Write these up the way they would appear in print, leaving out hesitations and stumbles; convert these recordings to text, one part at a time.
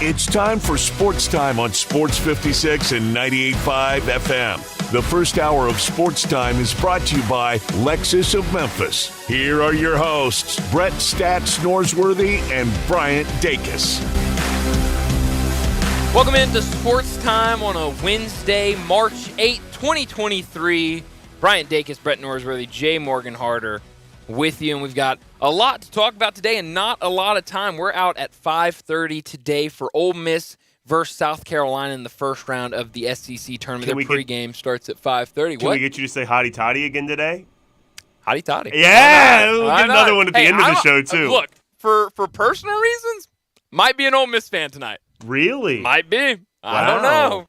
It's time for Sports Time on Sports 56 and 98.5 FM. The first hour of Sports Time is brought to you by Lexus of Memphis. Here are your hosts, Brett Stats Norsworthy and Bryant Dacus. Welcome into Sports Time on a Wednesday, March 8, 2023. Bryant Dacus, Brett Norsworthy, Jay Morgan Harder with you, and we've got a lot to talk about today and not a lot of time. We're out at 5:30 today for Ole Miss versus South Carolina in the first round of the SEC tournament. Their pregame starts at 5:30. Can we get you to say hotty toddy again today? Hotty toddy. Yeah, we'll get another one at the end of the show, too. Look, for personal reasons, might be an Ole Miss fan tonight. Really? Might be. I don't know.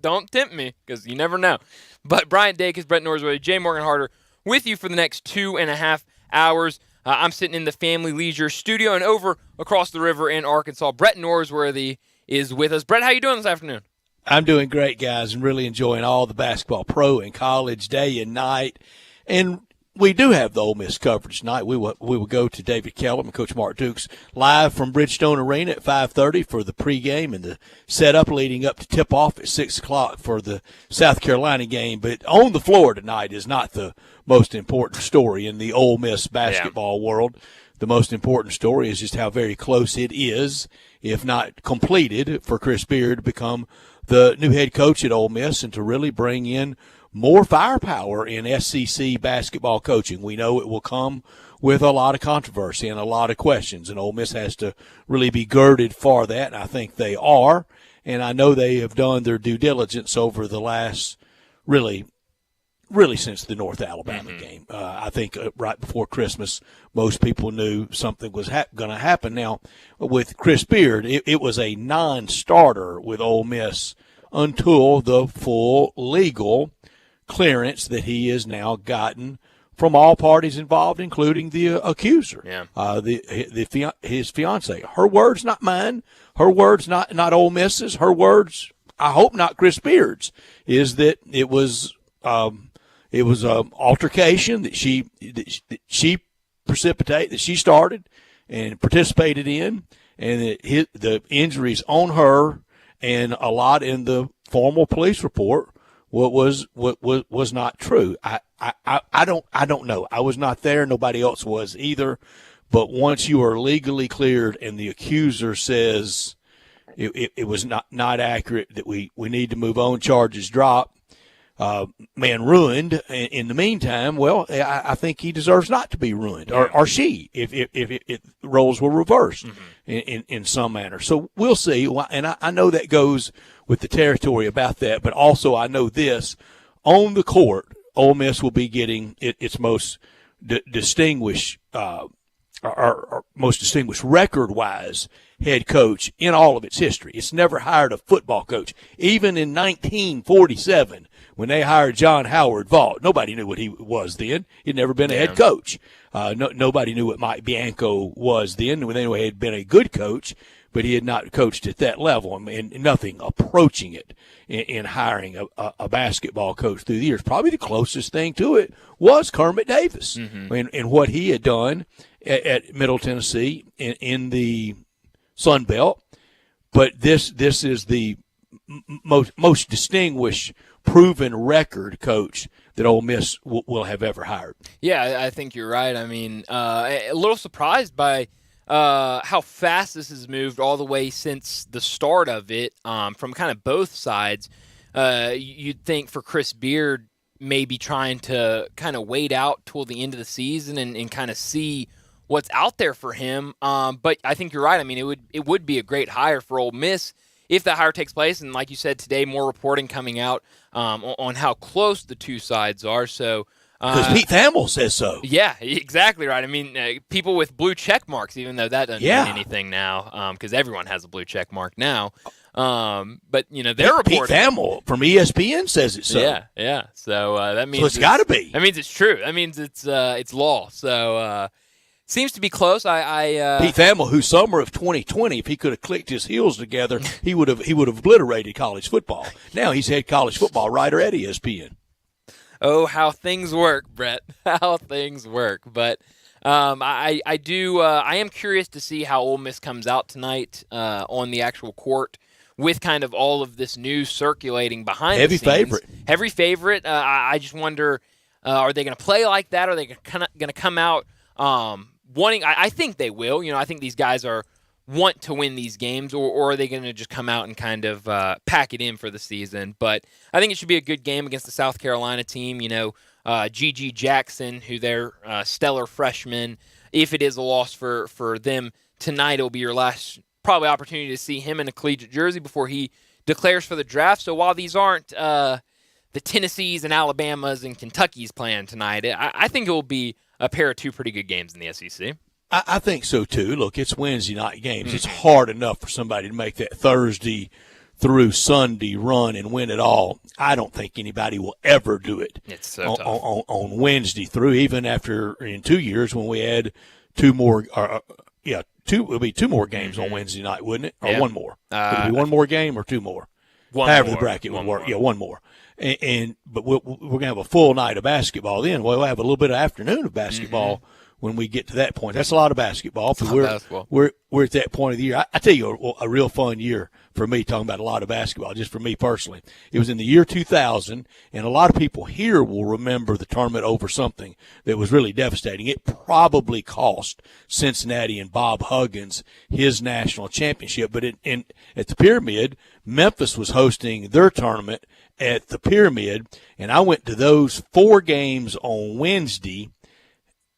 Don't tempt me, because you never know. But Bryant Dacus, Brett Norsworthy, Jay Morgan Harder with you for the next 2.5 hours. I'm sitting in the Family Leisure studio, and over across the river in Arkansas, Brett Norsworthy is with us. Brett, how you doing this afternoon? I'm doing great, guys, and really enjoying all the basketball, pro and college, day and night. And we do have the Ole Miss coverage tonight. We will go to David Kellum and Coach Mark Dukes live from Bridgestone Arena at 5:30 for the pregame and the setup leading up to tip-off at 6 o'clock for the South Carolina game. But on the floor tonight is not the most important story in the Ole Miss basketball world. The most important story is just how very close it is, if not completed, for Chris Beard to become the new head coach at Ole Miss and to really bring in more firepower in SEC basketball coaching. We know it will come with a lot of controversy and a lot of questions, and Ole Miss has to really be girded for that, and I think they are. And I know they have done their due diligence over the last really since the North Alabama game. I think right before Christmas, most people knew something was going to happen. Now, with Chris Beard, it was a non-starter with Ole Miss until the full legal clearance that he has now gotten from all parties involved, including the accuser, his fiance. Her words, not mine. Her words, not Ole Miss's. Her words, I hope not Chris Beard's, is that it was an altercation that she precipitated, that she started and participated in, and that the injuries on her and a lot in the formal police report what was not true. I don't know. I was not there. Nobody else was either. But once you are legally cleared and the accuser says it was not accurate, that we need to move on, charges drop, man ruined. In the meantime, well, I think he deserves not to be ruined, or she, if roles were reversed in some manner. So we'll see. And I know that goes with the territory about that, but also I know this: on the court, Ole Miss will be getting its most distinguished, or most distinguished record-wise head coach in all of its history. It's never hired a football coach. Even in 1947, when they hired John Howard Vaught, nobody knew what he was then. He'd never been a head coach. Nobody knew what Mike Bianco was then. They knew he had been a good coach, but he had not coached at that level, and nothing approaching it in hiring a basketball coach through the years. Probably the closest thing to it was Kermit Davis and what he had done at Middle Tennessee in the Sun Belt. But this is the most distinguished, proven record coach that Ole Miss will have ever hired. Yeah, I think you're right. I mean, a little surprised by how fast this has moved all the way since the start of it, from kind of both sides. You'd think for Chris Beard maybe trying to kind of wait out till the end of the season and kind of see what's out there for him. But I think you're right. I mean, it would be a great hire for Ole Miss if that hire takes place. And like you said today, more reporting coming out on how close the two sides are. So because Pete Thamel says so. Yeah, exactly right. I mean, people with blue check marks, even though that doesn't mean anything now, because everyone has a blue check mark now. But they're reporting. Pete Thamel from ESPN says it so. Yeah. So that means it's got to be. That means it's true. That means it's law. So seems to be close. Pete Thamel, who summer of 2020, if he could have clicked his heels together, he would have obliterated college football. Now he's head college football writer at ESPN. Oh, how things work, Brett. How things work. But I am curious to see how Ole Miss comes out tonight on the actual court with kind of all of this news circulating behind the scenes. Heavy favorite. I just wonder, are they going to play like that? Are they going to come out wanting? I think they will. I think these guys want to win these games, or are they going to just come out and kind of pack it in for the season? But I think it should be a good game against the South Carolina team. G.G. Jackson, who they're stellar freshman. If it is a loss for them tonight, it'll be your last probably opportunity to see him in a collegiate jersey before he declares for the draft. So while these aren't the Tennessees and Alabamas and Kentuckies playing tonight, I think it will be a pair of two pretty good games in the SEC. I think so, too. Look, it's Wednesday night games. Mm-hmm. It's hard enough for somebody to make that Thursday through Sunday run and win it all. I don't think anybody will ever do it. It's so tough. On Wednesday through, even after in 2 years when we had two more it'll be two more games on Wednesday night, wouldn't it? Or one more? Would it be one more game or two more? However the bracket would work. Yeah, one more. But we're going to have a full night of basketball then. We'll have a little bit of afternoon of basketball when we get to that point. That's a lot of basketball. We're at that point of the year. I tell you, a real fun year for me, talking about a lot of basketball, just for me personally. It was in the year 2000, and a lot of people here will remember the tournament over something that was really devastating. It probably cost Cincinnati and Bob Huggins his national championship. But at the Pyramid, Memphis was hosting their tournament at the Pyramid, and I went to those 4 games on Wednesday.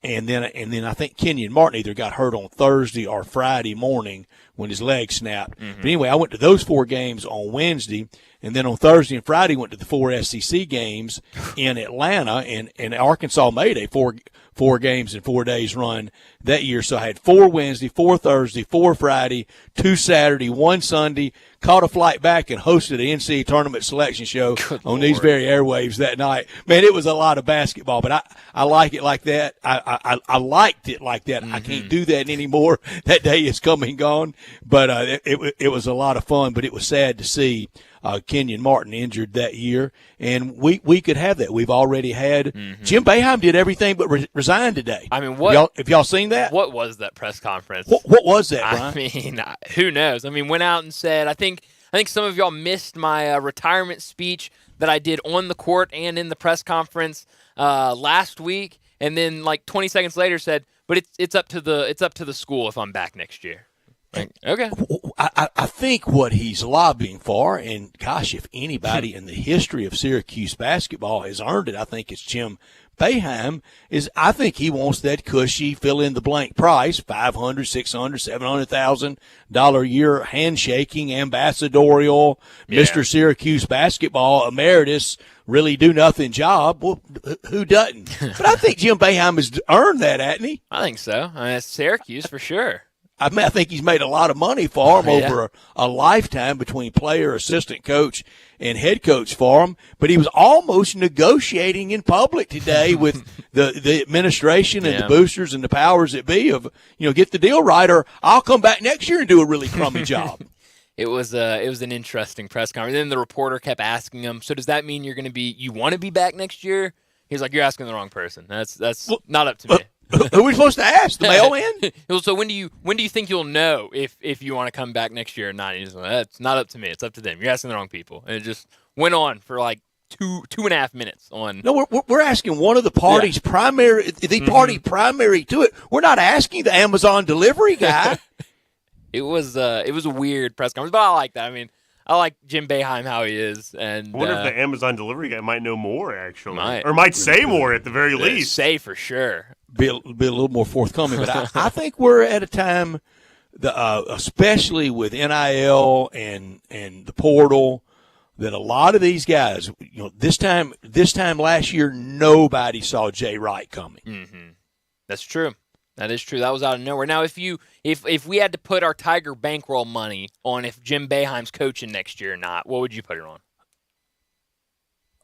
And then I think Kenyon Martin either got hurt on Thursday or Friday morning when his leg snapped. Mm-hmm. But anyway, I went to those 4 games on Wednesday, and then on Thursday and Friday went to the 4 SEC games in Atlanta, and Arkansas made a four games in 4 days run that year. So I had 4 Wednesday, 4 Thursday, 4 Friday, 2 Saturday, 1 Sunday, caught a flight back and hosted an NCAA tournament selection show on these very airwaves that night. Man, it was a lot of basketball, but I like it like that. I liked it like that. Mm-hmm. I can't do that anymore. That day is come and gone, but it was a lot of fun, but it was sad to see Kenyon Martin injured that year, and we could have that. We've already had Jim Boeheim did everything but resign today. I mean, what have y'all seen that? What was that press conference? What was that, Brian? I mean, who knows? I mean, went out and said, I think some of y'all missed my retirement speech that I did on the court and in the press conference last week, and then like 20 seconds later said, but it's up to the school if I'm back next year. Okay. I think what he's lobbying for, and gosh, if anybody in the history of Syracuse basketball has earned it, I think it's Jim Boeheim. I think he wants that cushy fill-in-the-blank price, $500,000, $600,000, $700,000 a year handshaking, ambassadorial, Mr. Syracuse basketball emeritus, really do nothing job. Well, who doesn't? But I think Jim Boeheim has earned that, hasn't he? I think so. I mean, it's Syracuse for sure. I think he's made a lot of money for him over a lifetime between player, assistant coach, and head coach for him. But he was almost negotiating in public today with the administration and the boosters and the powers that be of, get the deal right, or I'll come back next year and do a really crummy job. It was an interesting press conference. Then the reporter kept asking him, so does that mean you want to be back next year? He's like, you're asking the wrong person. That's not up to me. Who are we supposed to ask? The mailman? So when do you think you'll know if you want to come back next year or not? He's like, that's not up to me. It's up to them. You're asking the wrong people. And it just went on for like two and a half minutes on. No, we're asking one of the parties primary to it. We're not asking the Amazon delivery guy. It was a weird press conference, but I like that. I mean, I like Jim Boeheim, how he is. And I wonder if the Amazon delivery guy might know more, actually. Or might say more at the very least. Say for sure. Be a little more forthcoming. But I think we're at a time, especially with NIL and the portal, that a lot of these guys, this time last year, nobody saw Jay Wright coming. Mm-hmm. That's true. That is true. That was out of nowhere. Now, if we had to put our Tiger bankroll money on if Jim Boeheim's coaching next year or not, what would you put it on?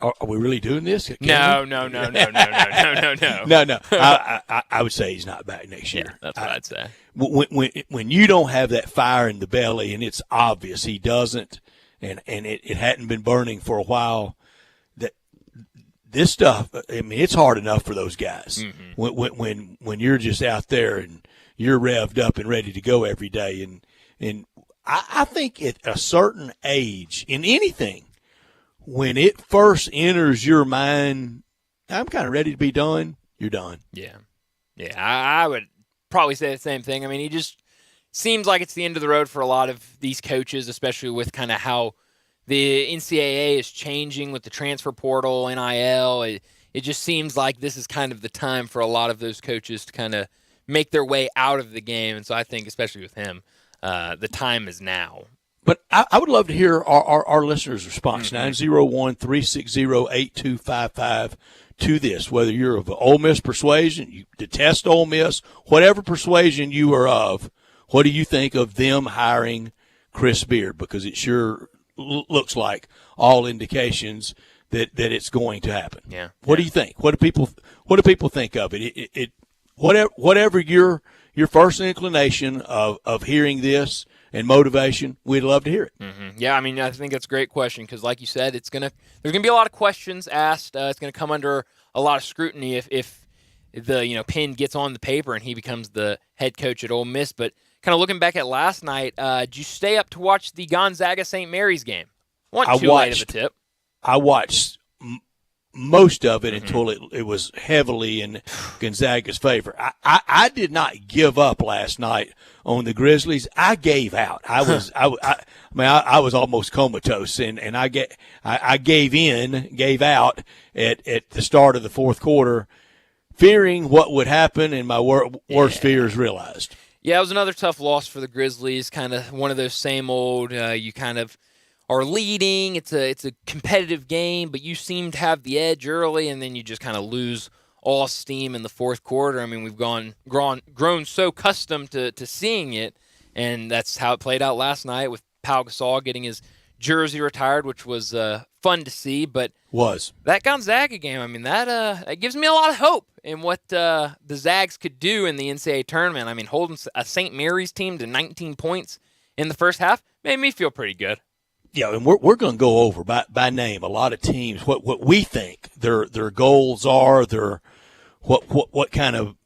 Are we really doing this? No. No. I would say he's not back next year. Yeah, that's what I'd say. When you don't have that fire in the belly, and it's obvious he doesn't, and it hadn't been burning for a while, this stuff, I mean, it's hard enough for those guys when you're just out there and you're revved up and ready to go every day. And I think at a certain age in anything, when it first enters your mind, I'm kind of ready to be done, you're done. Yeah. I would probably say the same thing. I mean, he just seems like it's the end of the road for a lot of these coaches, especially with kind of how the NCAA is changing with the transfer portal, NIL. It just seems like this is kind of the time for a lot of those coaches to kind of make their way out of the game. And so I think, especially with him, the time is now. But I would love to hear our listeners' response, 901-360-8255 to this, whether you're of Ole Miss persuasion, you detest Ole Miss, whatever persuasion you are of, what do you think of them hiring Chris Beard? Because it sure looks like all indications that it's going to happen. Yeah. What do you think? What do people think of it? Whatever your first inclination of hearing this and motivation, we'd love to hear it. Mm-hmm. Yeah, I mean, I think that's a great question because, like you said, there's gonna be a lot of questions asked. It's gonna come under a lot of scrutiny if the pen gets on the paper and he becomes the head coach at Ole Miss. But kind of looking back at last night, did you stay up to watch the Gonzaga St. Mary's game? Wasn't too late of a tip. I watched most of it until it was heavily in Gonzaga's favor. I did not give up last night on the Grizzlies. I gave out. I was almost comatose, and I gave out at the start of the fourth quarter, fearing what would happen, and my worst fears realized. Yeah, it was another tough loss for the Grizzlies. Kind of one of those same old. You kind of are leading. It's a competitive game, but you seem to have the edge early, and then you just kind of lose all steam in the fourth quarter. I mean, we've grown so accustomed to seeing it, and that's how it played out last night with Pau Gasol getting his jersey retired, which was fun to see. But that Gonzaga game, I mean, that gives me a lot of hope in what the Zags could do in the NCAA tournament. I mean, holding a St. Mary's team to 19 points in the first half made me feel pretty good. Yeah, and we're going to go over by name a lot of teams what we think their goals are, their what kind of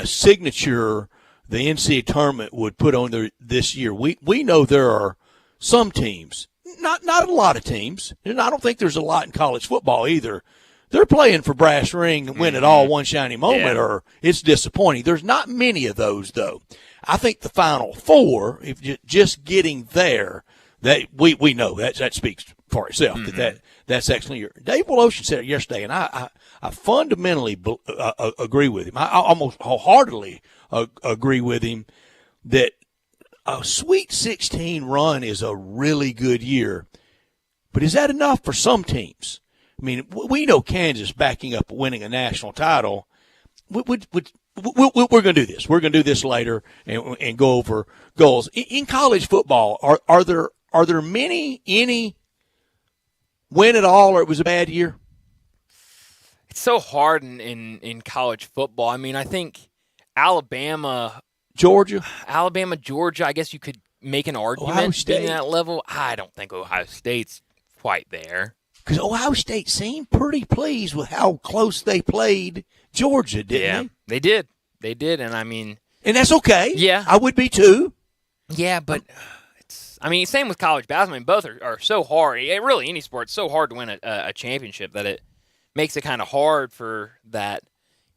signature the NCAA tournament would put on this year. We know there are some teams, not a lot of teams, and I don't think there's a lot in college football either. They're playing for brass ring and win it all one shiny moment, or it's disappointing. There's not many of those though. I think the Final Four, if just getting there. That we know that speaks for itself. That's excellent. Dave Woloshin said it yesterday, and I fundamentally agree with him. I almost wholeheartedly agree with him that a Sweet 16 run is a really good year. But is that enough for some teams? I mean, we know Kansas backing up winning a national title. We're going to do this. We're going to do this later and go over goals. In college football, are there any win at all, or it was a bad year? It's so hard in college football. I mean, I think Alabama, Georgia, I guess you could make an argument being that level. I don't think Ohio State's quite there. Because Ohio State seemed pretty pleased with how close they played Georgia, didn't they? They did, and I mean... And that's okay. Yeah. I would be too. Yeah, but... same with college basketball. I mean, both are so hard. Really, any sport, it's so hard to win a championship that it makes it kind of hard for that.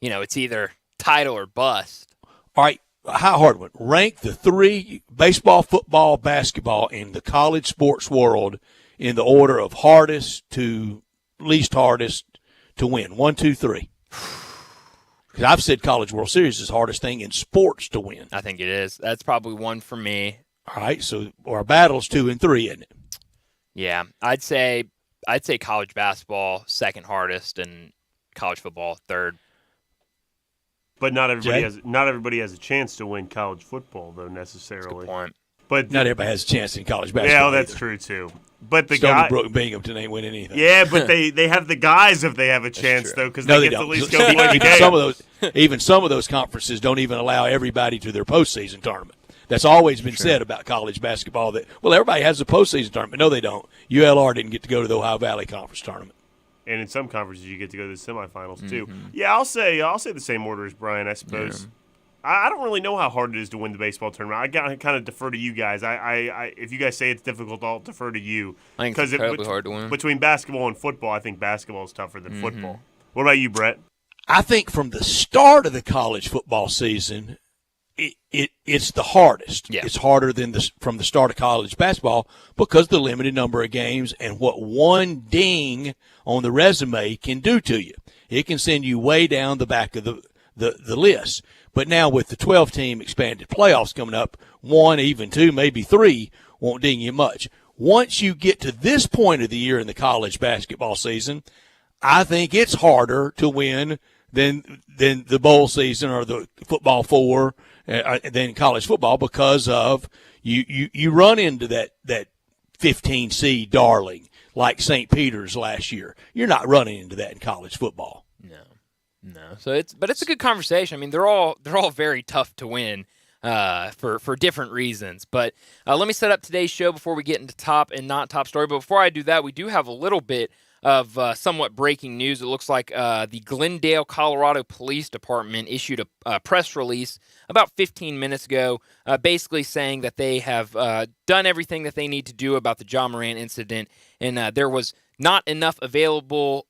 It's either title or bust. All right, how hard one? Rank the three, baseball, football, basketball, in the college sports world in the order of hardest to least hardest to win. 1, 2, 3. Because I've said College World Series is the hardest thing in sports to win. I think it is. That's probably 1 for me. All right, so our battle's 2 and 3, isn't it? Yeah, I'd say college basketball second hardest and college football third. But not everybody has a chance to win college football though necessarily. That's a good point. But not everybody has a chance in college basketball. Yeah, that's true too. But the Stony Brook and Binghamton ain't winning anything. Yeah, but they have the guys if they have a chance though, because they get to at least go play the game. Even some of those conferences don't even allow everybody to their postseason tournament. That's always been said about college basketball that, well, everybody has a postseason tournament. No, they don't. ULR didn't get to go to the Ohio Valley Conference tournament. And in some conferences, you get to go to the semifinals too. Yeah, I'll say the same order as Brian, I suppose. Yeah. I don't really know how hard it is to win the baseball tournament. I kind of defer to you guys. I if you guys say it's difficult, I'll defer to you. I think it's incredibly hard to win. Between basketball and football, I think basketball is tougher than football. What about you, Brett? I think from the start of the college football season, it's the hardest. Yeah. It's harder than from the start of college basketball because of the limited number of games and what one ding on the resume can do to you. It can send you way down the back of the list. But now with the 12-team expanded playoffs coming up, 1, even 2, maybe 3 won't ding you much. Once you get to this point of the year in the college basketball season, I think it's harder to win than the bowl season or the football 4 than college football because of you run into that 15 seed darling like St. Peter's last year. You're not running into that in college football. No. So it's a good conversation. I mean, they're all very tough to win for different reasons. But let me set up today's show before we get into top and not top story. But before I do that, we do have a little bit of somewhat breaking news. It looks like the Glendale, Colorado Police Department issued a press release about 15 minutes ago, basically saying that they have done everything that they need to do about the Ja Morant incident, and there was not enough available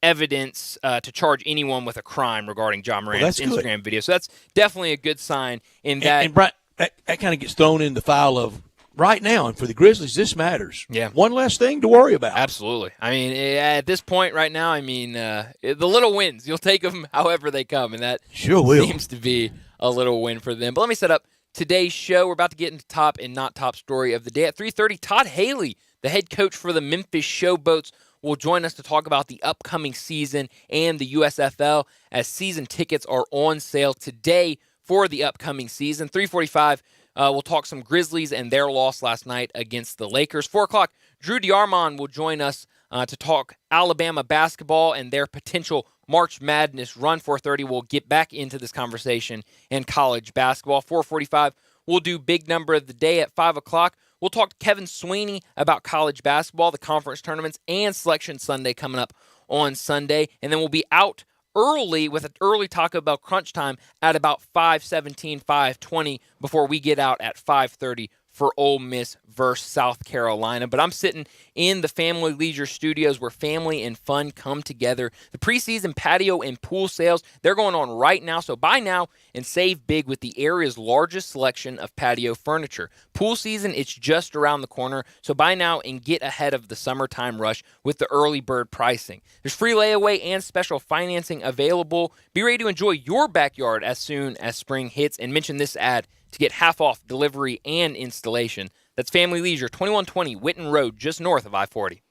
evidence to charge anyone with a crime regarding Ja Morant's Instagram video. So that's definitely a good sign in that. And Brian, that kind of gets thrown in the file of right now, and for the Grizzlies, this matters. Yeah. One less thing to worry about. Absolutely. I mean, at this point right now, I mean, the little wins, you'll take them however they come, and that sure will. Seems to be a little win for them. But let me set up today's show. We're about to get into top and not top story of the day. At 3:30, Todd Haley, the head coach for the Memphis Showboats, will join us to talk about the upcoming season and the USFL as season tickets are on sale today for the upcoming season. 3:45, we'll talk some Grizzlies and their loss last night against the Lakers. 4 o'clock, Drew DeArmond will join us to talk Alabama basketball and their potential March Madness run. 4:30, we'll get back into this conversation and college basketball. 4:45, we'll do big number of the day at 5 o'clock. We'll talk to Kevin Sweeney about college basketball, the conference tournaments, and Selection Sunday coming up on Sunday. And then we'll be out early with an early Taco Bell crunch time at about 5:17, 5:20 before we get out at 5:30 for Ole Miss versus South Carolina. But I'm sitting in the Family Leisure Studios where family and fun come together. The preseason patio and pool sales, they're going on right now. So buy now and save big with the area's largest selection of patio furniture. Pool season, it's just around the corner. So buy now and get ahead of the summertime rush with the early bird pricing. There's free layaway and special financing available. Be ready to enjoy your backyard as soon as spring hits, and mention this ad to get half off delivery and installation. That's Family Leisure, 2120 Whitten Road, just north of I-40.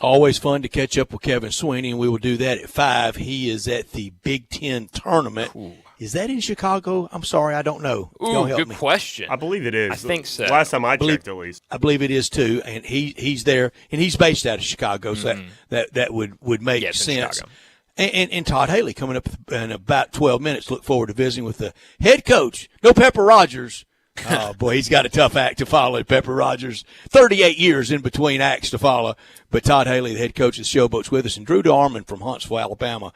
Always fun to catch up with Kevin Sweeney, and we will do that at 5. He is at the Big Ten tournament. Ooh. Is that in Chicago? I'm sorry, I don't know. Ooh, good question. I believe it is. I think so. Last time I checked, at least. I believe it is, too, and he's there, and he's based out of Chicago, so that would make sense. And Todd Haley coming up in about 12 minutes. Look forward to visiting with the head coach. No Pepper Rogers. Oh, boy, he's got a tough act to follow, Pepper Rogers. 38 years in between acts to follow. But Todd Haley, the head coach of the Showboats, with us. And Drew DeArmond from Huntsville, Alabama.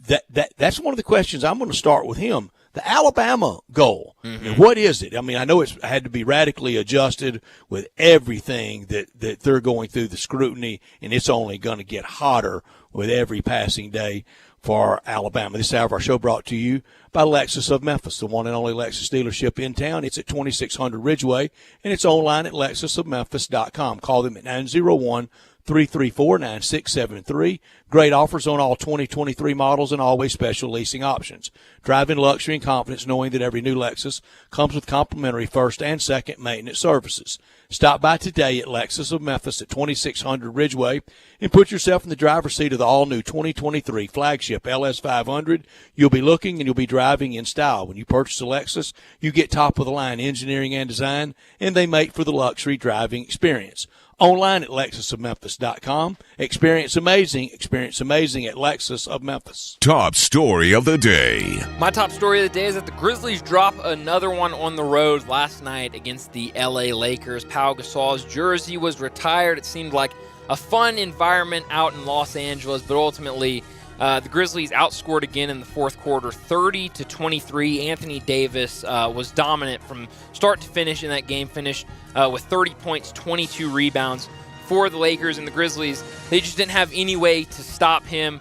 That's one of the questions I'm going to start with him. The Alabama goal. And what is it? I mean, I know it's had to be radically adjusted with everything that they're going through, the scrutiny, and it's only going to get hotter with every passing day for Alabama. This hour of our show brought to you by Lexus of Memphis, the one and only Lexus dealership in town. It's at 2600 Ridgeway, and it's online at lexusofmemphis.com. Call them at 901-334-9673. Great offers on all 2023 models and always special leasing options. Drive in luxury and confidence knowing that every new Lexus comes with complimentary first and second maintenance services. Stop by today at Lexus of Memphis at 2600 Ridgeway and put yourself in the driver's seat of the all-new 2023 flagship LS500. You'll be looking and you'll be driving in style. When you purchase a Lexus, you get top-of-the-line engineering and design, and they make for the luxury driving experience. Online at lexusofmemphis.com. Experience amazing at Lexus of Memphis. Top story of the day. My top story of the day is that the Grizzlies drop another one on the road last night against the LA Lakers. Pau Gasol's jersey was retired. It seemed like a fun environment out in Los Angeles, but ultimately the Grizzlies outscored again in the fourth quarter, 30-23. Anthony Davis was dominant from start to finish in that game, finished with 30 points, 22 rebounds for the Lakers, and the Grizzlies, they just didn't have any way to stop him.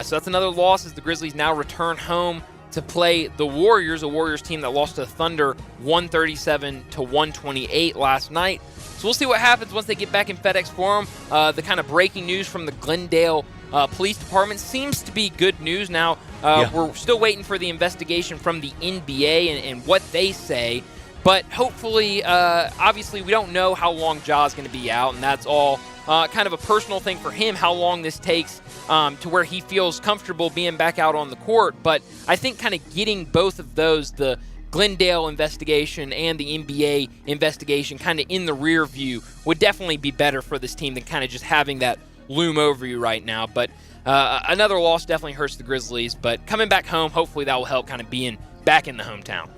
So that's another loss as the Grizzlies now return home to play the Warriors, a Warriors team that lost to the Thunder 137-128 last night. So we'll see what happens once they get back in FedEx Forum. The kind of breaking news from the Glendale Police Department seems to be good news now. We're still waiting for the investigation from the NBA and what they say. But hopefully, obviously, we don't know how long Ja's going to be out, and that's all kind of a personal thing for him, how long this takes to where he feels comfortable being back out on the court. But I think kind of getting both of those, the Glendale investigation and the NBA investigation, kind of in the rear view would definitely be better for this team than kind of just having that loom over you right now. But another loss definitely hurts the Grizzlies. But coming back home, hopefully that will help kind of being back in the hometown.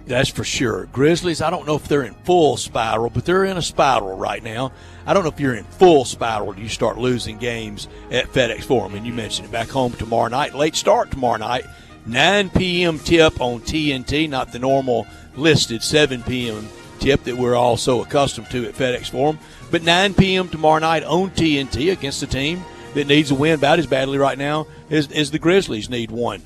That's for sure. Grizzlies, I don't know if they're in full spiral, but they're in a spiral right now. I don't know if you're in full spiral. You start losing games at FedEx Forum, and you mentioned it, back home tomorrow night. Late start tomorrow night, 9 p.m. tip on TNT, not the normal listed 7 p.m. tip that we're all so accustomed to at FedEx Forum, but 9 p.m. tomorrow night on TNT against a team that needs a win about as badly right now as the Grizzlies need one.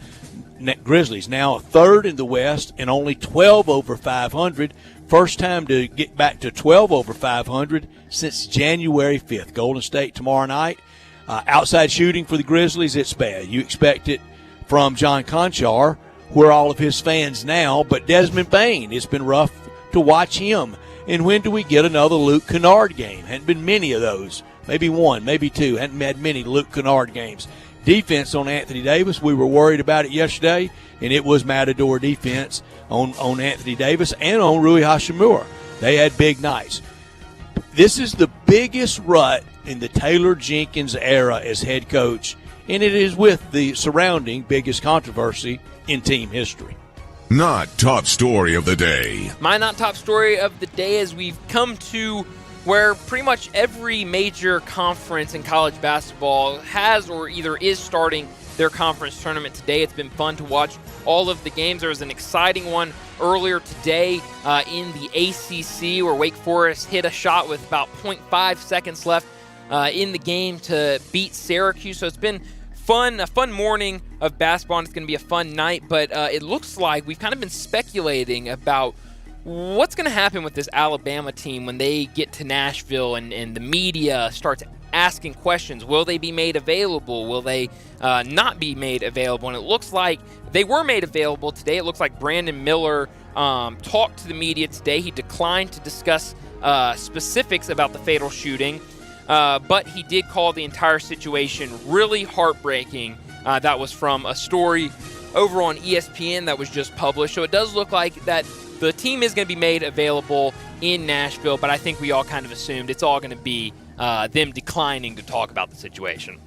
Grizzlies now third in the West and only 12 over 500. First time to get back to 12 over 500 since January 5th. Golden State tomorrow night. Outside shooting for the Grizzlies, it's bad. You expect it from John Conchar, where all of his fans now, but Desmond Bain, it's been rough to watch him. And when do we get another Luke Kennard game? Hadn't been many of those. Maybe one, maybe two. Hadn't had many Luke Kennard games. Defense on Anthony Davis, we were worried about it yesterday, and it was Matador defense on Anthony Davis and on Rui Hachimura. They had big nights. This is the biggest rut in the Taylor Jenkins era as head coach, and it is with the surrounding biggest controversy in team history. Not top story of the day. My not top story of the day is we've come to where pretty much every major conference in college basketball has or either is starting their conference tournament today. It's been fun to watch all of the games. There was an exciting one earlier today in the ACC where Wake Forest hit a shot with about 0.5 seconds left in the game to beat Syracuse. So it's been fun, a fun morning of basketball, and it's going to be a fun night. But it looks like we've kind of been speculating about what's going to happen with this Alabama team when they get to Nashville and the media starts asking questions. Will they be made available? Will they not be made available? And it looks like they were made available today. It looks like Brandon Miller talked to the media today. He declined to discuss specifics about the fatal shooting, but he did call the entire situation really heartbreaking. That was from a story over on ESPN that was just published. So it does look like that the team is going to be made available in Nashville, but I think we all kind of assumed it's all going to be them declining to talk about the situation.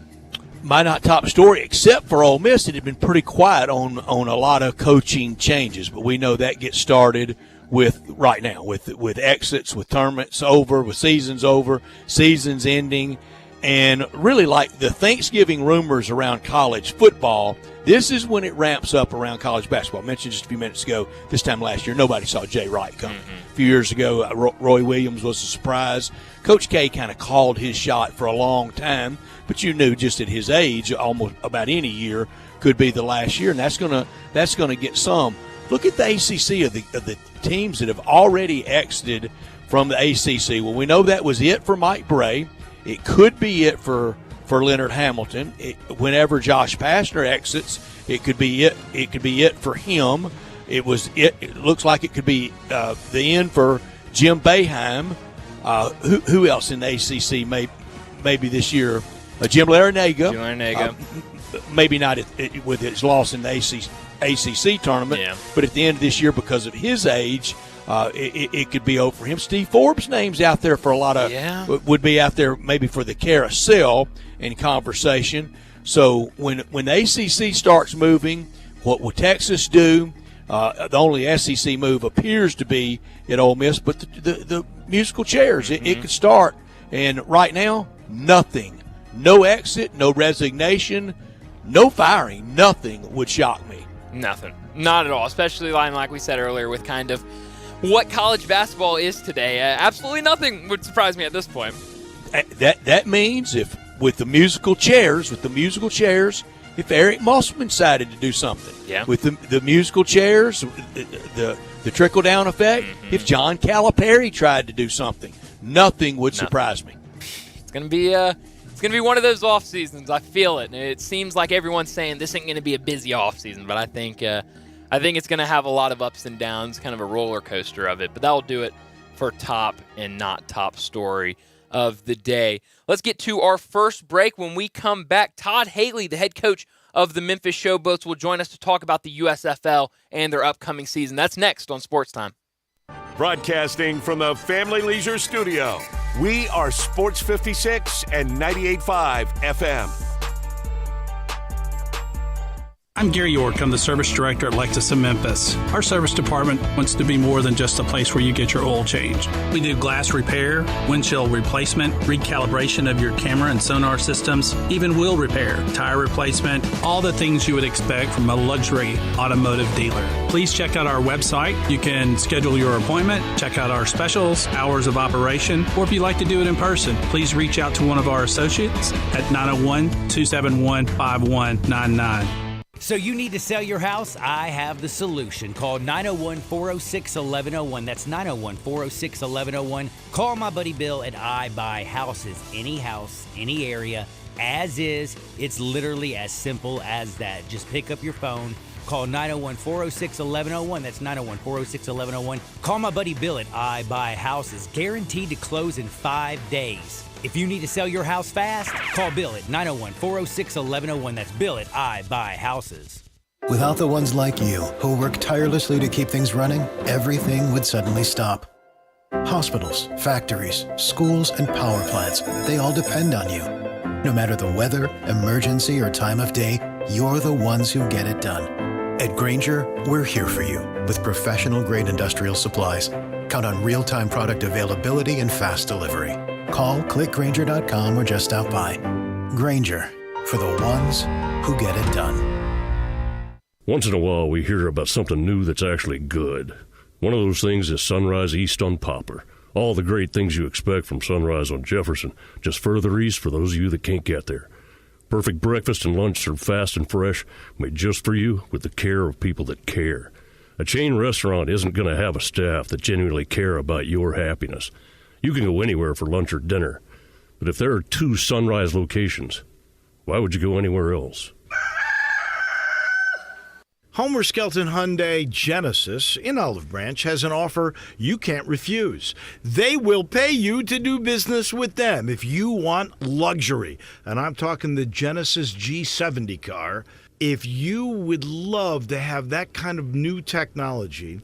My not top story, except for Ole Miss, it had been pretty quiet on a lot of coaching changes, but we know that gets started with right now with exits, with tournaments over, with seasons over, seasons ending, and really like the Thanksgiving rumors around college football. This is when it ramps up around college basketball. I mentioned just a few minutes ago, this time last year, nobody saw Jay Wright coming. A few years ago, Roy Williams was a surprise. Coach K kind of called his shot for a long time, but you knew just at his age, almost about any year could be the last year, and that's gonna get some. Look at the ACC of the teams that have already exited from the ACC. Well, we know that was it for Mike Bray. It could be it for Leonard Hamilton. Whenever Josh Pastner exits, it could be it. It could be it for him. It looks like it could be the end for Jim Boeheim. Who else in the ACC maybe this year? Jim Larinaga. Maybe not with his loss in the ACC tournament, but at the end of this year, because of his age, it could be over for him. Steve Forbes' name's out there for a lot of would be out there maybe for the carousel in conversation. So when the ACC starts moving, what will Texas do? The only SEC move appears to be at Ole Miss, but the musical chairs, it could start. And right now, nothing, no exit, no resignation, no firing, nothing would shock me. Nothing. Not at all, especially like we said earlier with kind of what college basketball is today. Absolutely nothing would surprise me at this point. That means if with the musical chairs, if Eric Mossman decided to do something, with the musical chairs, the trickle-down effect, if John Calipari tried to do something, nothing would surprise me. It's gonna be one of those off seasons. I feel it. It seems like everyone's saying this ain't gonna be a busy off season, but I think it's gonna have a lot of ups and downs, kind of a roller coaster of it. But that'll do it for top and not top story of the day. Let's get to our first break. When we come back, Todd Haley, the head coach of the Memphis Showboats, will join us to talk about the USFL and their upcoming season. That's next on Sportstime. Broadcasting from the Family Leisure Studio, we are Sports 56 and 98.5 FM. I'm Gary York. I'm the service director at Lexus of Memphis. Our service department wants to be more than just a place where you get your oil changed. We do glass repair, windshield replacement, recalibration of your camera and sonar systems, even wheel repair, tire replacement, all the things you would expect from a luxury automotive dealer. Please check out our website. You can schedule your appointment, check out our specials, hours of operation, or if you'd like to do it in person, please reach out to one of our associates at 901-271-5199. So you need to sell your house? I have the solution. Call 901-406-1101. That's 901-406-1101. Call my buddy Bill at I Buy Houses. Any house, any area, as is. It's literally as simple as that. Just pick up your phone. Call 901-406-1101. That's 901-406-1101. Call my buddy Bill at I Buy Houses. Guaranteed to close in 5 days. If you need to sell your house fast, call Bill at 901-406-1101. That's Bill at I Buy Houses. Without the ones like you, who work tirelessly to keep things running, everything would suddenly stop. Hospitals, factories, schools, and power plants, they all depend on you. No matter the weather, emergency, or time of day, you're the ones who get it done. At Grainger, we're here for you with professional-grade industrial supplies. Count on real-time product availability and fast delivery. Call, clickgrainger.com, or just stop by. Grainger, for the ones who get it done. Once in a while, we hear about something new that's actually good. One of those things is Sunrise East on Poplar. All the great things you expect from Sunrise on Jefferson, just further east for those of you that can't get there. Perfect breakfast and lunch served fast and fresh, made just for you with the care of people that care. A chain restaurant isn't going to have a staff that genuinely care about your happiness. You can go anywhere for lunch or dinner, but if there are 2 Sunrise locations, why would you go anywhere else? Homer Skelton Hyundai Genesis in Olive Branch has an offer you can't refuse. They will pay you to do business with them if you want luxury. And I'm talking the Genesis G70 car. If you would love to have that kind of new technology,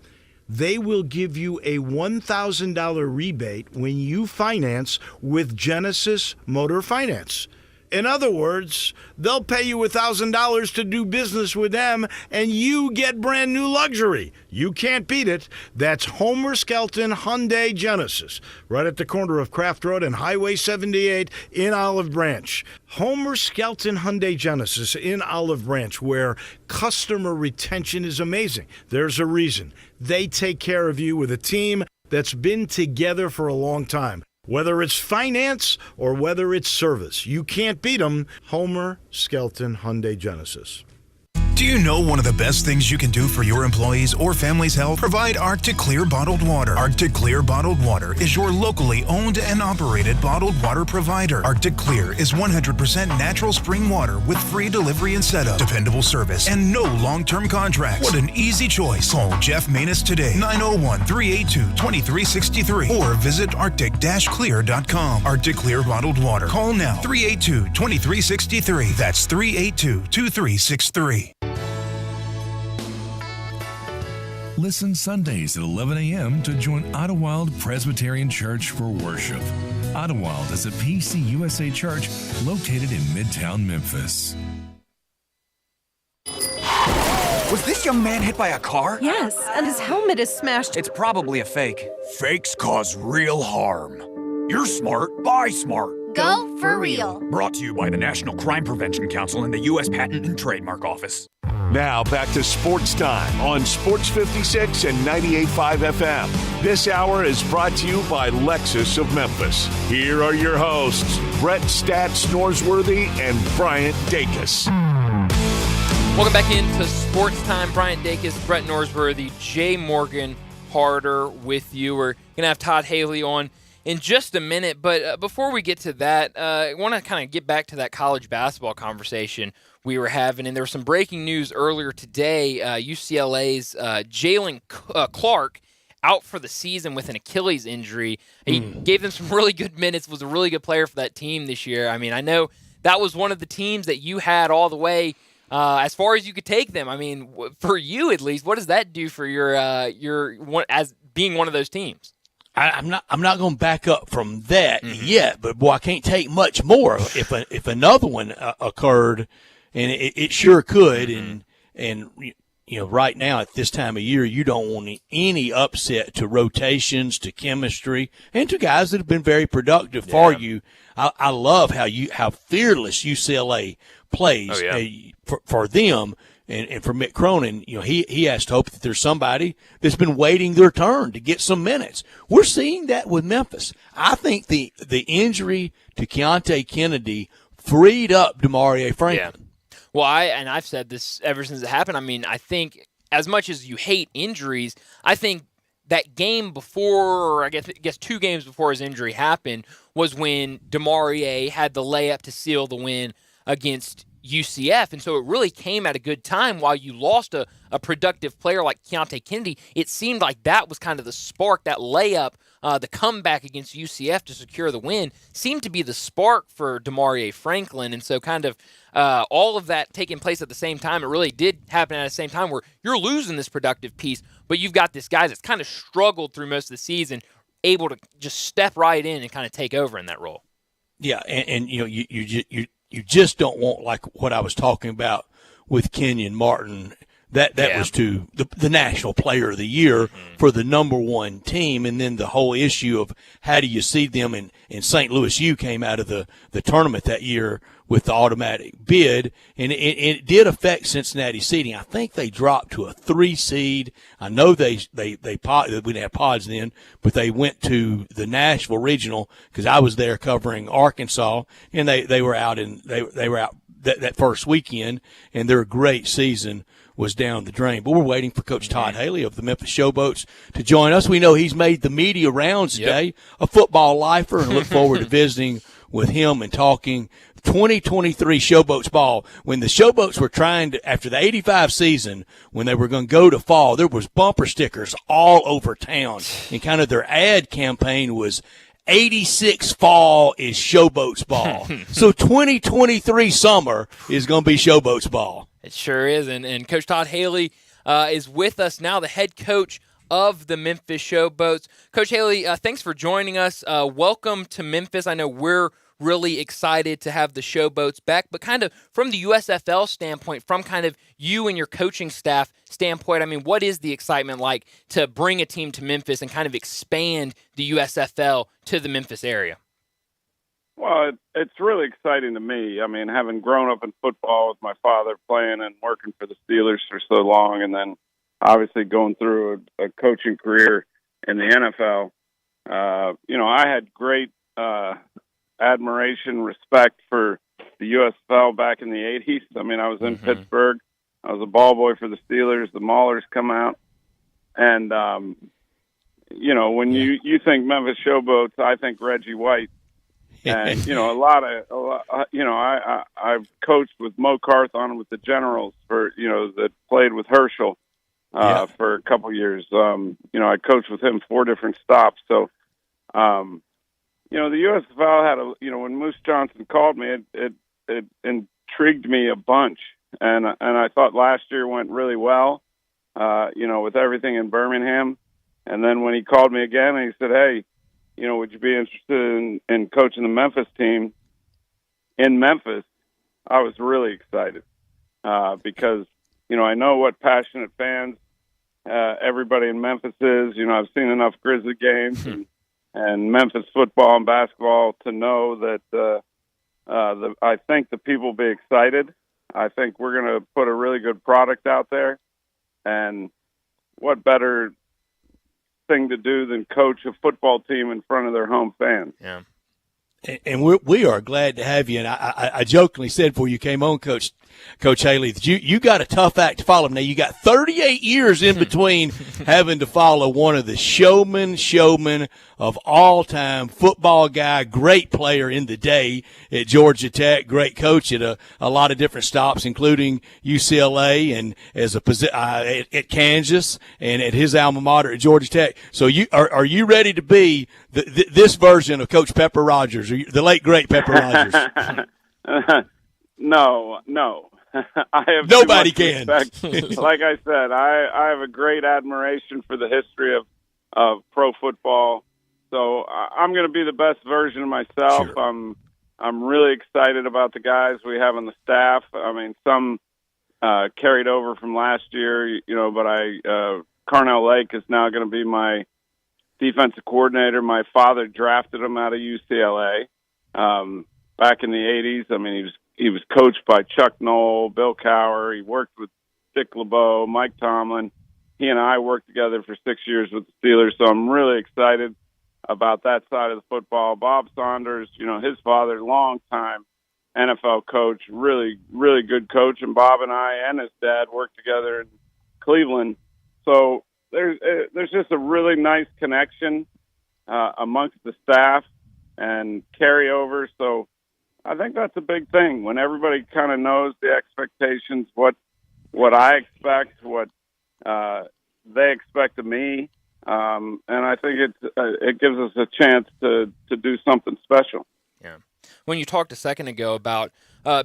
they will give you a $1,000 rebate when you finance with Genesis Motor Finance. In other words, they'll pay you $1,000 to do business with them, and you get brand new luxury. You can't beat it. That's Homer Skelton Hyundai Genesis, right at the corner of Craft Road and Highway 78 in Olive Branch. Homer Skelton Hyundai Genesis in Olive Branch, where customer retention is amazing. There's a reason. They take care of you with a team that's been together for a long time. Whether it's finance or whether it's service, you can't beat them. Homer Skelton Hyundai Genesis. Do you know one of the best things you can do for your employees or family's health? Provide Arctic Clear bottled water. Arctic Clear bottled water is your locally owned and operated bottled water provider. Arctic Clear is 100% natural spring water with free delivery and setup, dependable service, and no long-term contracts. What an easy choice. Call Jeff Manus today, 901-382-2363, or visit arctic-clear.com. Arctic Clear bottled water. Call now, 382-2363. That's 382-2363. Listen Sundays at 11 a.m. to join Idlewild Presbyterian Church for worship. Idlewild is a PCUSA church located in Midtown Memphis. Was this young man hit by a car? Yes, and his helmet is smashed. It's probably a fake. Fakes cause real harm. You're smart. Buy smart. Go for real. Brought to you by the National Crime Prevention Council and the U.S. Patent and Trademark Office. Now back to Sports Time on Sports 56 and 98.5 FM. This hour is brought to you by Lexus of Memphis. Here are your hosts, Brett Stats Norsworthy and Bryant Dacus. Welcome back into Sports Time. Bryant Dacus, Brett Norsworthy, Jay Morgan Harder with you. We're going to have Todd Haley on in just a minute, but before we get to that, I want to kind of get back to that college basketball conversation we were having, and there was some breaking news earlier today. UCLA's Jalen Clark out for the season with an Achilles injury. He gave them some really good minutes, was a really good player for that team this year. I mean, I know that was one of the teams that you had all the way as far as you could take them. I mean, for you at least, what does that do for your one, as being one of those teams? I'm not going to back up from that yet, but boy, I can't take much more if another one occurred, and it sure could. And you know, right now at this time of year, you don't want any upset to rotations, to chemistry, and to guys that have been very productive for you. I love how fearless UCLA plays for them. And for Mick Cronin, you know, he has to hope that there's somebody that's been waiting their turn to get some minutes. We're seeing that with Memphis. I think the injury to Keontae Kennedy freed up DeMarie Franklin. Yeah. Well, I've said this ever since it happened. I mean, I think as much as you hate injuries, I think that game before, or I guess 2 games before his injury happened, was when DeMarie had the layup to seal the win against UCF, and so it really came at a good time. While you lost a productive player like Keontae Kennedy, it seemed like that was kind of the spark, that layup, the comeback against UCF to secure the win seemed to be the spark for DeMarie Franklin, and so kind of all of that taking place at the same time, it really did happen at the same time where you're losing this productive piece, but you've got this guy that's kind of struggled through most of the season, able to just step right in and kind of take over in that role. Yeah, and you know, you just don't want, like what I was talking about with Kenyon Martin, that was to the National Player of the Year for the number 1 team, and then the whole issue of how do you seed them, and St. Louis U came out of the tournament that year with the automatic bid, and it did affect Cincinnati seeding. I think they dropped to a 3 seed. I know we didn't have pods then, but they went to the Nashville Regional because I was there covering Arkansas, and they were out that first weekend, and their great season was down the drain. But we're waiting for Coach Todd Haley of the Memphis Showboats to join us. We know he's made the media rounds today, a football lifer, and look forward to visiting with him and talking 2023 Showboats ball. When the Showboats were trying to, after the 85 season, when they were going to go to fall, there was bumper stickers all over town, and kind of their ad campaign was 86 fall is Showboats ball. So 2023 summer is going to be Showboats ball. It sure is, and Coach Todd Haley is with us now, the head coach of the Memphis Showboats. Coach Haley, thanks for joining us. Welcome to Memphis. I know we're really excited to have the Showboats back, but kind of from the USFL standpoint, from kind of you and your coaching staff standpoint, I mean, what is the excitement like to bring a team to Memphis and kind of expand the USFL to the Memphis area? Well, it's really exciting to me. I mean, having grown up in football with my father playing and working for the Steelers for so long, and then obviously going through a coaching career in the NFL, I had great admiration, respect for the USFL back in the 80s. I mean, I was in Pittsburgh. I was a ball boy for the Steelers. The Maulers come out. And, when you think Memphis Showboats, I think Reggie White. And, I've coached with Mo Carthon with the Generals that played with Herschel for a couple years. I coached with him 4 different stops. So, the USFL had when Moose Johnson called me, it intrigued me a bunch. And I thought last year went really well, with everything in Birmingham. And then when he called me again and he said, hey, would you be interested in coaching the Memphis team in Memphis? I was really excited because, I know what passionate fans everybody in Memphis is. I've seen enough Grizzly games, and and Memphis football and basketball to know that I think the people will be excited. I think we're going to put a really good product out there, and what better thing to do than coach a football team in front of their home fans. Yeah. And we are glad to have you. And I jokingly said before you came on, Coach Haley, that you got a tough act to follow. Now, you got 38 years in between having to follow one of the showmen of all time, football guy, great player in the day at Georgia Tech, great coach at a lot of different stops, including UCLA and as at Kansas and at his alma mater at Georgia Tech. So are you ready to be this version of Coach Pepper Rogers, the late great Pepper Rogers? No. I have nobody too much respect. Like I said, I have a great admiration for the history of pro football. So I'm going to be the best version of myself. Sure. I'm really excited about the guys we have on the staff. I mean, some carried over from last year, but Carnell Lake is now going to be my defensive coordinator. My father drafted him out of UCLA back in the 80s. I mean, he was coached by Chuck Knoll, Bill Cowher. He worked with Dick LeBeau, Mike Tomlin. He and I worked together for 6 years with the Steelers, so I'm really excited about that side of the football. Bob Saunders, his father, longtime NFL coach, really, really good coach, and Bob and I and his dad worked together in Cleveland. So there's just a really nice connection amongst the staff and carryover. So I think that's a big thing when everybody kind of knows the expectations, what I expect, what they expect of me, and I think it gives us a chance to do something special. Yeah. When you talked a second ago about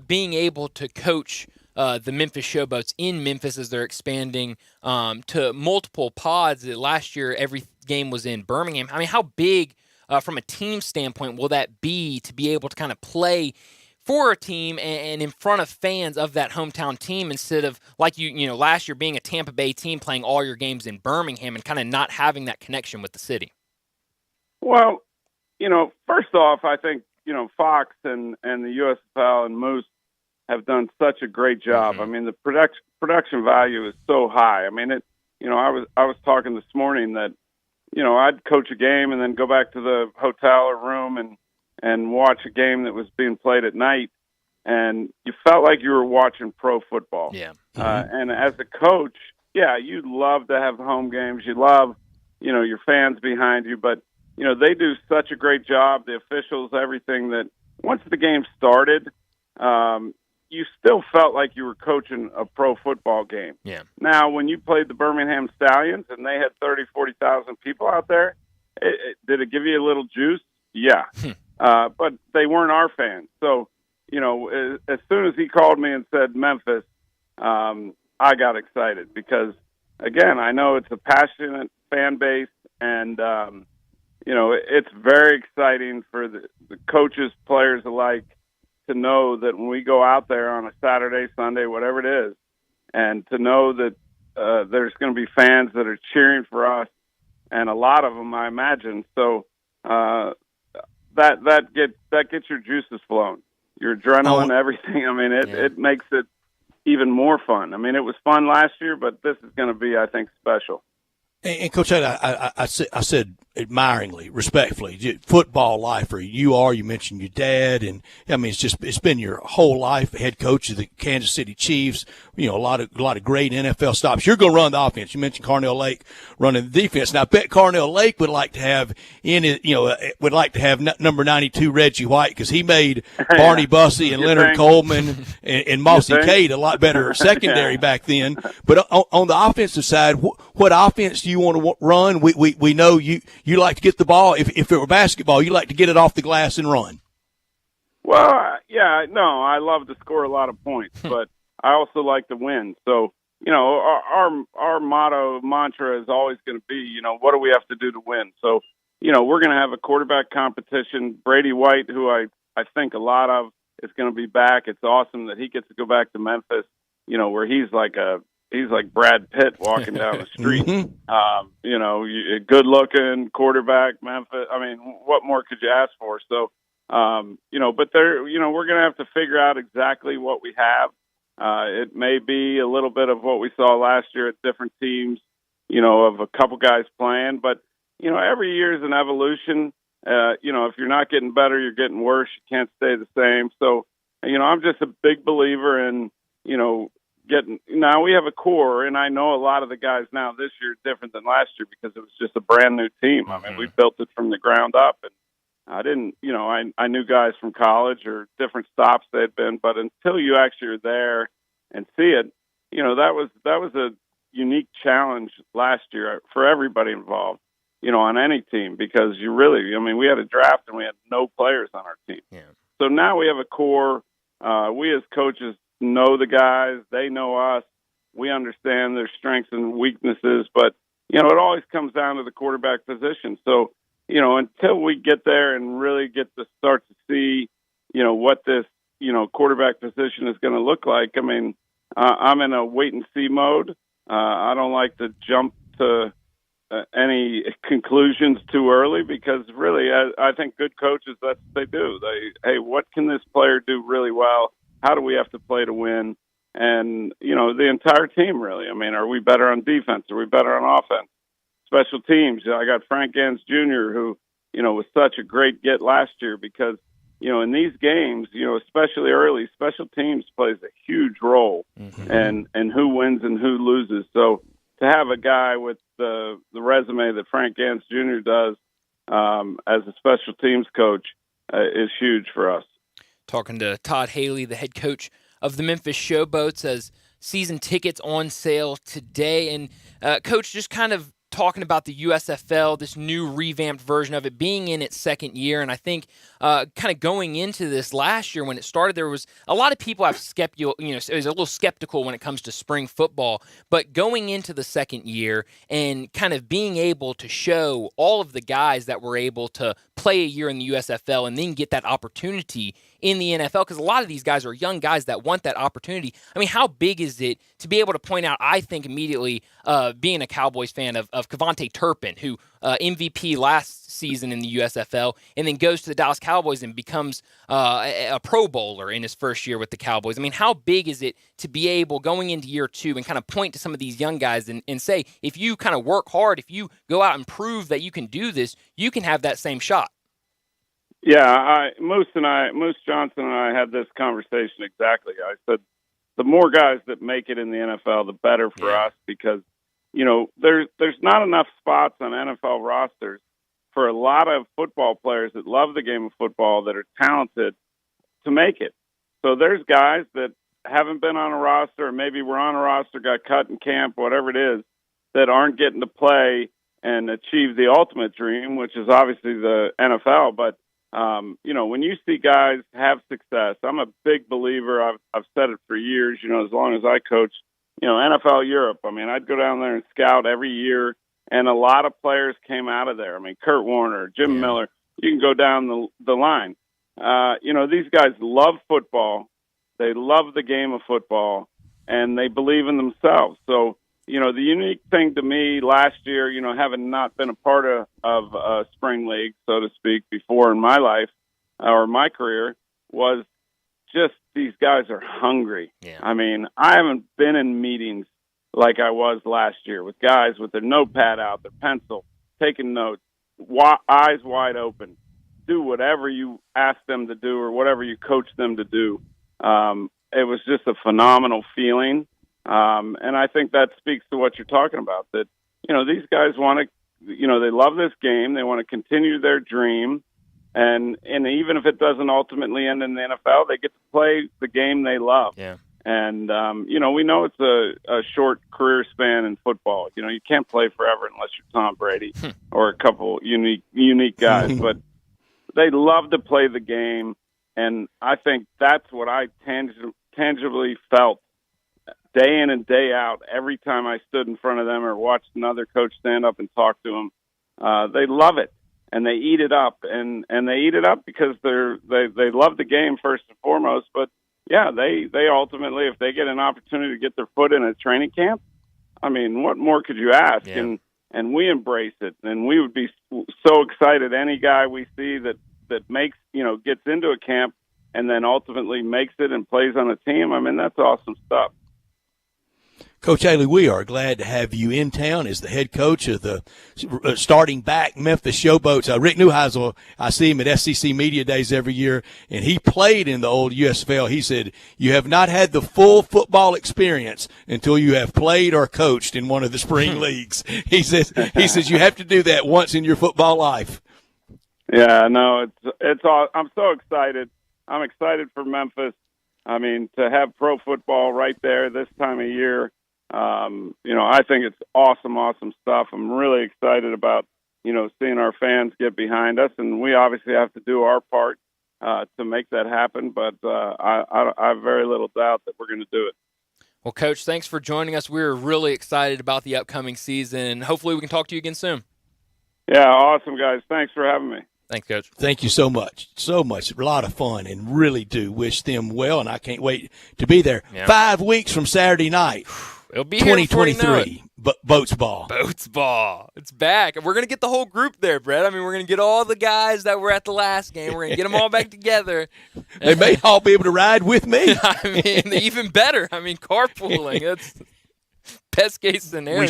being able to coach the Memphis Showboats in Memphis as they're expanding to multiple pods. Last year, every game was in Birmingham. I mean, how big from a team standpoint will that be to be able to kind of play for a team and in front of fans of that hometown team instead of like last year being a Tampa Bay team playing all your games in Birmingham and kind of not having that connection with the city? Well, first off, I think, Fox and the USFL and Moose have done such a great job. Mm-hmm. I mean, the production value is so high. I mean, I was talking this morning that, I'd coach a game and then go back to the hotel or room and watch a game that was being played at night, and you felt like you were watching pro football. Yeah. And as a coach, you love to have home games. You love, your fans behind you, but they do such a great job, the officials, everything, that once the game started, you still felt like you were coaching a pro football game. Yeah. Now, when you played the Birmingham Stallions and they had 40,000 people out there, did it give you a little juice? Yeah. But they weren't our fans. So, as soon as he called me and said Memphis, I got excited because, again, I know it's a passionate fan base, and it's very exciting for the coaches, players alike, to know that when we go out there on a Saturday, Sunday, whatever it is, and to know that there's going to be fans that are cheering for us, and a lot of them, I imagine. So that gets your juices flowing, your adrenaline, everything. I mean, it makes it even more fun. I mean, it was fun last year, but this is going to be, I think, special. And Coach Ed, I said admiringly, respectfully, football lifer. You mentioned your dad, and I mean it's been your whole life. Head coach of the Kansas City Chiefs. A lot of great NFL stops. You're going to run the offense. You mentioned Carnell Lake running the defense. Now I bet Carnell Lake would like to have number 92 Reggie White, because he made Barney Bussey and Leonard Coleman and Mossy Cade a lot better secondary back then. But on the offensive side, what offense do you want to run? We know you like to get the ball. If it were basketball, you like to get it off the glass and run. Well, I love to score a lot of points, but I also like to win. So, our mantra is always going to be, what do we have to do to win? So, we're going to have a quarterback competition. Brady White, who I think a lot of, is going to be back. It's awesome that he gets to go back to Memphis, where he's like a he's like Brad Pitt walking down the street. Good looking quarterback, Memphis. I mean, what more could you ask for? So, but we're going to have to figure out exactly what we have. It may be a little bit of what we saw last year at different teams, of a couple guys playing, but every year is an evolution. If you're not getting better, you're getting worse. You can't stay the same. So, I'm just a big believer in, now we have a core, and I know a lot of the guys now this year are different than last year because it was just a brand new team. I mean, we built it from the ground up, and I didn't, I knew guys from college or different stops they'd been, but until you actually are there and see it, that was a unique challenge last year for everybody involved, on any team, because we had a draft and we had no players on our team. Yeah. So now we have a core. We as coaches know the guys, they know us. We understand their strengths and weaknesses, but, it always comes down to the quarterback position. So, until we get there and really get to start to see, what this, quarterback position is going to look like, I mean, I'm in a wait and see mode. I don't like to jump to any conclusions too early because really, I think good coaches, that's what they do. Hey, what can this player do really well? How do we have to play to win? And, the entire team really. I mean, are we better on defense? Are we better on offense? Special teams. I got Frank Gans Jr., who, was such a great get last year because, in these games, especially early, special teams plays a huge role and who wins and who loses. So to have a guy with the resume that Frank Gans Jr. does as a special teams coach is huge for us. Talking to Todd Haley, the head coach of the Memphis Showboats, as season tickets on sale today. And Coach, just kind of talking about the USFL, this new revamped version of it being in its second year. And I think kind of going into this last year when it started, there was a lot of people have skeptical, it was a little skeptical when it comes to spring football. But going into the second year and kind of being able to show all of the guys that were able to play a year in the USFL and then get that opportunity in the NFL, because a lot of these guys are young guys that want that opportunity. I mean, how big is it to be able to point out, I think immediately, being a Cowboys fan, of Kevontae Turpin, who MVP last season in the USFL, and then goes to the Dallas Cowboys and becomes a Pro Bowler in his first year with the Cowboys. I mean, how big is it to be able, going into year two, and kind of point to some of these young guys and say, if you kind of work hard, if you go out and prove that you can do this, you can have that same shot? Yeah, Moose Johnson and I had this conversation exactly. I said, the more guys that make it in the NFL, the better for us, because, there's not enough spots on NFL rosters for a lot of football players that love the game of football, that are talented, to make it. So there's guys that haven't been on a roster, or maybe were on a roster, got cut in camp, whatever it is, that aren't getting to play and achieve the ultimate dream, which is obviously the NFL. But when you see guys have success, I'm a big believer. I've said it for years, as long as I coach, NFL Europe. I mean, I'd go down there and scout every year, and a lot of players came out of there. I mean, Kurt Warner, Jim Miller, you can go down the line. These guys love football. They love the game of football, and they believe in themselves. So, the unique thing to me last year, having not been a part of a spring league, so to speak, before in my life or my career, was just these guys are hungry. Yeah. I mean, I haven't been in meetings like I was last year with guys with their notepad out, their pencil, taking notes, eyes wide open, do whatever you ask them to do or whatever you coach them to do. It was just a phenomenal feeling. And I think that speaks to what you're talking about, that, these guys want to, they love this game. They want to continue their dream. And even if it doesn't ultimately end in the NFL, they get to play the game they love. Yeah. And, we know it's a short career span in football. You can't play forever unless you're Tom Brady or a couple unique guys. But they love to play the game. And I think that's what I tangibly felt day in and day out, every time I stood in front of them or watched another coach stand up and talk to them. They love it, and they eat it up, and they eat it up because they love the game first and foremost. But yeah, they ultimately, if they get an opportunity to get their foot in a training camp, I mean, what more could you ask? Yeah. And we embrace it, and we would be so excited. Any guy we see that makes, gets into a camp and then ultimately makes it and plays on a team, I mean, that's awesome stuff. Coach Haley, we are glad to have you in town as the head coach of the starting back Memphis Showboats. Rick Neuheisel, I see him at SEC Media Days every year, and he played in the old USFL. He said, you have not had the full football experience until you have played or coached in one of the spring leagues. He says you have to do that once in your football life. Yeah, no, it's all, I'm so excited. I'm excited for Memphis. I mean, to have pro football right there this time of year, I think it's awesome stuff. I'm really excited about, seeing our fans get behind us, and we obviously have to do our part to make that happen, but I have very little doubt that we're going to do it. Well, Coach, thanks for joining us. We're really excited about the upcoming season, and hopefully we can talk to you again soon. Yeah, awesome, guys. Thanks for having me. Thanks, Coach. Thank you so much. So much. A lot of fun, and really do wish them well, and I can't wait to be there. Yeah. 5 weeks from Saturday night. It'll be here 2023. Boats Ball. Boats Ball. It's back. We're going to get the whole group there, Brett. I mean, we're going to get all the guys that were at the last game. We're going to get them all back together. They may all be able to ride with me. I mean, even better. I mean, carpooling. That's best case scenario. We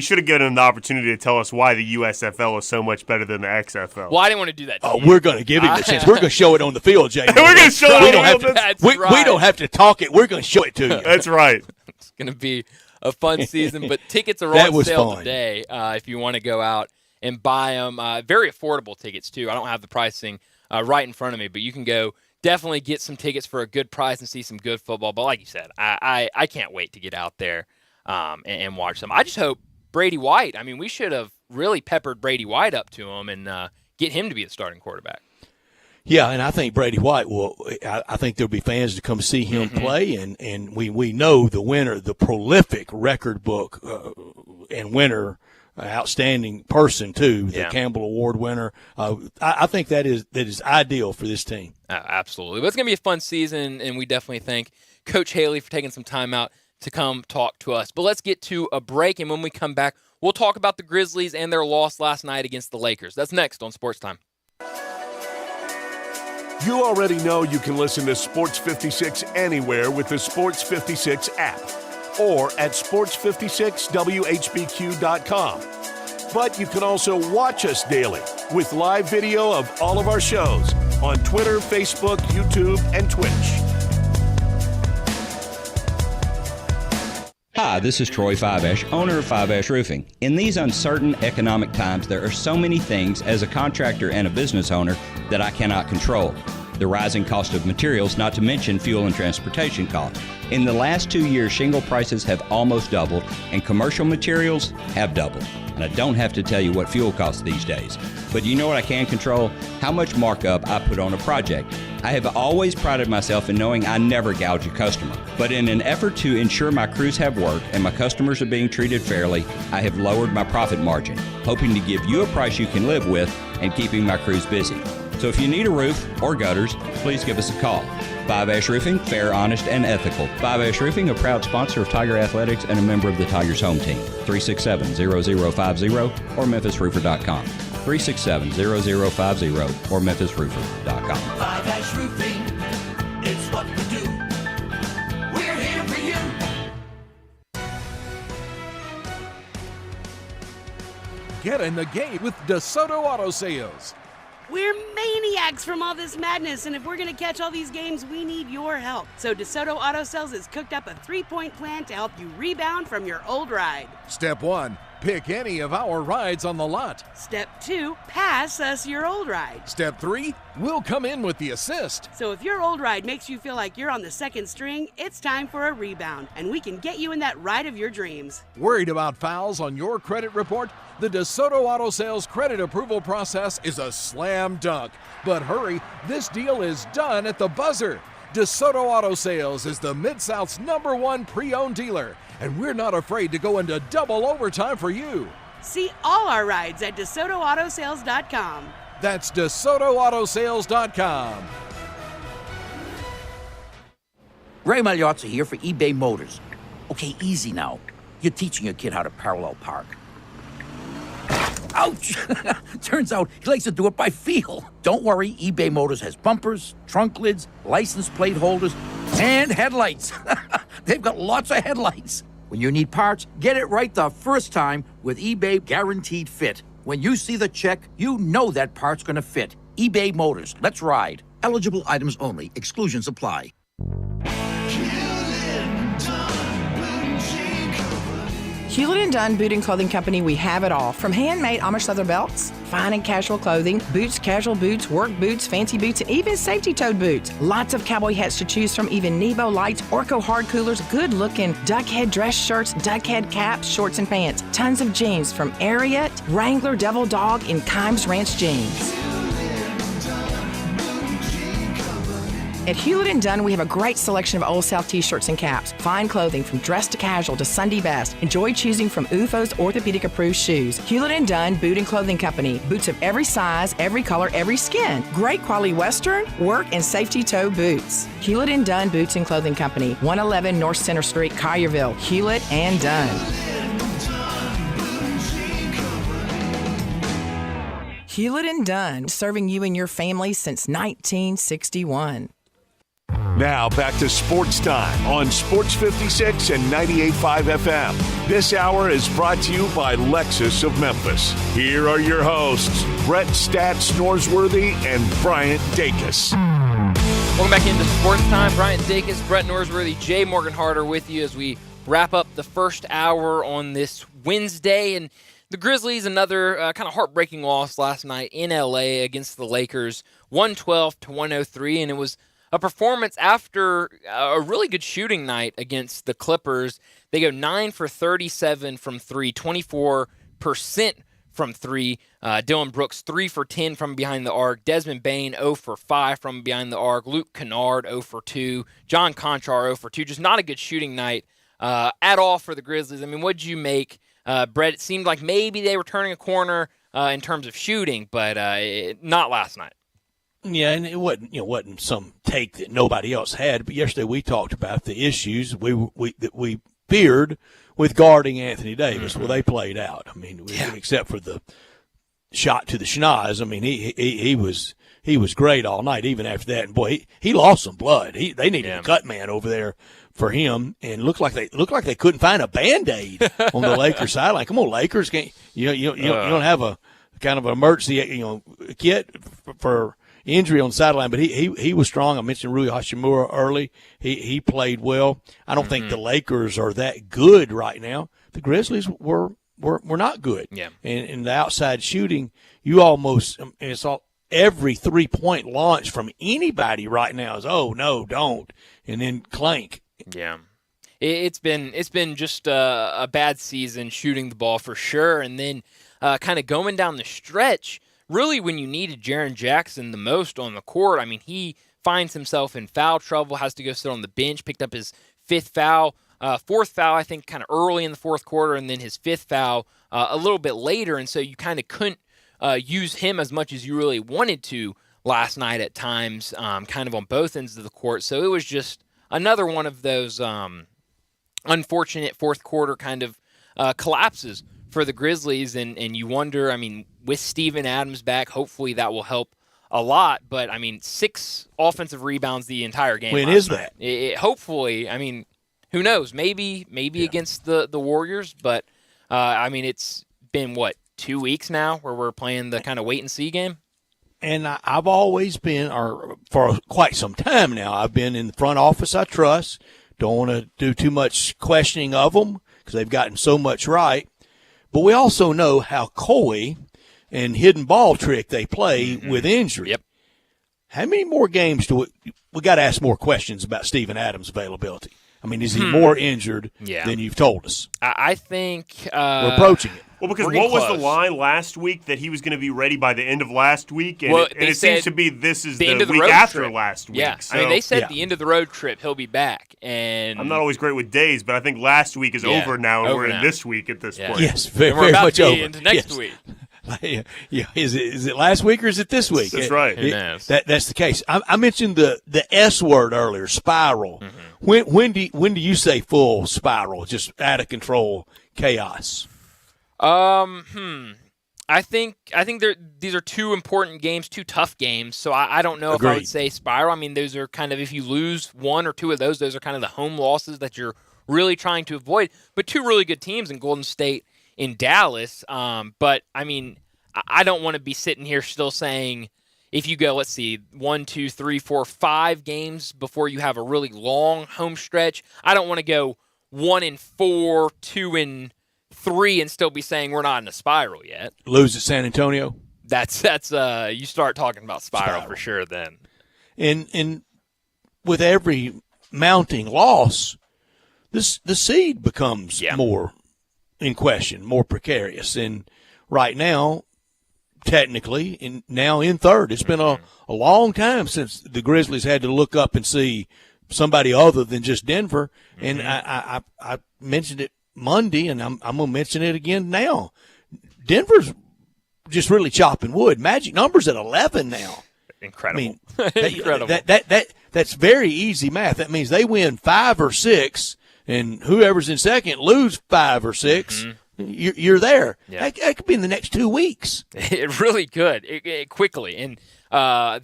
should have given them the opportunity to tell us why the USFL is so much better than the XFL. Well, I didn't want to do that. We're going to give him a chance. We're going to show it on the field, Jay. We're going to show it on the field. We don't have to talk it. We're going to show it to you. That's right. It's going to be a fun season, but tickets are on sale today if you want to go out and buy them. Very affordable tickets, too. I don't have the pricing right in front of me, but you can go definitely get some tickets for a good price and see some good football. But like you said, I can't wait to get out there and watch them. I just hope Brady White, I mean, we should have really peppered Brady White up to him and get him to be the starting quarterback. Yeah, and I think Brady White will. I think there'll be fans to come see him play, and we know the winner, the prolific record book and winner, outstanding person too, the Campbell Award winner. I think that is ideal for this team. Absolutely, but it's gonna be a fun season, and we definitely thank Coach Haley for taking some time out to come talk to us. But let's get to a break, and when we come back, we'll talk about the Grizzlies and their loss last night against the Lakers. That's next on Sportstime. You already know you can listen to Sports 56 anywhere with the Sports 56 app or at sports56whbq.com. But you can also watch us daily with live video of all of our shows on Twitter, Facebook, YouTube, and Twitch. Hi, this is Troy Fiveash, owner of Fiveash Roofing. In these uncertain economic times, there are so many things as a contractor and a business owner that I cannot control. The rising cost of materials, not to mention fuel and transportation costs. In the last 2 years, shingle prices have almost doubled and commercial materials have doubled. And I don't have to tell you what fuel costs these days. But you know what I can control? How much markup I put on a project. I have always prided myself in knowing I never gouge a customer. But in an effort to ensure my crews have work and my customers are being treated fairly, I have lowered my profit margin, hoping to give you a price you can live with and keeping my crews busy. So if you need a roof or gutters, please give us a call. Fiveash Roofing, fair, honest, and ethical. Fiveash Roofing, a proud sponsor of Tiger Athletics and a member of the Tigers home team. 367-0050 or memphisroofer.com. 367-0050 or memphisroofer.com. Fiveash Roofing, it's what we do. We're here for you. Get in the game with DeSoto Auto Sales. We're maniacs from all this madness, and if we're going to catch all these games, we need your help. So DeSoto Auto Sales has cooked up a 3-point plan to help you rebound from your old ride. Step 1, pick any of our rides on the lot. Step 2, pass us your old ride. Step 3, we'll come in with the assist. So if your old ride makes you feel like you're on the second string, it's time for a rebound, and we can get you in that ride of your dreams. Worried about fouls on your credit report? The DeSoto Auto Sales credit approval process is a slam dunk. But hurry, this deal is done at the buzzer. DeSoto Auto Sales is the Mid-South's #1 pre-owned dealer, and we're not afraid to go into double overtime for you. See all our rides at DeSotoAutoSales.com. That's DeSotoAutoSales.com. Ray Magliozzi here for eBay Motors. Okay, easy now. You're teaching your kid how to parallel park. Ouch! Turns out he likes to do it by feel. Don't worry, eBay Motors has bumpers, trunk lids, license plate holders, and headlights. They've got lots of headlights. When you need parts, get it right the first time with eBay Guaranteed Fit. When you see the check, you know that part's gonna fit. eBay Motors, let's ride. Eligible items only. Exclusions apply. Hewlett & Dunn Boot and Clothing Company, we have it all. From handmade Amish leather belts, fine and casual clothing, boots, casual boots, work boots, fancy boots, and even safety-toed boots. Lots of cowboy hats to choose from, even Nebo lights, Orco hard coolers, good-looking duck head dress shirts, duck head caps, shorts, and pants. Tons of jeans from Ariat, Wrangler, Devil Dog, and Kimes Ranch jeans. At Hewlett & Dunn, we have a great selection of Old South t-shirts and caps. Fine clothing from dress to casual to Sunday best. Enjoy choosing from UFO's orthopedic-approved shoes. Hewlett & Dunn Boot and Clothing Company. Boots of every size, every color, every skin. Great quality Western, work, and safety toe boots. Hewlett & Dunn Boots and Clothing Company. 111 North Center Street, Collierville. Hewlett & Dunn. Hewlett & Dunn, serving you and your family since 1961. Now back to Sports Time on Sports 56 and 98.5 FM. This hour is brought to you by Lexus of Memphis. Here are your hosts, Brett Stats Norsworthy and Bryant Dacus. Welcome back into Sports Time. Bryant Dacus, Brett Norsworthy, Jay Morgan Harder with you as we wrap up the first hour on this Wednesday. And the Grizzlies, another kind of heartbreaking loss last night in L.A. against the Lakers, 112-103, and it was a performance after a really good shooting night against the Clippers. They go 9 for 37 from three, 24% from three. Dylan Brooks, 3 for 10 from behind the arc. Desmond Bane, 0 for 5 from behind the arc. Luke Kennard, 0 for 2. John Conchar, 0 for 2. Just not a good shooting night at all for the Grizzlies. I mean, what did you make, Brett? It seemed like maybe they were turning a corner in terms of shooting, but not last night. Yeah, and it wasn't some take that nobody else had. But yesterday we talked about the issues that we feared with guarding Anthony Davis. Well, they played out. I mean, except for the shot to the schnoz. I mean, he was great all night. Even after that, and boy, he lost some blood. They needed a cut man over there for him, and looked like they couldn't find a Band-Aid on the Lakers sideline. Come on, Lakers, you don't have a kind of an emergency kit for injury on the sideline, but he was strong. I mentioned Rui Hachimura early. He played well. I don't think the Lakers are that good right now. The Grizzlies were not good. Yeah. And in the outside shooting, you almost every 3-point launch from anybody right now is, oh no, don't, and then clank. Yeah. It's been just a bad season shooting the ball for sure, and then kind of going down the stretch. Really, when you needed Jaren Jackson the most on the court, I mean, he finds himself in foul trouble, has to go sit on the bench, picked up his fourth foul, I think, kind of early in the fourth quarter, and then his fifth foul a little bit later, and so you kind of couldn't use him as much as you really wanted to last night at times, kind of on both ends of the court. So it was just another one of those unfortunate fourth quarter kind of collapses for the Grizzlies, and you wonder, I mean, with Steven Adams back, hopefully that will help a lot, but, I mean, 6 offensive rebounds the entire game. When is that? Hopefully, I mean, who knows? Maybe against the Warriors, but, I mean, it's been, 2 weeks now where we're playing the kind of wait-and-see game? And I've always been, or for quite some time now, I've been in the front office I trust. Don't want to do too much questioning of them because they've gotten so much right. But we also know how coy and hidden ball trick they play with injury. Yep. How many more games do we got to ask more questions about Steven Adams' availability? I mean, is he more injured than you've told us? I think we're approaching it. Well, because what was the line last week that he was going to be ready by the end of last week? And, it seems to be this is the week after last week. Yeah, so, I mean, they said the end of the road trip he'll be back. And I'm not always great with days, but I think last week is over now, and we're in this week at this point. Yes, very much over. Into next week. Yeah, is it last week or is it this week? That's right. Who knows? That's the case. I mentioned the S word earlier, spiral. When do you say full spiral, just out of control chaos? I think these are two important games, two tough games. So I don't know if I would say spiral. I mean, those are kind of, if you lose one or two of those are kind of the home losses that you're really trying to avoid. But two really good teams in Golden State and Dallas. But I mean, I don't want to be sitting here still saying, if you go, let's see, 1, 2, 3, 4, 5 games before you have a really long home stretch, I don't want to go 1-4, 2-3 and still be saying we're not in a spiral yet. Lose at San Antonio? That's you start talking about spiral for sure then. And with every mounting loss, the seed becomes more in question, more precarious. And right now, technically, now in third. It's been a long time since the Grizzlies had to look up and see somebody other than just Denver. And I mentioned it Monday, and I'm going to mention it again now. Denver's just really chopping wood. Magic numbers at 11 now. Incredible. I mean, incredible. That's very easy math. That means they win 5 or 6, and whoever's in second lose 5 or 6. You're there. Yeah. That could be in the next 2 weeks. It really could. It quickly. And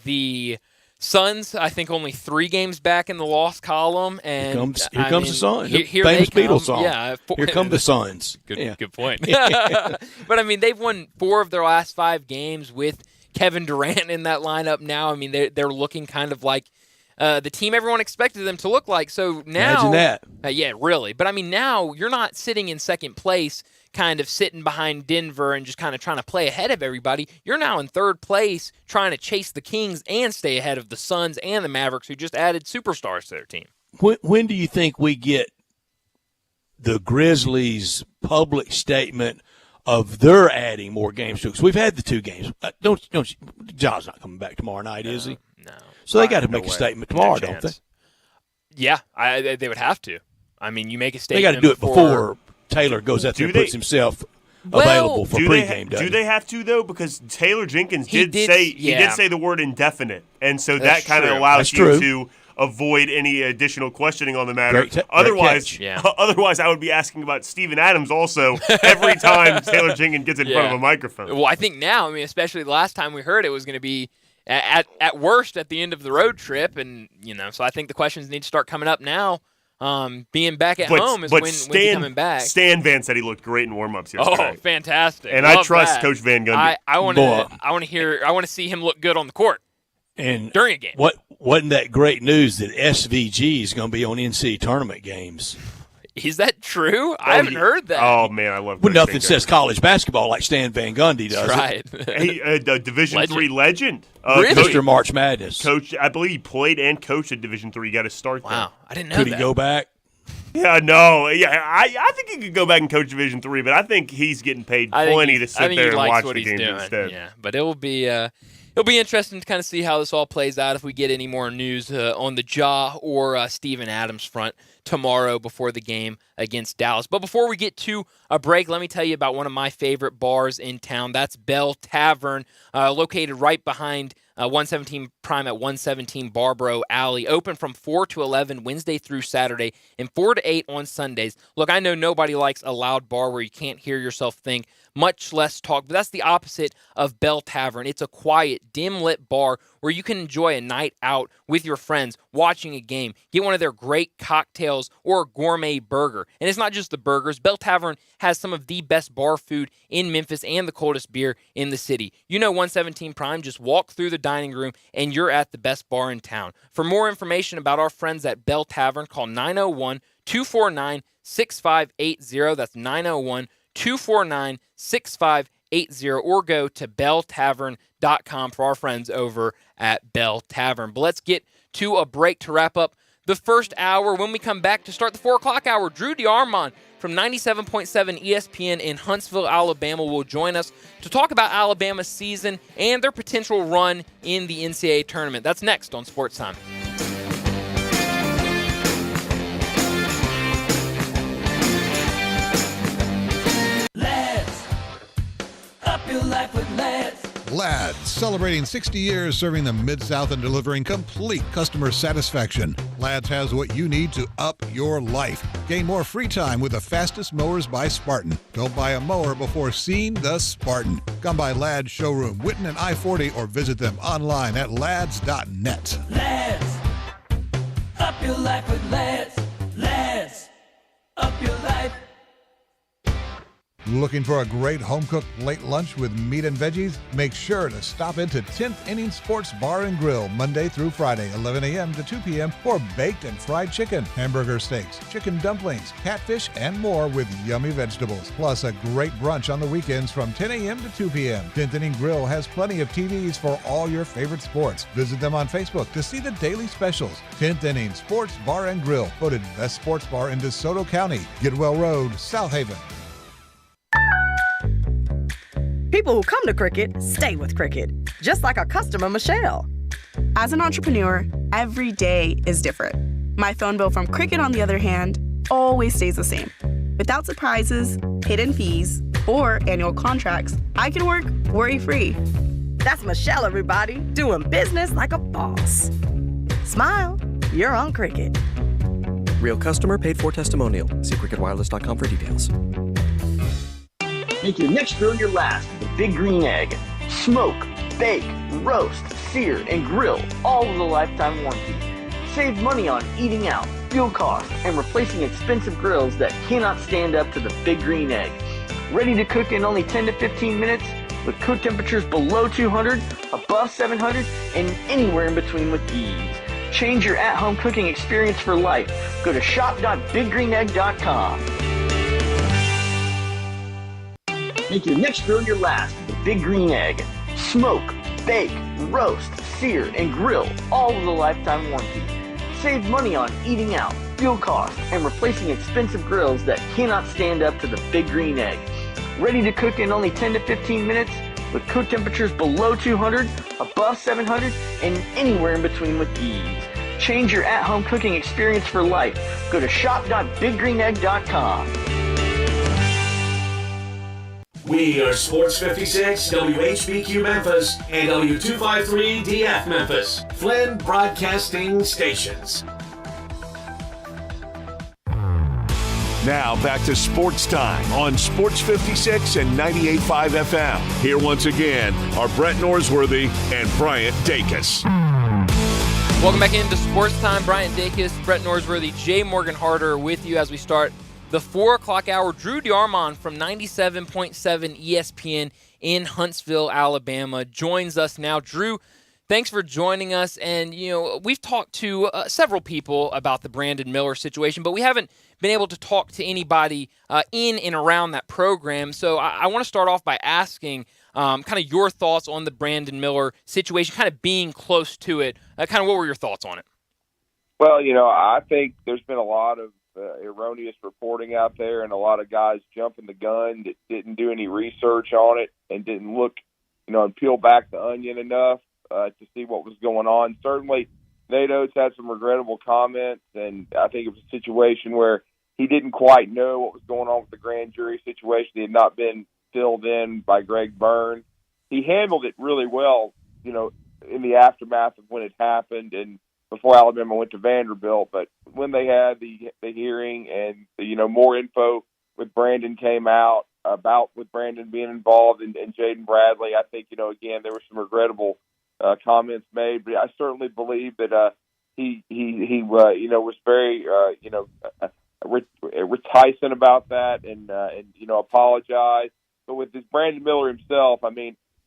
the Suns, I think, only 3 games back in the loss column. And here comes the Suns. Here famous they come. Beatles song. Yeah, here come the Suns. Good point. But, I mean, they've won 4 of their last 5 games with Kevin Durant in that lineup now. I mean, they're looking kind of like the team everyone expected them to look like. So now, imagine that. Yeah, really. But I mean, now you're not sitting in second place, kind of sitting behind Denver and just kind of trying to play ahead of everybody. You're now in third place, trying to chase the Kings and stay ahead of the Suns and the Mavericks, who just added superstars to their team. When do you think we get the Grizzlies' public statement of they're adding more games to us? We've had the 2 games. Don't John's not coming back tomorrow night, is he? No. So they got to make a statement tomorrow, don't they? Yeah, they would have to. I mean, you make a statement. They got to do it before Taylor goes out there and puts himself available for pregame. Do they have to, though? Because Taylor Jenkins did say the word indefinite, and so that kind of allows you to avoid any additional questioning on the matter. Otherwise, I would be asking about Steven Adams also every time Taylor Jenkins gets in front of a microphone. Well, I think now, I mean, especially the last time we heard it was going to be at worst at the end of the road trip, and so I think the questions need to start coming up now. Being back at home is when's he coming back. Stan Van said he looked great in warm-ups yesterday. Oh, fantastic! And Love I trust that. Coach Van Gundy. I want to see him look good on the court and during a game. Wasn't that great news that SVG is going to be on NCAA tournament games? Is that true? I haven't heard that. Oh, man, I love Well, nothing says college basketball like Stan Van Gundy does. That's right. A Division III legend. Really? Mr. March Madness. Coach, I believe he played and coached at Division III. He got a start there. Wow, I didn't know Could that. he go back? Yeah, no. Yeah, I think he could go back and coach Division III, but I think he's getting paid plenty to sit there and watch the games instead. Yeah, but it'll be interesting to kind of see how this all plays out if we get any more news on the Ja or Steven Adams front tomorrow before the game against Dallas. But before we get to a break, let me tell you about one of my favorite bars in town. That's Bell Tavern, located right behind 117 Prime at 117 Barbaro Alley. Open from 4 to 11 Wednesday through Saturday and 4 to 8 on Sundays. Look, I know nobody likes a loud bar where you can't hear yourself think, much less talk, but that's the opposite of Bell Tavern. It's a quiet, dim-lit bar where you can enjoy a night out with your friends, watching a game, get one of their great cocktails or a gourmet burger. And it's not just the burgers. Bell Tavern has some of the best bar food in Memphis and the coldest beer in the city. 117 Prime, just walk through the dining room and you're at the best bar in town. For more information about our friends at Bell Tavern, call 901-249-6580. That's 901-249-6580, or go to belltavern.com for our friends over at Bell Tavern. But let's get to a break to wrap up the first hour. When we come back to start the 4 o'clock hour, Drew DeArmond from 97.7 ESPN in Huntsville, Alabama will join us to talk about Alabama's season and their potential run in the NCAA tournament. That's next on Sportstime. Let's up your life with Let's. Lads, celebrating 60 years serving the Mid-South and delivering complete customer satisfaction. Lads has what you need to up your life. Gain more free time with the fastest mowers by Spartan. Don't buy a mower before seeing the Spartan. Come by Lads Showroom, Whitten and I-40, or visit them online at lads.net. Lads, up your life with Lads. Lads, up your life. Looking for a great home-cooked late lunch with meat and veggies? Make sure to stop into 10th Inning Sports Bar and Grill Monday through Friday, 11 a.m. to 2 p.m. for baked and fried chicken, hamburger steaks, chicken dumplings, catfish, and more with yummy vegetables. Plus a great brunch on the weekends from 10 a.m. to 2 p.m. 10th Inning Grill has plenty of TVs for all your favorite sports. Visit them on Facebook to see the daily specials. 10th Inning Sports Bar and Grill, voted best sports bar in DeSoto County, Gidwell Road, South Haven. People who come to Cricket stay with Cricket, just like our customer, Michelle. As an entrepreneur, every day is different. My phone bill from Cricket, on the other hand, always stays the same. Without surprises, hidden fees, or annual contracts, I can work worry-free. That's Michelle, everybody, doing business like a boss. Smile, you're on Cricket. Real customer, paid for testimonial. See cricketwireless.com for details. Make your next grill your last with the Big Green Egg. Smoke, bake, roast, sear, and grill, all with a lifetime warranty. Save money on eating out, fuel costs, and replacing expensive grills that cannot stand up to the Big Green Egg. Ready to cook in only 10 to 15 minutes with cook temperatures below 200, above 700, and anywhere in between with ease. Change your at-home cooking experience for life. Go to shop.biggreenegg.com. Make your next grill your last with the Big Green Egg. Smoke, bake, roast, sear, and grill, all with a lifetime warranty. Save money on eating out, fuel costs, and replacing expensive grills that cannot stand up to the Big Green Egg. Ready to cook in only 10 to 15 minutes with cook temperatures below 200, above 700, and anywhere in between with ease. Change your at-home cooking experience for life. Go to shop.biggreenegg.com. We are Sports 56, WHBQ Memphis, and W253DF Memphis, Flynn Broadcasting Stations. Now back to Sports Time on Sports 56 and 98.5 FM. Here once again are Brett Norsworthy and Bryant Dacus. Welcome back into Sports Time. Bryant Dacus, Brett Norsworthy, Jay Morgan Harder with you as we start the 4 o'clock hour. Drew DeArmond from 97.7 ESPN in Huntsville, Alabama, joins us now. Drew, thanks for joining us. And, we've talked to several people about the Brandon Miller situation, but we haven't been able to talk to anybody in and around that program. So I want to start off by asking kind of your thoughts on the Brandon Miller situation, kind of being close to it. Kind of what were your thoughts on it? Well, I think there's been a lot of erroneous reporting out there, and a lot of guys jumping the gun that didn't do any research on it and didn't look, and peel back the onion enough to see what was going on. Certainly, Nate Oates had some regrettable comments, and I think it was a situation where he didn't quite know what was going on with the grand jury situation. He had not been filled in by Greg Byrne. He handled it really well, in the aftermath of when it happened and before Alabama went to Vanderbilt. But when they had the hearing and more info with Brandon came out about with Brandon being involved and Jaden Bradley, I think again there were some regrettable comments made. But I certainly believe that he was very reticent about that and apologized. But with this Brandon Miller himself,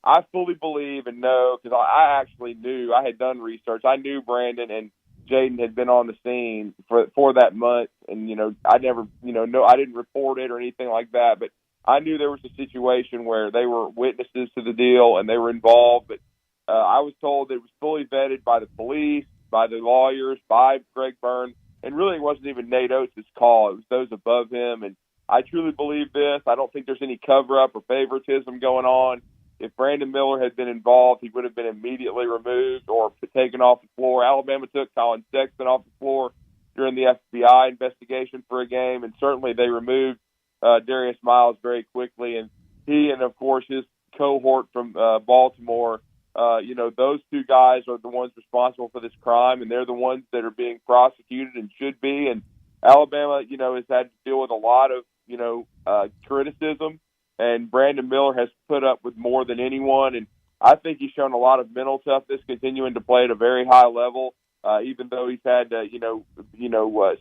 I fully believe and know, because I actually knew, I had done research. I knew Brandon and Jaden had been on the scene for that month, and I never, I didn't report it or anything like that, but I knew there was a situation where they were witnesses to the deal and they were involved. But I was told that it was fully vetted by the police, by the lawyers, by Greg Byrne, and really it wasn't even Nate Oates' call. It was those above him, and I truly believe this. I don't think there's any cover-up or favoritism going on. If Brandon Miller had been involved, he would have been immediately removed or taken off the floor. Alabama took Colin Sexton off the floor during the FBI investigation for a game, and certainly they removed Darius Miles very quickly. And he and, of course, his cohort from Baltimore. Those two guys are the ones responsible for this crime, and they're the ones that are being prosecuted and should be. And Alabama, has had to deal with a lot of, criticism, and Brandon Miller has put up with more than anyone. And I think he's shown a lot of mental toughness, continuing to play at a very high level, even though he's had to,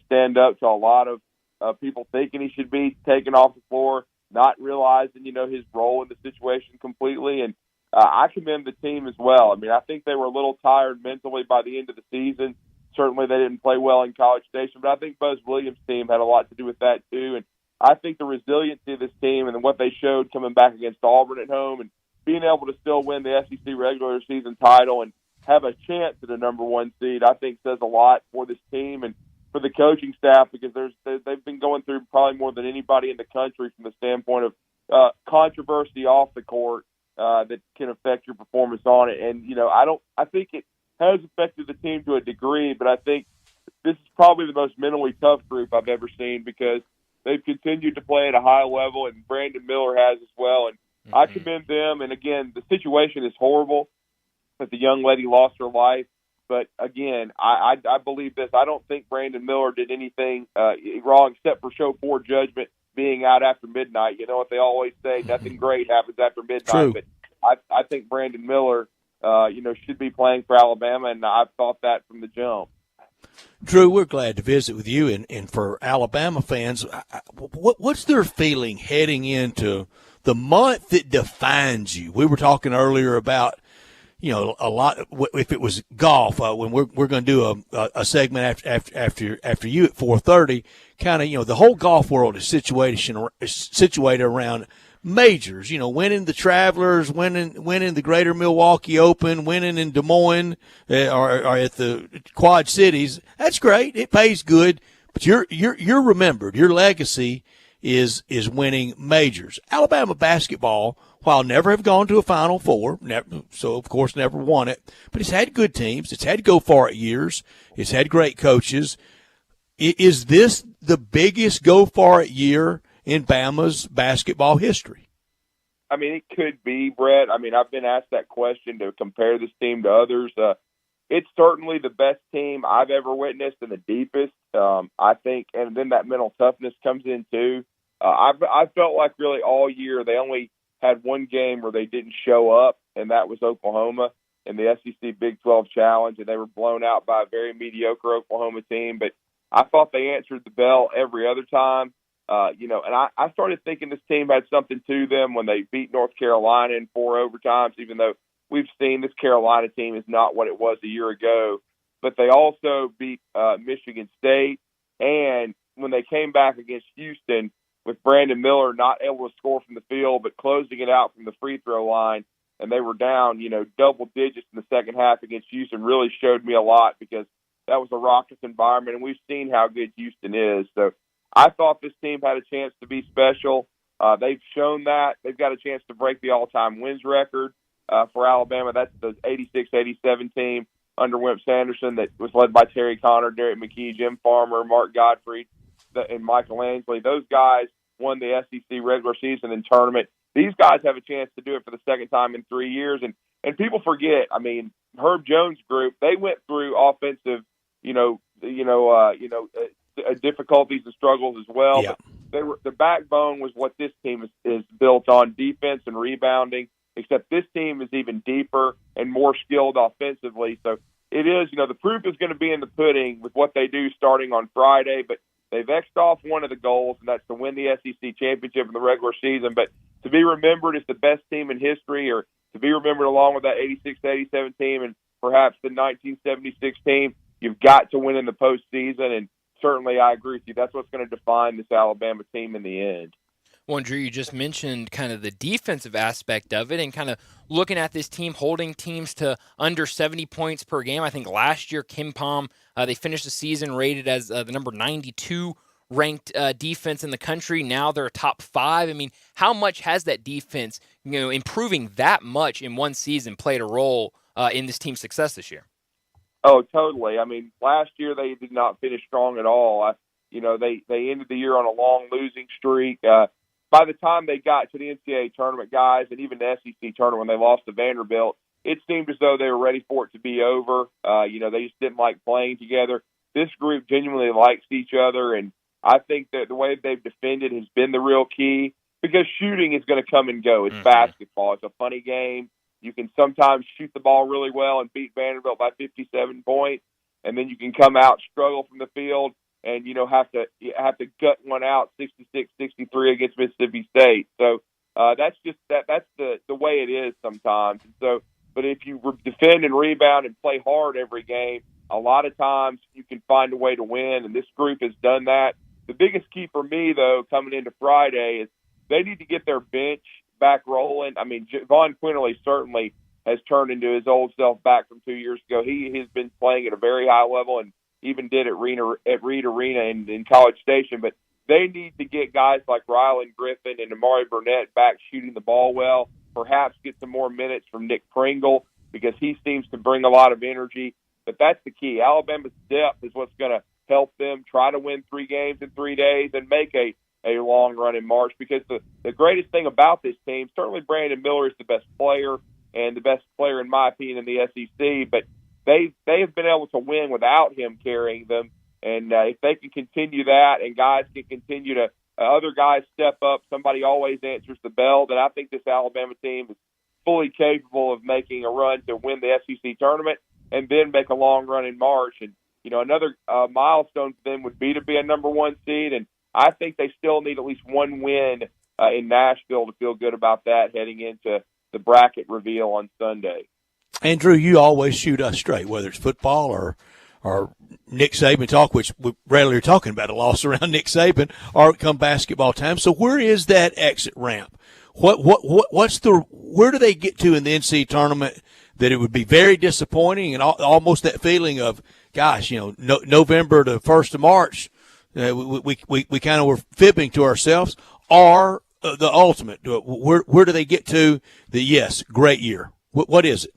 stand up to a lot of people thinking he should be taken off the floor, not realizing, his role in the situation completely. And I commend the team as well. I mean, I think they were a little tired mentally by the end of the season. Certainly they didn't play well in College Station, but I think Buzz Williams' team had a lot to do with that too. And I think the resiliency of this team and what they showed coming back against Auburn at home and being able to still win the SEC regular season title and have a chance at a number one seed, I think says a lot for this team and for the coaching staff, because they've been going through probably more than anybody in the country from the standpoint of controversy off the court that can affect your performance on it. And, I think it has affected the team to a degree, but I think this is probably the most mentally tough group I've ever seen, because they've continued to play at a high level, and Brandon Miller has as well. And I commend them. And again, the situation is horrible that the young lady lost her life. But again, I believe this. I don't think Brandon Miller did anything wrong except for show poor judgment being out after midnight. You know what they always say, nothing great happens after midnight. True. But I think Brandon Miller, should be playing for Alabama, and I've thought that from the jump. Drew, we're glad to visit with you. And for Alabama fans, what's their feeling heading into the month that defines you? We were talking earlier about, a lot. If it was golf, when we're going to do a segment after you at 4:30, kind of, the whole golf world is situated around majors. Winning the Travelers, winning the Greater Milwaukee Open, winning in Des Moines, or at the Quad Cities. That's great. It pays good, but you're remembered. Your legacy is winning majors. Alabama basketball, while never have gone to a Final Four, so of course never won it, but it's had good teams. It's had to go far at years. It's had great coaches. Is this the biggest go far at year in Bama's basketball history? I mean, it could be, Brett. I mean, I've been asked that question to compare this team to others. It's certainly the best team I've ever witnessed and the deepest, I think, and then that mental toughness comes in too. I felt like really all year they only had one game where they didn't show up, and that was Oklahoma in the SEC Big 12 Challenge, and they were blown out by a very mediocre Oklahoma team. But I thought they answered the bell every other time. And I started thinking this team had something to them when they beat North Carolina in 4 overtimes, even though we've seen this Carolina team is not what it was a year ago. But they also beat Michigan State. And when they came back against Houston, with Brandon Miller not able to score from the field but closing it out from the free throw line, and they were down, double digits in the second half against Houston, really showed me a lot, because that was a raucous environment, and we've seen how good Houston is. So I thought this team had a chance to be special. They've shown that. They've got a chance to break the all-time wins record for Alabama. That's the 86-87 team under Wimp Sanderson that was led by Terry Connor, Derek McKee, Jim Farmer, Mark Godfrey, and Michael Ansley. Those guys won the SEC regular season and tournament. These guys have a chance to do it for the second time in 3 years. And people forget, I mean, Herb Jones' group, they went through offensive, difficulties and struggles as well. Yeah. But the backbone was what this team is built on, defense and rebounding, except this team is even deeper and more skilled offensively. So it is, the proof is going to be in the pudding with what they do starting on Friday, but they've X'd off one of the goals, and that's to win the SEC championship in the regular season. But to be remembered as the best team in history, or to be remembered along with that 86-87 team and perhaps the 1976 team, you've got to win in the postseason. And certainly I agree with you. That's what's going to define this Alabama team in the end. Well, Drew, you just mentioned kind of the defensive aspect of it and kind of looking at this team holding teams to under 70 points per game. I think last year, KenPom, they finished the season rated as the number 92 ranked defense in the country. Now they're top 5. I mean, how much has that defense, improving that much in one season played a role in this team's success this year? Oh, totally. I mean, last year they did not finish strong at all. They ended the year on a long losing streak. by the time they got to the NCAA tournament, guys, and even the SEC tournament when they lost to Vanderbilt, it seemed as though they were ready for it to be over. They just didn't like playing together. This group genuinely likes each other, and I think that the way they've defended has been the real key, because shooting is going to come and go. It's basketball. It's a funny game. You can sometimes shoot the ball really well and beat Vanderbilt by 57 points, and then you can come out, struggle from the field, and have to gut one out 66-63 against Mississippi State. So that's just that's the way it is sometimes. And so, but if you defend and rebound and play hard every game, a lot of times you can find a way to win, and this group has done that. The biggest key for me, though, coming into Friday is they need to get their bench back rolling. I mean, Vaughn Quinterly certainly has turned into his old self back from 2 years ago. He has been playing at a very high level and even did at Reed Arena in College Station. But they need to get guys like Rylan Griffin and Amari Burnett back shooting the ball well, perhaps get some more minutes from Nick Pringle, because he seems to bring a lot of energy. But that's the key. Alabama's depth is what's going to help them try to win 3 games in 3 days and make a long run in March, because the greatest thing about this team, certainly Brandon Miller is the best player and the best player, in my opinion, in the SEC, but they have been able to win without him carrying them. And if they can continue that and guys can continue to other guys step up, somebody always answers the bell, then I think this Alabama team is fully capable of making a run to win the SEC tournament and then make a long run in March. And, another milestone for them would be to be a number 1 seed. And I think they still need at least 1 win in Nashville to feel good about that heading into the bracket reveal on Sunday. Andrew, you always shoot us straight, whether it's football or Nick Saban talk, which we rarely are talking about a loss around Nick Saban, or come basketball time. So where is that exit ramp? Where do they get to in the NCAA tournament that it would be very disappointing, and almost that feeling of, gosh, November to 1st of March, we kind of were fibbing to ourselves, or the ultimate? Where do they get to the, yes, great year? What is it?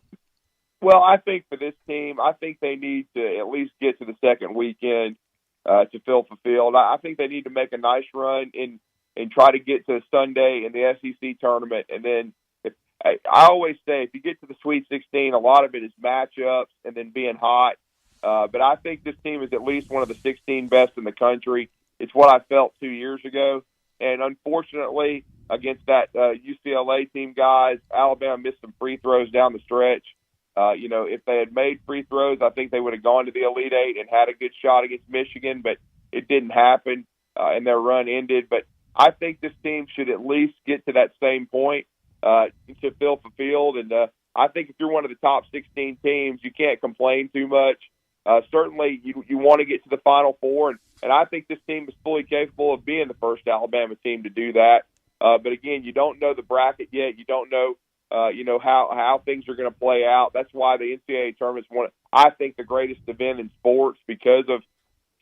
Well, I think for this team, I think they need to at least get to the second weekend to feel fulfilled. I think they need to make a nice run and try to get to Sunday in the SEC tournament. And then I always say, if you get to the Sweet 16, a lot of it is matchups and then being hot. But I think this team is at least one of the 16 best in the country. It's what I felt 2 years ago. And unfortunately, against that UCLA team, guys, Alabama missed some free throws down the stretch. If they had made free throws, I think they would have gone to the Elite Eight and had a good shot against Michigan, but it didn't happen, and their run ended. But I think this team should at least get to that same point to feel fulfilled. And I think if you're one of the top 16 teams, you can't complain too much. Certainly, you want to get to the Final Four, and I think this team is fully capable of being the first Alabama team to do that. But again, you don't know the bracket yet. You don't know, how things are going to play out. That's why the NCAA tournament is I think, the greatest event in sports, because of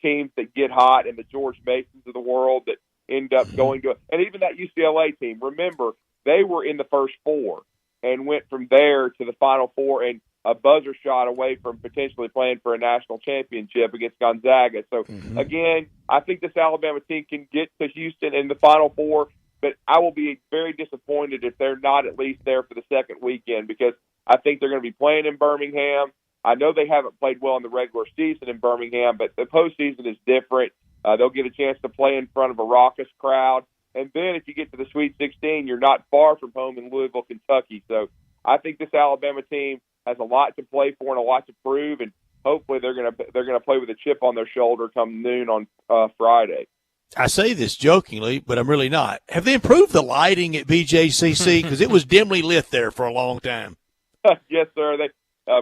teams that get hot and the George Masons of the world that end up going to, and even that UCLA team. Remember, they were in the first 4 and went from there to the Final Four and a buzzer shot away from potentially playing for a national championship against Gonzaga. So, again, I think this Alabama team can get to Houston in the Final Four, but I will be very disappointed if they're not at least there for the second weekend, because I think they're going to be playing in Birmingham. I know they haven't played well in the regular season in Birmingham, but the postseason is different. They'll get a chance to play in front of a raucous crowd. And then if you get to the Sweet 16, you're not far from home in Louisville, Kentucky. So I think this Alabama team has a lot to play for and a lot to prove, and hopefully they're going to play with a chip on their shoulder come noon on Friday. I say this jokingly, but I'm really not. Have they improved the lighting at BJCC? Because it was dimly lit there for a long time. Yes, sir.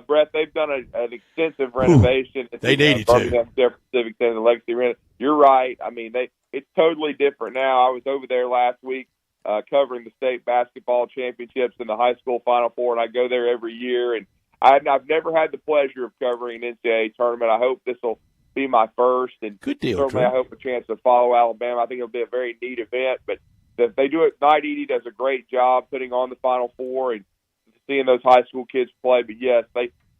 Brett, they've done an extensive renovation. They needed Birmingham Civic Center, the Legacy Arena. You're right. I mean, it's totally different now. I was over there last week covering the state basketball championships and the high school Final Four, and I go there every year. And I've never had the pleasure of covering an NCAA tournament. I hope this will be my first. And good deal. Certainly, I hope a chance to follow Alabama. I think it'll be a very neat event. But if they do it, Knight Eady does a great job putting on the Final Four and seeing those high school kids play. But yes,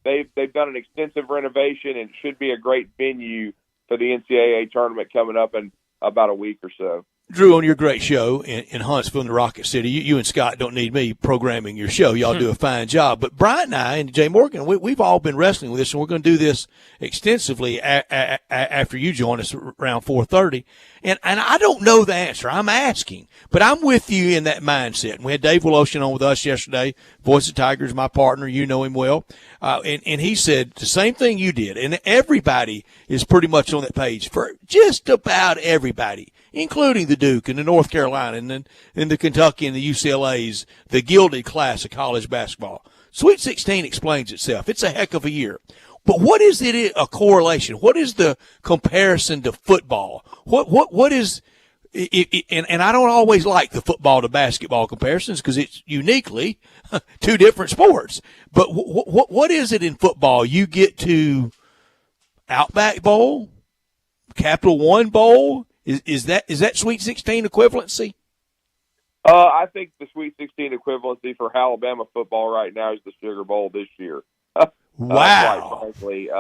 they've done an extensive renovation, and it should be a great venue for the NCAA tournament coming up in about a week or so. Drew, on your great show in Huntsville, in the Rocket City, you and Scott don't need me programming your show. Y'all do a fine job. But Bryant and I and Jay Morgan, we've all been wrestling with this, and we're going to do this extensively after you join us around 4:30. And I don't know the answer. I'm asking. But I'm with you in that mindset. And we had Dave Woloshin on with us yesterday. Voice of Tigers, my partner. You know him well. And he said the same thing you did. And everybody is pretty much on that page for just about everybody, including the Duke and the North Carolina and the Kentucky and the UCLA's, the gilded class of college basketball. Sweet 16 explains itself. It's a heck of a year. But what is it a correlation? What is the comparison to football? What is it, and I don't always like the football to basketball comparisons because it's uniquely two different sports. But what is it in football? You get to Outback Bowl, Capital One Bowl. Is that Sweet 16 equivalency? I think the Sweet 16 equivalency for Alabama football right now is the Sugar Bowl this year. Wow. Quite frankly,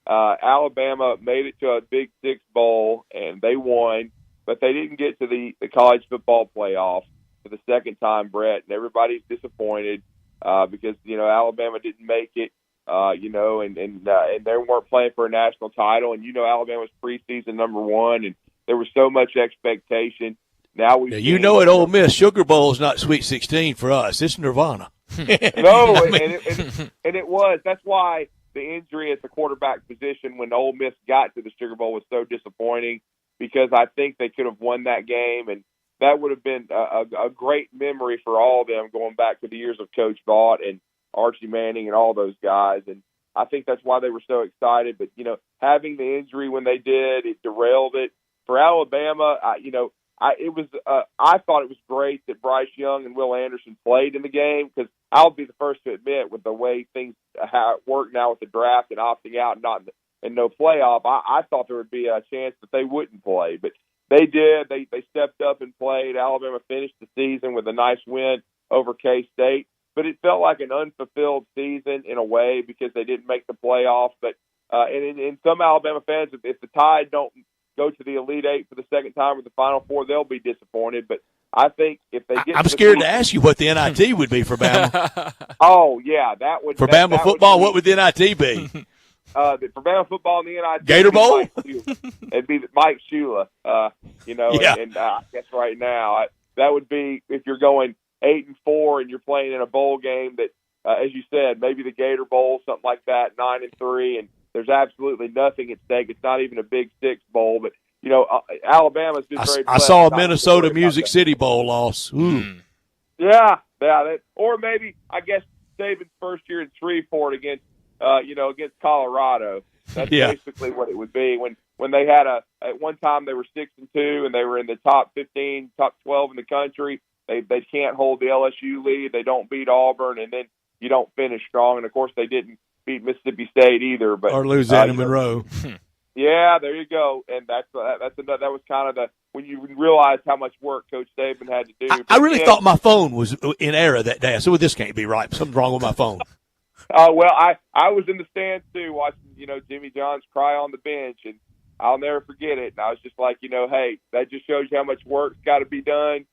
Alabama made it to a Big Six Bowl, and they won, but they didn't get to the college football playoff for the second time, Brett, and everybody's disappointed because, Alabama didn't make it, and they weren't playing for a national title, and, Alabama's preseason number one, and there was so much expectation. Now at Ole Miss, Sugar Bowl is not Sweet 16 for us. It's Nirvana. No, and it was. That's why the injury at the quarterback position when Ole Miss got to the Sugar Bowl was so disappointing, because I think they could have won that game, and that would have been a great memory for all of them going back to the years of Coach Vaught and Archie Manning and all those guys. And I think that's why they were so excited. But, having the injury when they did, it derailed it. For Alabama, I thought it was great that Bryce Young and Will Anderson played in the game, because I'll be the first to admit, with the way things work now with the draft and opting out and no playoff, I thought there would be a chance that they wouldn't play. But they did. They stepped up and played. Alabama finished the season with a nice win over K-State. But it felt like an unfulfilled season in a way, because they didn't make the playoff. But and some Alabama fans, if the Tide don't go to the Elite Eight for the second time or the Final Four, they'll be disappointed. But I think if they get, I'm scared to ask you what the NIT would be for Bama. Oh yeah, that would for Bama football. What would the NIT be? For Bama football in the NIT, Gator Bowl. It'd be Mike Shula. Yeah. And I guess right now that would be, if you're going 8-4 and you're playing in a bowl game that, as you said, maybe the Gator Bowl, something like that, 9-3, and there's absolutely nothing at stake. It's not even a Big Six bowl, but Alabama's been very. I saw a Minnesota Music City Bowl loss. Ooh. Yeah, or maybe I guess Saban's first year in Shreveport against Colorado. That's basically what it would be. When they had at one time they were 6-2 and they were in the top 15, top 12 in the country. They can't hold the LSU lead. They don't beat Auburn, and then you don't finish strong. And of course, they didn't beat Mississippi State either, but or Louisiana Monroe. Yeah, there you go. And that was kind of when you realize how much work Coach Saban had to do. I really thought my phone was in error that day. I said, well, this can't be right. Something's wrong with my phone. Well, I was in the stands too, watching Jimmy Johns cry on the bench, and I'll never forget it. And I was just like, hey, that just shows you how much work's got to be done.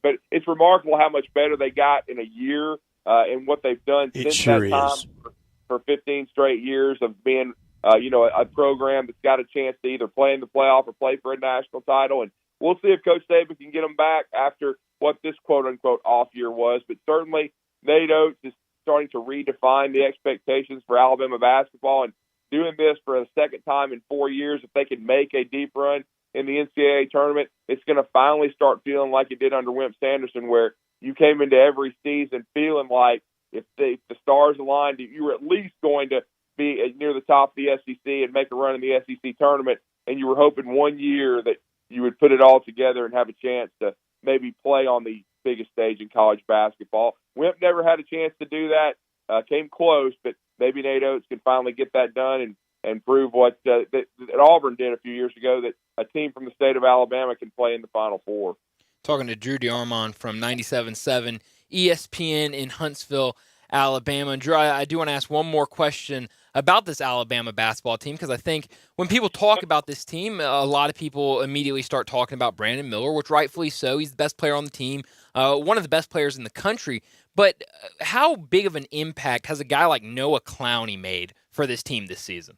But it's remarkable how much better they got in a year, and what they've done since that time for 15 straight years of being, a program that's got a chance to either play in the playoff or play for a national title. And we'll see if Coach Saban can get them back after what this quote-unquote off year was. But certainly Nate Oates is starting to redefine the expectations for Alabama basketball, and doing this for a second time in 4 years. If they can make a deep run in the NCAA tournament, it's going to finally start feeling like it did under Wimp Sanderson, where you came into every season feeling like if the stars aligned, you were at least going to be near the top of the SEC and make a run in the SEC tournament, and you were hoping one year that you would put it all together and have a chance to maybe play on the biggest stage in college basketball. Wimp never had a chance to do that, came close, but maybe Nate Oates can finally get that done and prove what that Auburn did a few years ago, that a team from the state of Alabama can play in the Final Four. Talking to Drew DeArmond from 97.7 ESPN in Huntsville, Alabama. And Drew, I do want to ask one more question about this Alabama basketball team, because I think when people talk about this team, a lot of people immediately start talking about Brandon Miller, which rightfully so. He's the best player on the team, one of the best players in the country. But how big of an impact has a guy like Noah Clowney made for this team this season?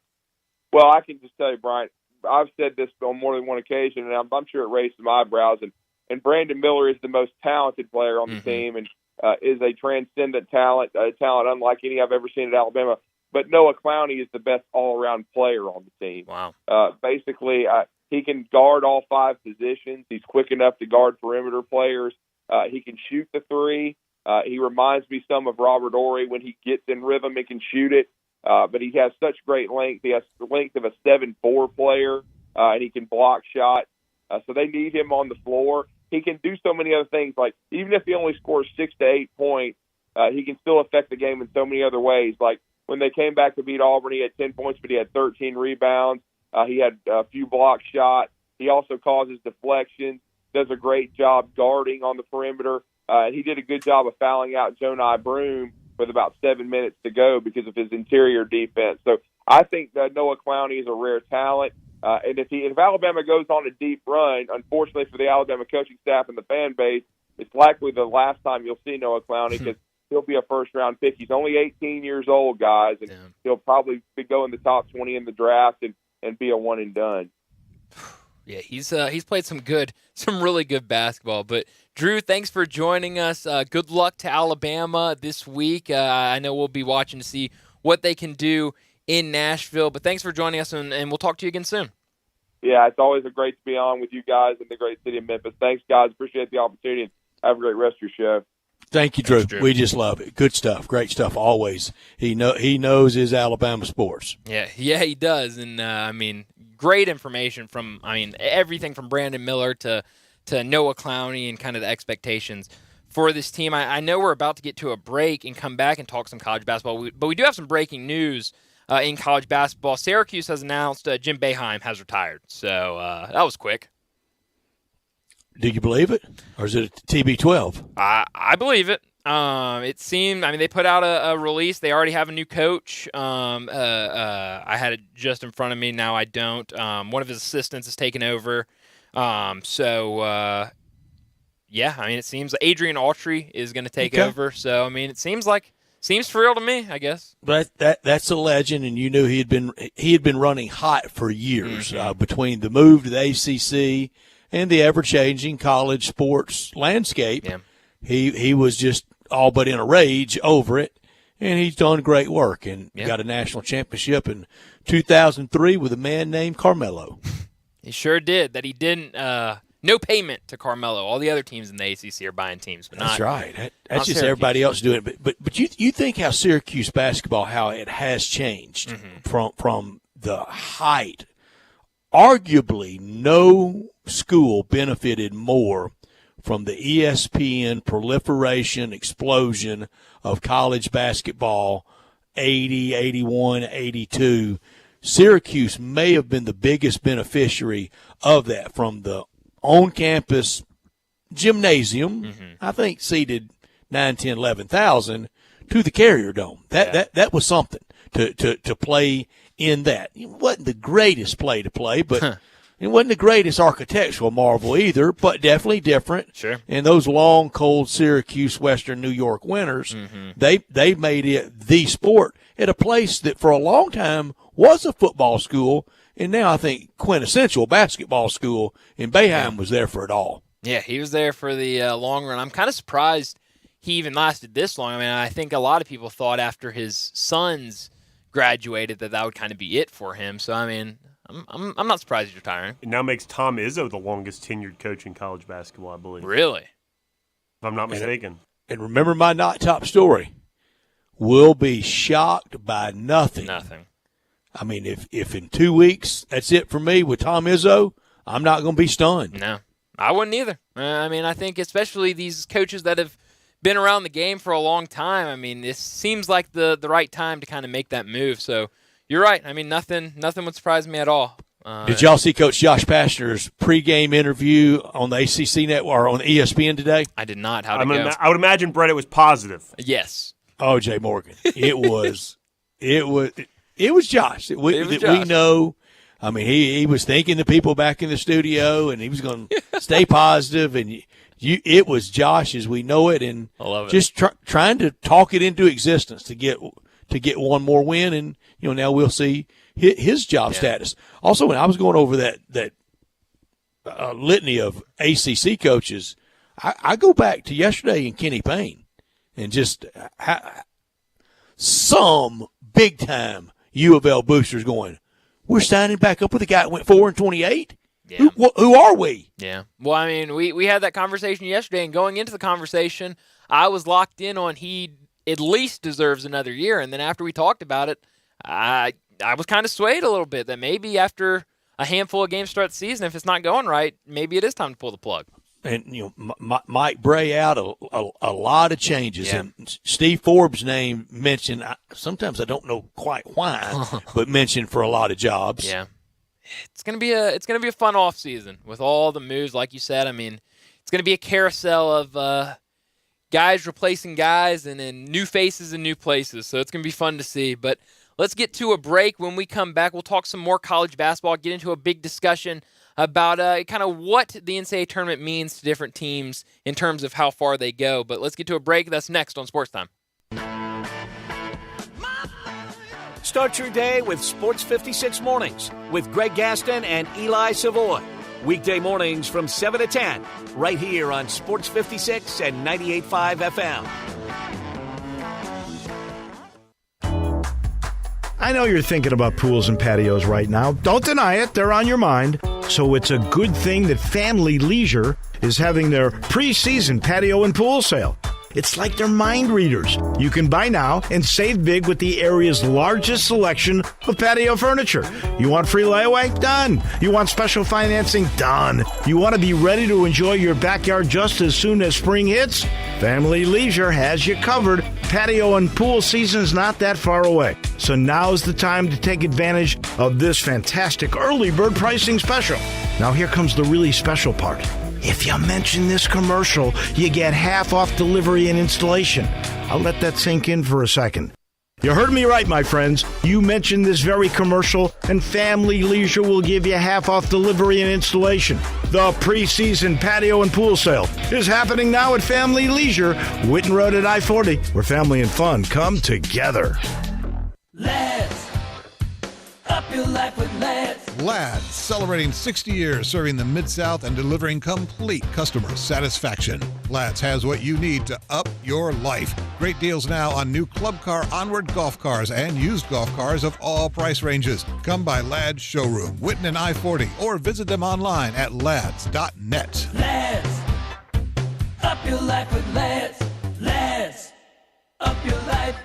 Well, I can just tell you, Brian, I've said this on more than one occasion, and I'm sure it raised some eyebrows. And Brandon Miller is the most talented player on the team, and is a transcendent talent, a talent unlike any I've ever seen at Alabama. But Noah Clowney is the best all-around player on the team. Wow. Basically, he can guard all 5 positions. He's quick enough to guard perimeter players. He can shoot the three. He reminds me some of Robert Horry. When he gets in rhythm, he can shoot it. But he has such great length. He has the length of a 7'4" player, and he can block shots. So they need him on the floor. He can do so many other things. Like, even if he only scores 6 to 8 points, he can still affect the game in so many other ways. Like, when they came back to beat Auburn, he had 10 points, but he had 13 rebounds. He had a few block shots. He also causes deflections, does a great job guarding on the perimeter. He did a good job of fouling out Jonai Broome with about 7 minutes to go because of his interior defense. So I think that Noah Clowney is a rare talent. And if Alabama goes on a deep run, unfortunately for the Alabama coaching staff and the fan base, it's likely the last time you'll see Noah Clowney, because he'll be a first-round pick. He's only 18 years old, guys, and he'll probably go in the top 20 in the draft and be a one-and-done. Yeah, he's played some really good basketball. But Drew, thanks for joining us. Good luck to Alabama this week. I know we'll be watching to see what they can do in Nashville. But thanks for joining us, and we'll talk to you again soon. Yeah, it's always great to be on with you guys in the great city of Memphis. Thanks, guys. Appreciate the opportunity, and have a great rest of your show. Thank you, Drew. Thanks, Drew. We just love it. Good stuff. Great stuff always. He knows his Alabama sports. Yeah, he does. And, great information from, everything from Brandon Miller to Noah Clowney and kind of the expectations for this team. I know we're about to get to a break and come back and talk some college basketball, but we do have some breaking news in college basketball. Syracuse has announced Jim Boeheim has retired. So that was quick. Do you believe it, or is it a TB12? I believe it. It seemed. They put out a release. They already have a new coach. I had it just in front of me. Now I don't. One of his assistants has taken over. It seems Adrian Autry is going to take over. So it seems for real to me, I guess. But that's a legend, and you knew he had been running hot for years between the move to the ACC and the ever-changing college sports landscape. Yeah. He was just all but in a rage over it, and he's done great work and got a national championship in 2003 with a man named Carmelo. He sure did. That he didn't no payment to Carmelo. All the other teams in the ACC are buying teams, but that's not. Right. That's not just Syracuse. Everybody else doing it. But you think how Syracuse basketball, how it has changed from the height. Arguably, no school benefited more from the ESPN proliferation, explosion of college basketball, 80, 81, 82. Syracuse may have been the biggest beneficiary of that, from the on-campus gymnasium, I think seated 9, 10, 11,000, to the Carrier Dome. That was something to play in that. It wasn't the greatest play to play, but it wasn't the greatest architectural marvel either, but definitely different. Sure. And those long, cold Syracuse, Western New York winters, they made it the sport at a place that for a long time was a football school, and now I think quintessential basketball school, and Boeheim was there for it all. Yeah, he was there for the long run. I'm kind of surprised he even lasted this long. I think a lot of people thought after his sons graduated that would kind of be it for him. So, I'm not surprised he's retiring. It now makes Tom Izzo the longest tenured coach in college basketball, I believe. Really? If I'm not mistaken. And remember my not top story. We'll be shocked by nothing. Nothing. If in 2 weeks that's it for me with Tom Izzo, I'm not going to be stunned. No, I wouldn't either. I think especially these coaches that have been around the game for a long time, this seems like the right time to kind of make that move. So you're right. Nothing would surprise me at all. Did y'all see Coach Josh Pastner's pregame interview on the ACC network or on ESPN today? I did not. How'd it go? I would imagine, Brett, it was positive. Yes. O.J. Morgan. It was Josh. We know. I mean, he was thinking the people back in the studio, and he was going to stay positive. And it was Josh as we know it, and I love it. Just trying to talk it into existence to get one more win. And now we'll see his job status. Also, when I was going over that litany of ACC coaches, I go back to yesterday in Kenny Payne, and just some big time U of L boosters going, we're signing back up with a guy that went 4-28. Yeah. Who are we? Yeah. Well, I mean, we had that conversation yesterday, and going into the conversation, I was locked in on he at least deserves another year. And then after we talked about it, I was kind of swayed a little bit that maybe after a handful of games throughout the season, if it's not going right, maybe it is time to pull the plug. And Mike Bray out a lot of changes, and Steve Forbes' name mentioned. Sometimes I don't know quite why, but mentioned for a lot of jobs. Yeah, it's gonna be a fun off season with all the moves, like you said. I mean, it's gonna be a carousel of guys replacing guys, and then new faces in new places. So it's gonna be fun to see. But let's get to a break. When we come back, we'll talk some more college basketball, get into a big discussion about kind of what the NCAA tournament means to different teams in terms of how far they go. But let's get to a break. That's next on Sports Time. Start your day with Sports 56 Mornings with Greg Gaston and Eli Savoy. Weekday mornings from 7 to 10, right here on Sports 56 and 98.5 FM. I know you're thinking about pools and patios right now. Don't deny it. They're on your mind. So it's a good thing that Family Leisure is having their preseason patio and pool sale. It's like they're mind readers. You can buy now and save big with the area's largest selection of patio furniture. You want free layaway? Done. You want special financing? Done. You want to be ready to enjoy your backyard just as soon as spring hits? Family Leisure has you covered. Patio and pool season's not that far away. So now's the time to take advantage of this fantastic early bird pricing special. Now here comes the really special part. If you mention this commercial, you get half off delivery and installation. I'll let that sink in for a second. You heard me right, my friends. You mentioned this very commercial, and Family Leisure will give you half off delivery and installation. The preseason patio and pool sale is happening now at Family Leisure, Witten Road at I-40, where family and fun come together. Let's up your life with Let's. Lads, celebrating 60 years serving the Mid-South and delivering complete customer satisfaction. Lads has what you need to up your life. Great deals now on new Club Car Onward golf cars and used golf cars of all price ranges. Come by Lads Showroom, Witten and I-40, or visit them online at lads.net. Let's up your life with Let's. Let's up your life.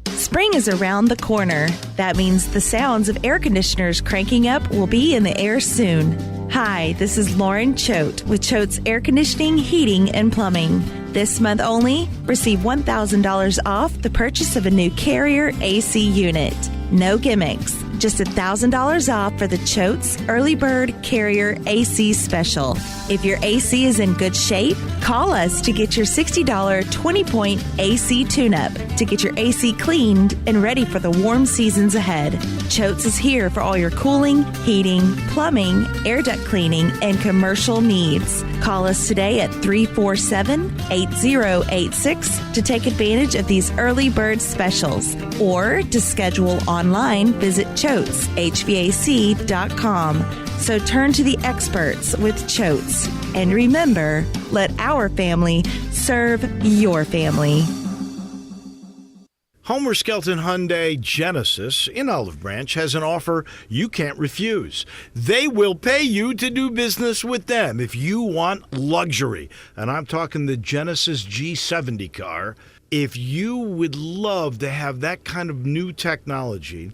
Spring is around the corner. That means the sounds of air conditioners cranking up will be in the air soon. Hi, this is Lauren Choate with Choate's Air Conditioning, Heating, and Plumbing. This month only, receive $1,000 off the purchase of a new Carrier AC unit. No gimmicks, just $1,000 off for the Choate's Early Bird Carrier AC special. If your AC is in good shape, call us to get your $60 20-point AC tune-up to get your AC cleaned and ready for the warm seasons ahead. Choate's is here for all your cooling, heating, plumbing, air duct cleaning, and commercial needs. Call us today at 347-8086 to take advantage of these early bird specials. Or to schedule online, visit ChoatesHVAC.com. So turn to the experts with Choates. And remember, let our family serve your family. Homer Skelton Hyundai Genesis in Olive Branch has an offer you can't refuse. They will pay you to do business with them if you want luxury. And I'm talking the Genesis G70 car. If you would love to have that kind of new technology,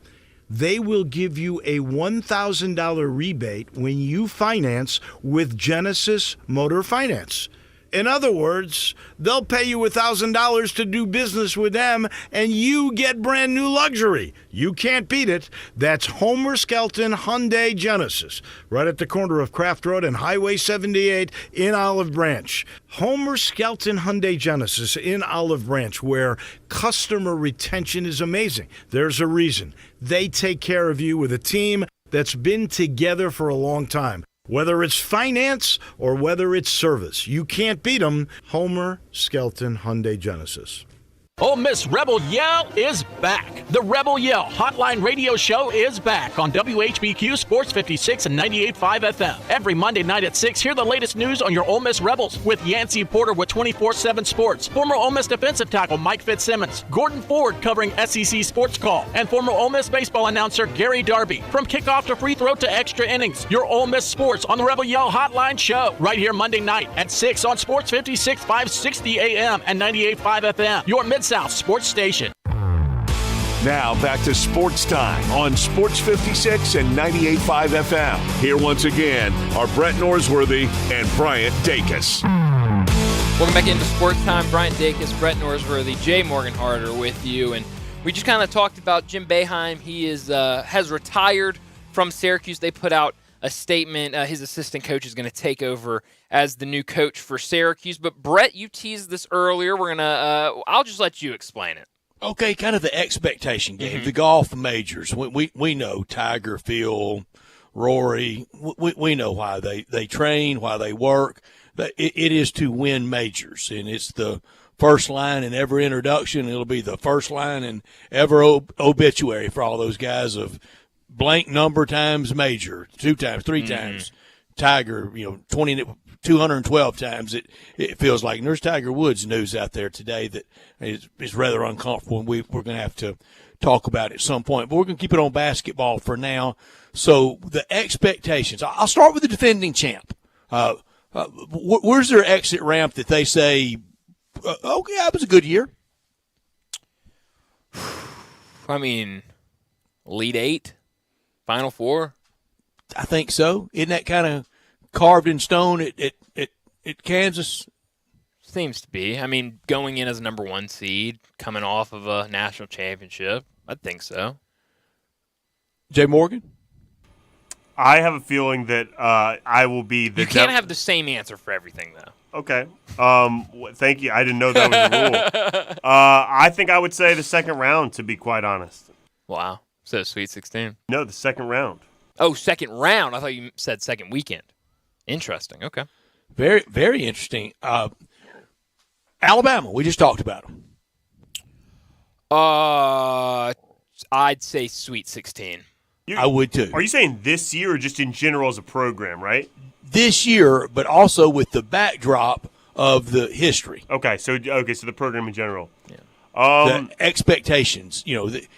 they will give you a $1,000 rebate when you finance with Genesis Motor Finance. In other words, they'll pay you $1,000 to do business with them, and you get brand new luxury. You can't beat it. That's Homer Skelton Hyundai Genesis, right at the corner of Craft Road and Highway 78 in Olive Branch. Homer Skelton Hyundai Genesis in Olive Branch, where customer retention is amazing. There's a reason. They take care of you with a team that's been together for a long time. Whether it's finance or whether it's service, you can't beat them. Homer Skelton Hyundai Genesis. Ole Miss Rebel Yell is back. The Rebel Yell Hotline Radio Show is back on WHBQ Sports 56 and 98.5 FM. Every Monday night at 6, hear the latest news on your Ole Miss Rebels with Yancey Porter with 24/7 Sports, former Ole Miss defensive tackle Mike Fitzsimmons, Gordon Ford covering SEC Sports Call, and former Ole Miss baseball announcer Gary Darby. From kickoff to free throw to extra innings, your Ole Miss Sports on the Rebel Yell Hotline Show right here Monday night at 6 on Sports 56, 560 AM and 98.5 FM. Your Mid-South Sports Station. Now back to Sports Time on Sports 56 and 98.5 FM. Here once again are Brett Norsworthy and Bryant Dacus. Welcome back into Sports Time. Bryant Dacus, Brett Norsworthy, Jay Morgan Harder with you. And we just kind of talked about Jim Boeheim. He has retired from Syracuse. They put out a statement. His assistant coach is going to take over as the new coach for Syracuse. But Brett, you teased this earlier. We're gonna. I'll just let you explain it. Okay, kind of the expectation game, the golf majors. We know Tiger, Phil, Rory. We know why they train, why they work. It is to win majors, and it's the first line in every introduction. It'll be the first line in every obituary for all those guys of blank number times major, 2 times, 3 times. Tiger, 212 times it feels like. And there's Tiger Woods news out there today that is rather uncomfortable, and we're going to have to talk about it at some point. But we're going to keep it on basketball for now. So the expectations. I'll start with the defending champ. Where's their exit ramp that they say, okay, that was a good year? I mean, Elite 8, Final 4? I think so. Isn't that kind of carved in stone at Kansas? Seems to be. I mean, going in as a number 1 seed, coming off of a national championship, I think so. Jay Morgan? I have a feeling that I will be the. You can't have the same answer for everything, though. Okay. Thank you. I didn't know that was a rule. I think I would say the second round, to be quite honest. Wow. So Sweet 16? No, the second round. Oh, second round. I thought you said second weekend. Interesting. Okay. Very, very interesting. Alabama, we just talked about them. I'd say Sweet 16. I would too. Are you saying this year or just in general as a program, right? This year, but also with the backdrop of the history. Okay, so the program in general. Yeah. The expectations,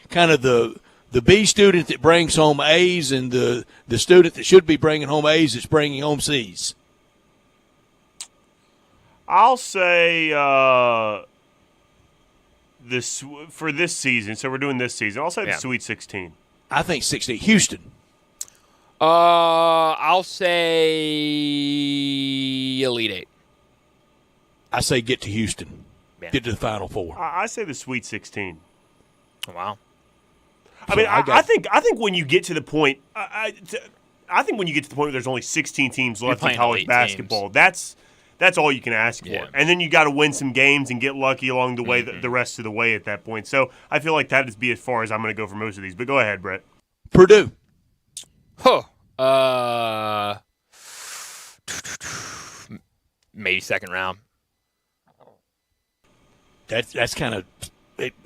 kind of the B student that brings home A's and the student that should be bringing home A's that's bringing home C's. I'll say this for this season. So we're doing this season. I'll say the Sweet 16. I think 16. Houston. I'll say Elite 8. I say get to Houston. Yeah. Get to the Final Four. I say the Sweet 16. Wow. I mean, I think when you get to the point, I think when you get to the point where there's only 16 teams left in college basketball, that's all you can ask for. And then you got to win some games and get lucky along the way, the rest of the way at that point. So I feel like that would be as far as I'm going to go for most of these. But go ahead, Brett. Purdue. Maybe second round. That's kind of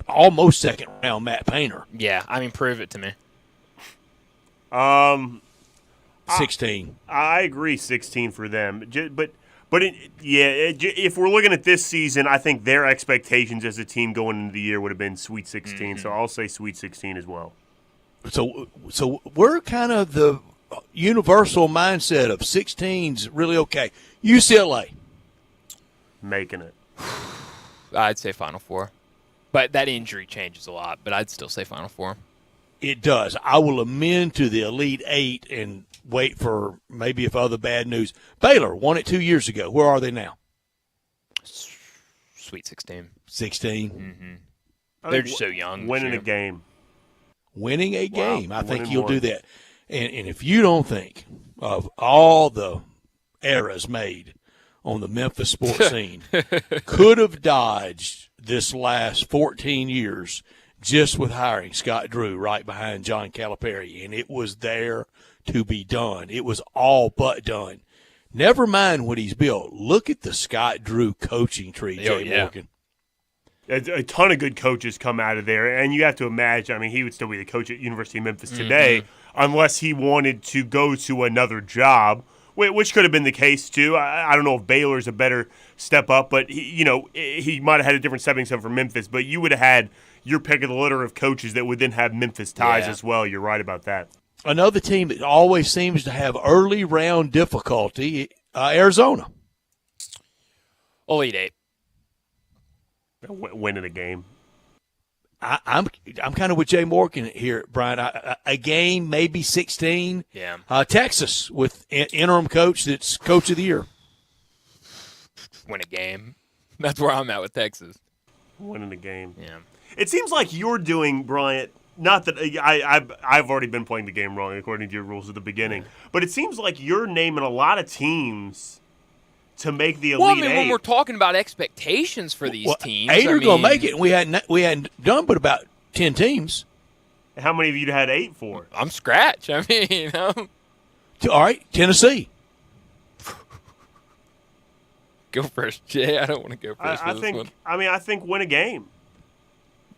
almost second round Matt Painter. Yeah, I mean, prove it to me. 16. I agree, 16 for them. But if we're looking at this season, I think their expectations as a team going into the year would have been Sweet 16. So I'll say Sweet 16 as well. So we're kind of the universal mindset of 16's really okay. UCLA. Making it. I'd say Final Four. But that injury changes a lot, but I'd still say Final Four. It does. I will amend to the Elite 8 and wait for maybe if other bad news. Baylor won it 2 years ago. Where are they now? Sweet 16. 16. Mm-hmm. They're just so young. Winning a game. Winning a game. Wow. I think Winning you'll one. do that. And if you don't think of all the errors made on the Memphis sports scene, could have dodged this last 14 years just with hiring Scott Drew right behind John Calipari, and it was there to be done. It was all but done. Never mind what he's built. Look at the Scott Drew coaching tree, Jay Morgan. A ton of good coaches come out of there, and you have to imagine, I mean, he would still be the coach at University of Memphis today unless he wanted to go to another job, which could have been the case too. I don't know if Baylor's a better step up, but he might have had a different stepping stone for Memphis, but you would have had your pick of the litter of coaches that would then have Memphis ties as well. You're right about that. Another team that always seems to have early round difficulty, Arizona. Elite Eight. Winning a game. I'm kind of with Jay Morgan here, Brian. A game, maybe 16. Yeah. Texas with interim coach that's coach of the year. Win a game. That's where I'm at with Texas. Winning a game. Yeah. It seems like you're doing, Bryant, not that I've already been playing the game wrong according to your rules at the beginning, but it seems like you're naming a lot of teams to make the Elite Eight. When we're talking about expectations for these teams, 8 are going to make it. We hadn't done but about 10 teams. How many of you had 8 for? I'm scratch. I mean, All right, Tennessee. Go first, Jay. I don't want to go first. I think win a game.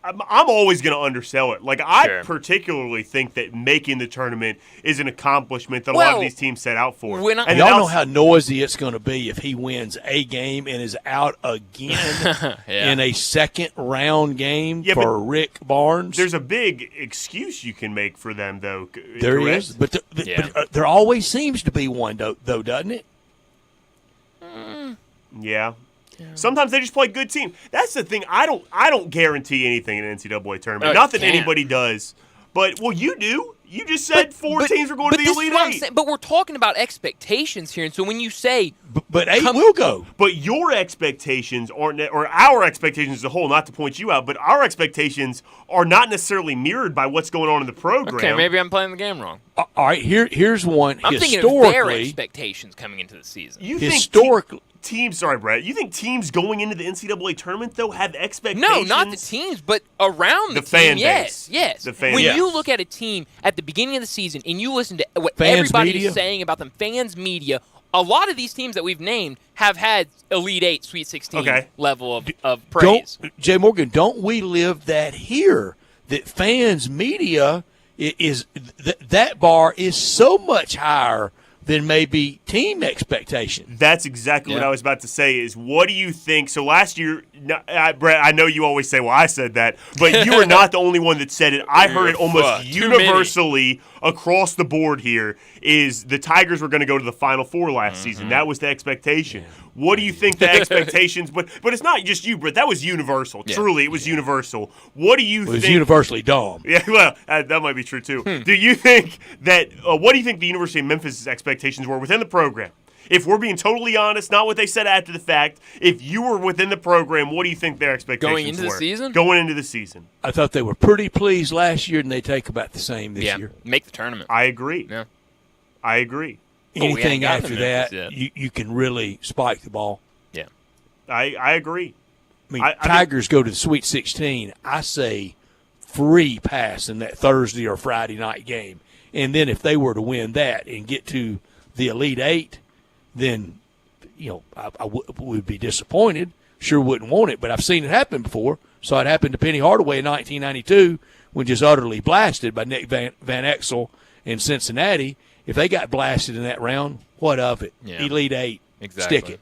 I'm always going to undersell it. Like, I particularly think that making the tournament is an accomplishment that a lot of these teams set out for. And y'all know how noisy it's going to be if he wins a game and is out again in a second-round game for Rick Barnes. There's a big excuse you can make for them, though. There is, but there always seems to be one, though, doesn't it? Yeah. Sometimes they just play good teams. That's the thing. I don't guarantee anything in an NCAA tournament. Not that anybody does. But, you do. You just said four teams are going to the Elite Eight. But we're talking about expectations here. And so when you say – But 8 will go. But your expectations aren't – or our expectations as a whole, not to point you out, but our expectations are not necessarily mirrored by what's going on in the program. Okay, maybe I'm playing the game wrong. All right, here's one. I'm thinking of their expectations coming into the season. Historically – teams, sorry, Brett. You think teams going into the NCAA tournament though have expectations? No, not the teams, but around the fan team. base. Yes. When you look at a team at the beginning of the season and you listen to what everybody is saying about them, fans, media, a lot of these teams that we've named have had Elite Eight, Sweet 16 level of praise. Jay Morgan, don't we live that here? That fans, media is that bar is so much higher than maybe team expectations. That's exactly what I was about to say is what do you think? So last year, Brett, I know you always say, well, I said that, but you were not the only one that said it. I heard it almost universally across the board here is the Tigers were going to go to the Final Four last season. That was the expectation. What do you think the expectations? But it's not just you, Brett. That was universal. Truly, it was universal. What do you think? It was universally dumb. Yeah, well, that might be true too. Do you think that? What do you think the University of Memphis' expectations were within the program? If we're being totally honest, not what they said after the fact. If you were within the program, what do you think their expectations were? Going into the season? Going into the season. I thought they were pretty pleased last year, and they take about the same this year. Make the tournament. I agree. Yeah, I agree. Anything after that, you can really spike the ball. Yeah, I agree. I mean, Tigers go to the Sweet 16. I say free pass in that Thursday or Friday night game. And then if they were to win that and get to the Elite Eight, then, I would be disappointed. Sure wouldn't want it, but I've seen it happen before. Saw it happen to Penny Hardaway in 1992 when just utterly blasted by Nick Van Exel in Cincinnati. If they got blasted in that round, what of it? Yeah. Elite Eight. Exactly. Stick it.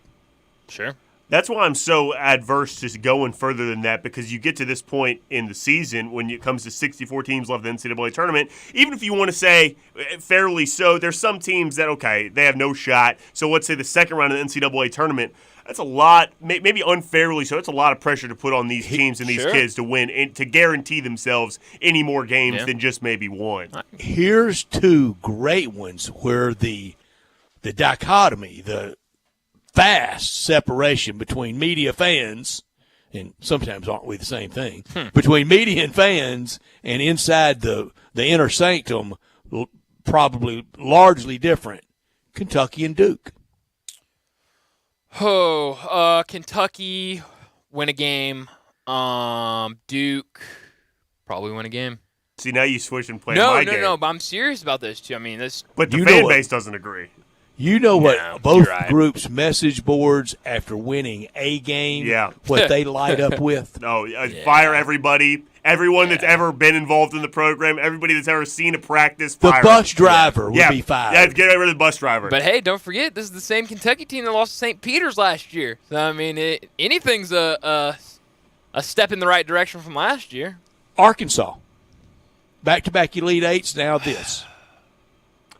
Sure. That's why I'm so adverse to going further than that, because you get to this point in the season when it comes to 64 teams left in the NCAA tournament, even if you want to say fairly so, there's some teams that, okay, they have no shot. So let's say the second round of the NCAA tournament, that's a lot, maybe unfairly so, it's a lot of pressure to put on these teams and these kids to win and to guarantee themselves any more games than just maybe one. Here's two great ones where the dichotomy, the vast separation between media fans and sometimes aren't we the same thing, between media and fans and inside the inner sanctum, probably largely different, Kentucky and Duke. Kentucky win a game. Duke probably win a game. See, now you switch and play my game. No, but I'm serious about those two. I mean, But the fan base doesn't agree. You know what both groups' message boards after winning a game, what they light up with? Fire everybody. Everyone that's ever been involved in the program, everybody that's ever seen a practice, the fire bus driver would be fired. Yeah, get rid of the bus driver. But hey, don't forget, this is the same Kentucky team that lost to St. Peter's last year. So, I mean, anything's a step in the right direction from last year. Arkansas. Back-to-back Elite Eights, now this.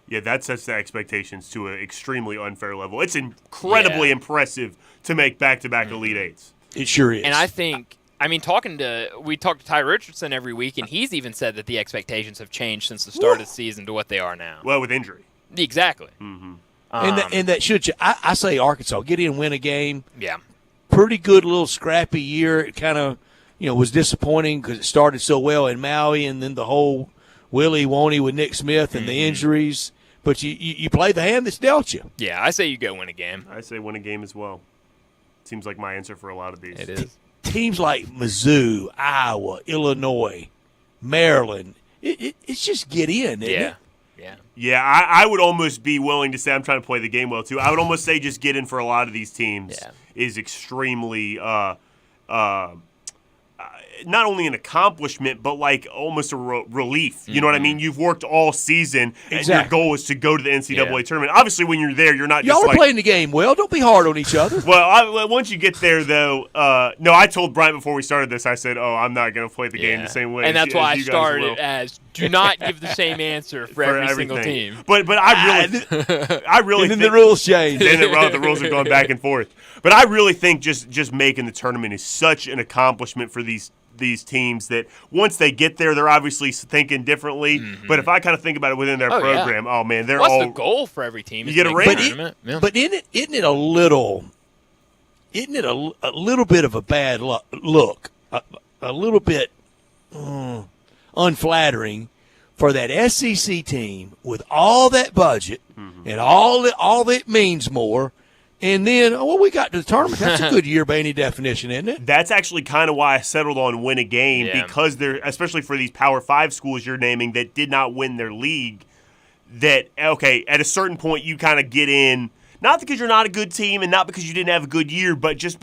Yeah, that sets the expectations to an extremely unfair level. It's incredibly impressive to make back-to-back Elite Eights. It sure is. And I think, we talk to Ty Richardson every week, and he's even said that the expectations have changed since the start of the season to what they are now. Well, with injury. Exactly. Mm-hmm. And that should – I say Arkansas, get in and win a game. Yeah. Pretty good little scrappy year. It kind of – was disappointing because it started so well in Maui, and then the whole willy-wonny with Nick Smith and the injuries. But you play the hand that's dealt you. Yeah, I say you go win a game. I say win a game as well. Seems like my answer for a lot of these. It is. Teams like Mizzou, Iowa, Illinois, Maryland, it's just get in, isn't it? Yeah, I would almost be willing to say, I'm trying to play the game well, too. I would almost say just get in for a lot of these teams is extremely not only an accomplishment, but like almost a relief. You know what I mean? You've worked all season, and your goal is to go to the NCAA tournament. Obviously, when you're there, you're not just Y'all are playing the game well. Don't be hard on each other. Well, once you get there, though, no, I told Brian before we started this, I said, I'm not going to play the game the same way. And that's why I started as do not give the same answer for every single team. But I really and then think the rules change. Then the rules have gone back and forth. But I really think just making the tournament is such an accomplishment for these teams that once they get there, they're obviously thinking differently. Mm-hmm. But if I kind of think about it within their program, oh man, they're What's the goal for every team? You get a ring. But isn't it a little bit of a bad look, a little bit unflattering for that SEC team with all that budget and all that means more. And then, we got to the tournament. That's a good year by any definition, isn't it? That's actually kind of why I settled on win a game because they're, especially for these Power 5 schools you're naming that did not win their league, that, at a certain point you kind of get in, not because you're not a good team and not because you didn't have a good year, but just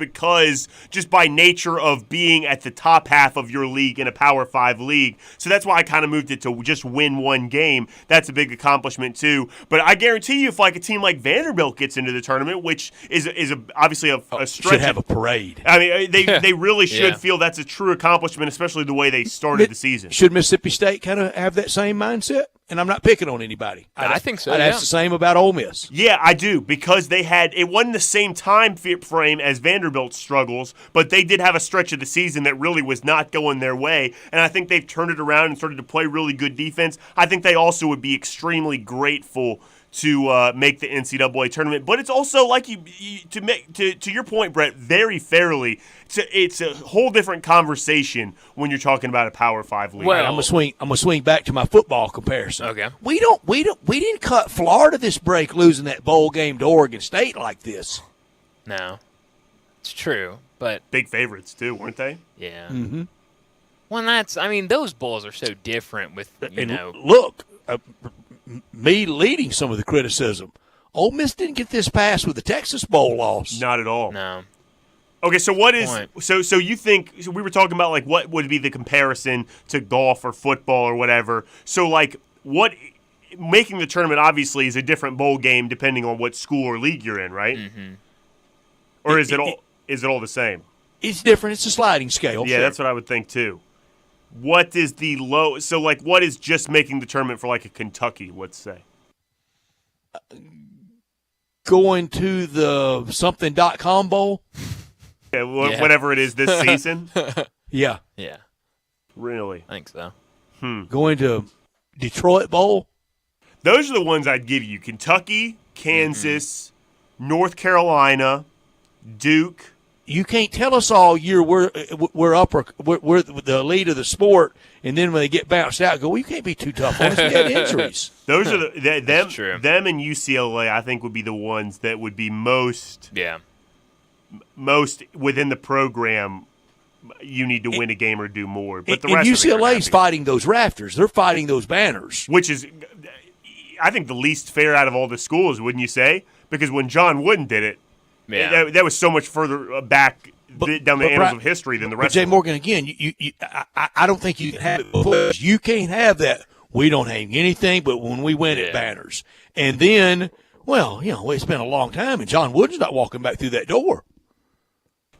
by nature of being at the top half of your league in a Power 5 league. So that's why I kind of moved it to just win one game. That's a big accomplishment too. But I guarantee you if like a team like Vanderbilt gets into the tournament, which is obviously a stretch. Should have a parade. I mean, they really should feel that's a true accomplishment, especially the way they started the season. Should Mississippi State kind of have that same mindset? And I'm not picking on anybody. I think so. I'd ask the same about Ole Miss. Yeah, I do, because it wasn't the same time frame as Vanderbilt's struggles, but they did have a stretch of the season that really was not going their way, and I think they've turned it around and started to play really good defense. I think they also would be extremely grateful to make the NCAA tournament, but it's also like to your point, Brett, very fairly. It's a whole different conversation when you're talking about a Power 5 league. Well, I'm gonna swing back to my football comparison. Okay, we didn't cut Florida this break losing that bowl game to Oregon State like this. No, it's true, but big favorites too, weren't they? Yeah. Mm-hmm. Well, those bowls are so different. Look. Me leading some of the criticism. Ole Miss didn't get this pass with the Texas Bowl loss. Not at all. No. Okay, so what is so you think we were talking about like what would be the comparison to golf or football or whatever. So like what making the tournament obviously is a different bowl game depending on what school or league you're in, right? Mm-hmm. Or is it all the same? It's different. It's a sliding scale. Yeah, that's what I would think too. What is the low? So, like, what is just making the tournament for, like, a Kentucky, let's say? Going to the something.com bowl? Yeah, whatever it is this season? Yeah. Yeah. Really? I think so. Going to Detroit Bowl? Those are the ones I'd give you. Kentucky, Kansas, North Carolina, Duke, you can't tell us all year we're the lead of the sport, and then when they get bounced out, go, well, you can't be too tough on us. We had injuries. Those are them and UCLA. I think would be the ones that would be most within the program. You need to win a game or do more. But the rest UCLA's fighting those rafters. They're fighting those banners, which is, I think, the least fair out of all the schools. Wouldn't you say? Because when John Wooden did it, that was so much further back down the annals of history than the rest. Jay of them. Morgan, again, I don't think you can have it before. You can't have that. We don't hang anything, but when we win it, banners. And then, it's been a long time, and John Wooden's not walking back through that door.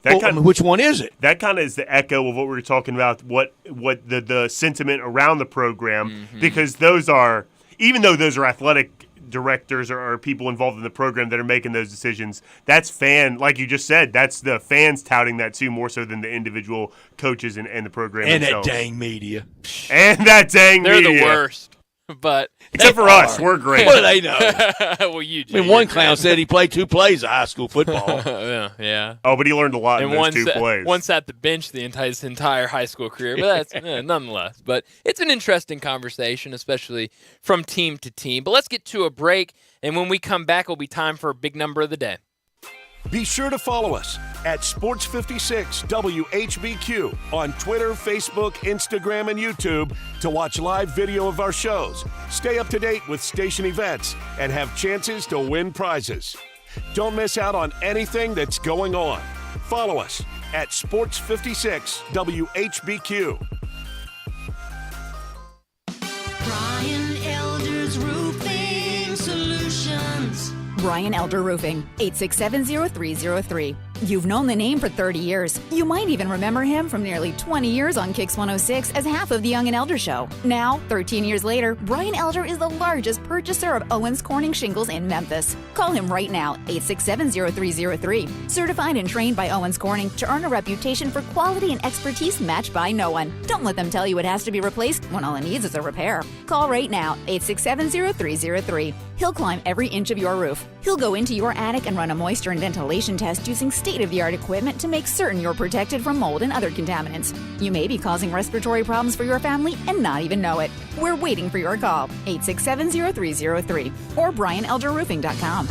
Which one is it? That kind of is the echo of what we were talking about, what the sentiment around the program, because those are, even though those are athletic directors or people involved in the program that are making those decisions, that's like you just said, that's the fans touting that too, more so than the individual coaches and the program and themselves. That dang media. And that dang They're media. the worst. But except for us, we're great. What do they know? Well, you. One clown said he played 2 plays of high school football. Yeah. Oh, but he learned a lot in those 2 plays. One sat the bench his entire high school career, but that's nonetheless. But it's an interesting conversation, especially from team to team. But let's get to a break, and when we come back, it'll be time for a big number of the day. Be sure to follow us at Sports56 WHBQ on Twitter, Facebook, Instagram, and YouTube to watch live video of our shows, stay up to date with station events, and have chances to win prizes. Don't miss out on anything that's going on. Follow us at Sports56 WHBQ. Brian Elder's Roofing Solutions. Brian Elder Roofing, 867-0303. You've known the name for 30 years. You might even remember him from nearly 20 years on Kix 106 as half of the Young and Elder Show. Now, 13 years later, Brian Elder is the largest purchaser of Owens Corning shingles in Memphis. Call him right now, 867-0303. Certified and trained by Owens Corning to earn a reputation for quality and expertise matched by no one. Don't let them tell you it has to be replaced when all it needs is a repair. Call right now, 867-0303. He'll climb every inch of your roof. He'll go into your attic and run a moisture and ventilation test using state-of-the-art equipment to make certain you're protected from mold and other contaminants. You may be causing respiratory problems for your family and not even know it. We're waiting for your call, 867-0303 or BrianElderRoofing.com.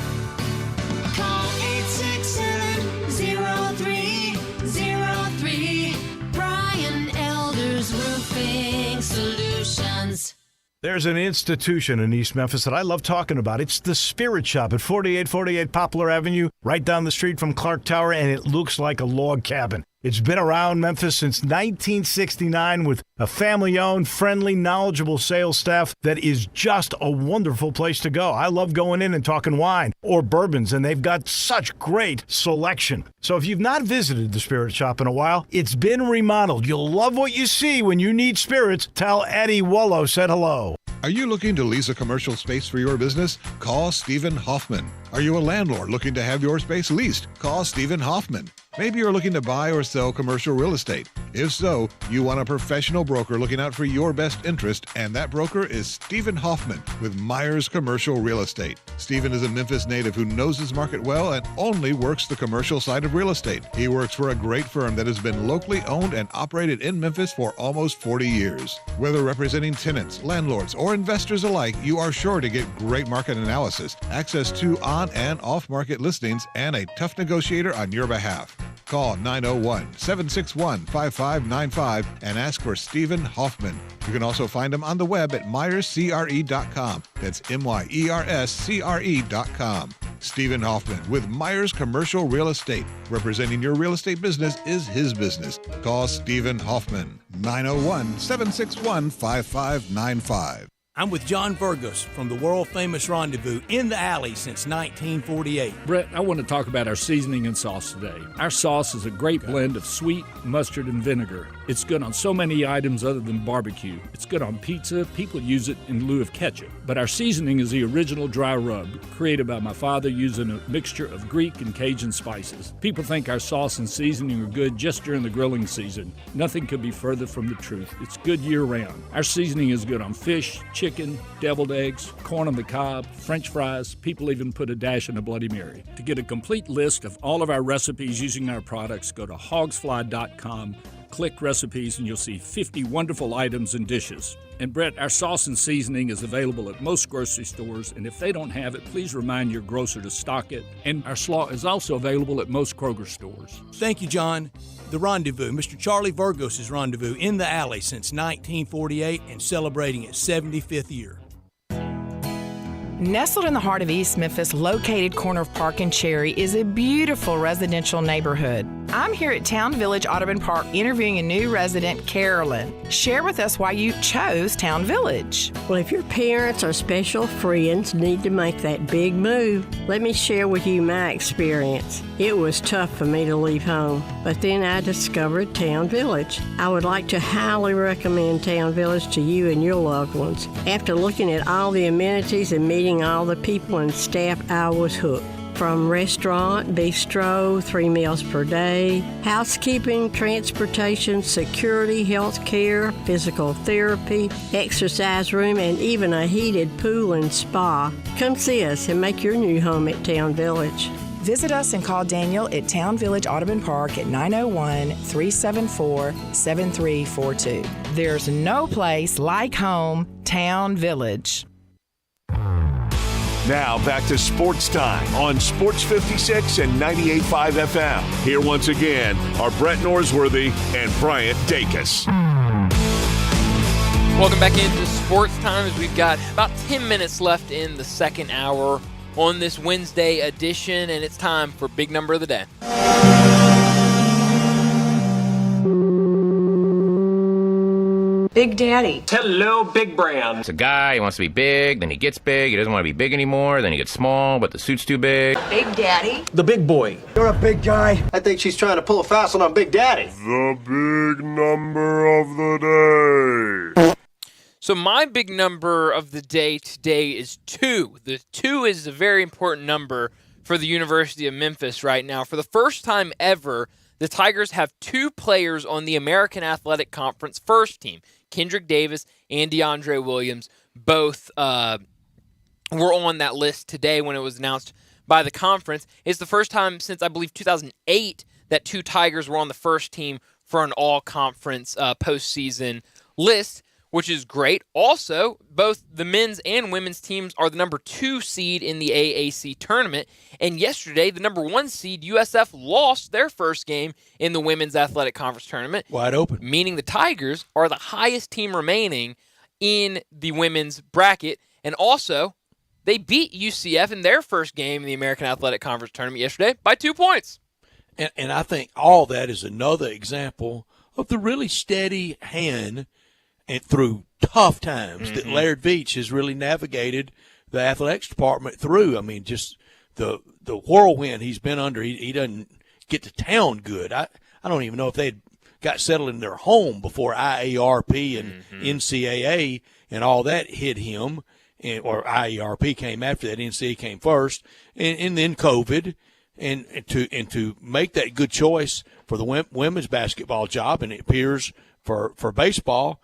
Call 867-0303. Brian Elder's Roofing Solutions. There's an institution in East Memphis that I love talking about. It's the Spirit Shop at 4848 Poplar Avenue, right down the street from Clark Tower, and it looks like a log cabin. It's been around Memphis since 1969 with a family-owned, friendly, knowledgeable sales staff that is just a wonderful place to go. I love going in and talking wine or bourbons, and they've got such great selection. So if you've not visited the Spirit Shop in a while, it's been remodeled. You'll love what you see when you need spirits. Tell Eddie Wollo said hello. Are you looking to lease a commercial space for your business? Call Stephen Hoffman. Are you a landlord looking to have your space leased? Call Stephen Hoffman. Maybe you're looking to buy or sell commercial real estate. If so, you want a professional broker looking out for your best interest, and that broker is Stephen Hoffman with Myers Commercial Real Estate. Stephen is a Memphis native who knows his market well and only works the commercial side of real estate. He works for a great firm that has been locally owned and operated in Memphis for almost 40 years. Whether representing tenants, landlords, or investors alike, you are sure to get great market analysis, access to on and off market listings, and a tough negotiator on your behalf. Call 901-761-5595 and ask for Stephen Hoffman. You can also find him on the web at MyersCRE.com. That's MYERSCRE.com. Stephen Hoffman with Myers Commercial Real Estate. Representing your real estate business is his business. Call Stephen Hoffman, 901-761-5595. I'm with John Burgos from the world-famous Rendezvous in the Alley since 1948. Brett, I want to talk about our seasoning and sauce today. Our sauce is a great blend of sweet, mustard, and vinegar. It's good on so many items other than barbecue. It's good on pizza. People use it in lieu of ketchup. But our seasoning is the original dry rub, created by my father using a mixture of Greek and Cajun spices. People think our sauce and seasoning are good just during the grilling season. Nothing could be further from the truth. It's good year-round. Our seasoning is good on fish, chicken, deviled eggs, corn on the cob, French fries. People even put a dash in a Bloody Mary. To get a complete list of all of our recipes using our products, go to hogsfly.com. Click recipes and you'll see 50 wonderful items and dishes. And Brett, our sauce and seasoning is available at most grocery stores, and if they don't have it, please remind your grocer to stock it. And our slaw is also available at most Kroger stores. Thank you, John. The Rendezvous, Mr. Charlie Virgos' Rendezvous in the Alley since 1948 and celebrating its 75th year. Nestled in the heart of East Memphis, located corner of Park and Cherry, is a beautiful residential neighborhood. I'm here at Town Village Audubon Park interviewing a new resident, Carolyn. Share with us why you chose Town Village. Well, if your parents or special friends need to make that big move, let me share with you my experience. It was tough for me to leave home, but then I discovered Town Village. I would like to highly recommend Town Village to you and your loved ones. After looking at all the amenities and meeting all the people and staff, I was hooked. From restaurant, bistro, 3 meals per day, housekeeping, transportation, security, health care, physical therapy, exercise room, and even a heated pool and spa. Come see us and make your new home at Town Village. Visit us and call Daniel at Town Village Audubon Park at 901-374-7342. There's no place like home, Town Village. Now back to Sports Time on Sports 56 and 98.5 FM. Here once again are Brett Norsworthy and Bryant Dacus. Welcome back into Sports Time as we've got about 10 minutes left in the second hour on this Wednesday edition, and it's time for Big Number of the Day. Big Daddy. Hello, Big Brand. It's a guy, he wants to be big, then he gets big, he doesn't want to be big anymore, then he gets small, but the suit's too big. Big Daddy. The big boy. You're a big guy. I think she's trying to pull a fast one on Big Daddy. The big number of the day. So my big number of the day today is 2. The 2 is a very important number for the University of Memphis right now. For the first time ever, the Tigers have 2 players on the American Athletic Conference first team. Kendrick Davis and DeAndre Williams both were on that list today when it was announced by the conference. It's the first time since, I believe, 2008 that 2 Tigers were on the first team for an all-conference postseason list, which is great. Also, both the men's and women's teams are the number 2 seed in the AAC tournament. And yesterday, the number 1 seed, USF, lost their first game in the Women's Athletic Conference tournament. Wide open. Meaning the Tigers are the highest team remaining in the women's bracket. And also, they beat UCF in their first game in the American Athletic Conference tournament yesterday by 2 points. And I think all that is another example of the really steady hand and through tough times that Laird Veach has really navigated the athletics department through. I mean, just the whirlwind he's been under. He doesn't get to town good. I don't even know if they'd got settled in their home before IARP and NCAA and all that hit him, or IARP came after that. NCAA came first, and then COVID. And to make that good choice for the women's basketball job, and it appears for baseball,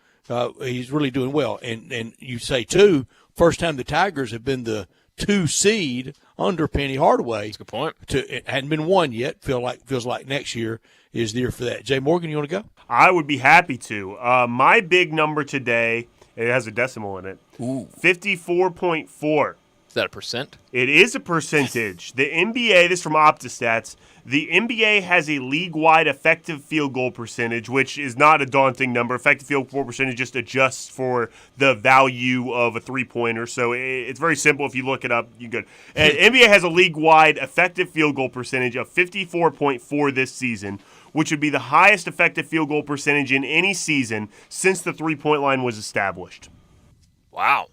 he's really doing well. And you say, too, first time the Tigers have been the 2 seed under Penny Hardaway. That's a good point. It hadn't been 1 yet. Feels like next year is the year for that. Jay Morgan, you want to go? I would be happy to. My big number today, it has a decimal in it. Ooh. 54.4. Is that a percent? It is a percentage. The NBA, this is from OptaStats, the NBA has a league-wide effective field goal percentage, which is not a daunting number. Effective field goal percentage just adjusts for the value of a three-pointer. So it's very simple. If you look it up, you're good. And NBA has a league-wide effective field goal percentage of 54.4 this season, which would be the highest effective field goal percentage in any season since the three-point line was established. Wow.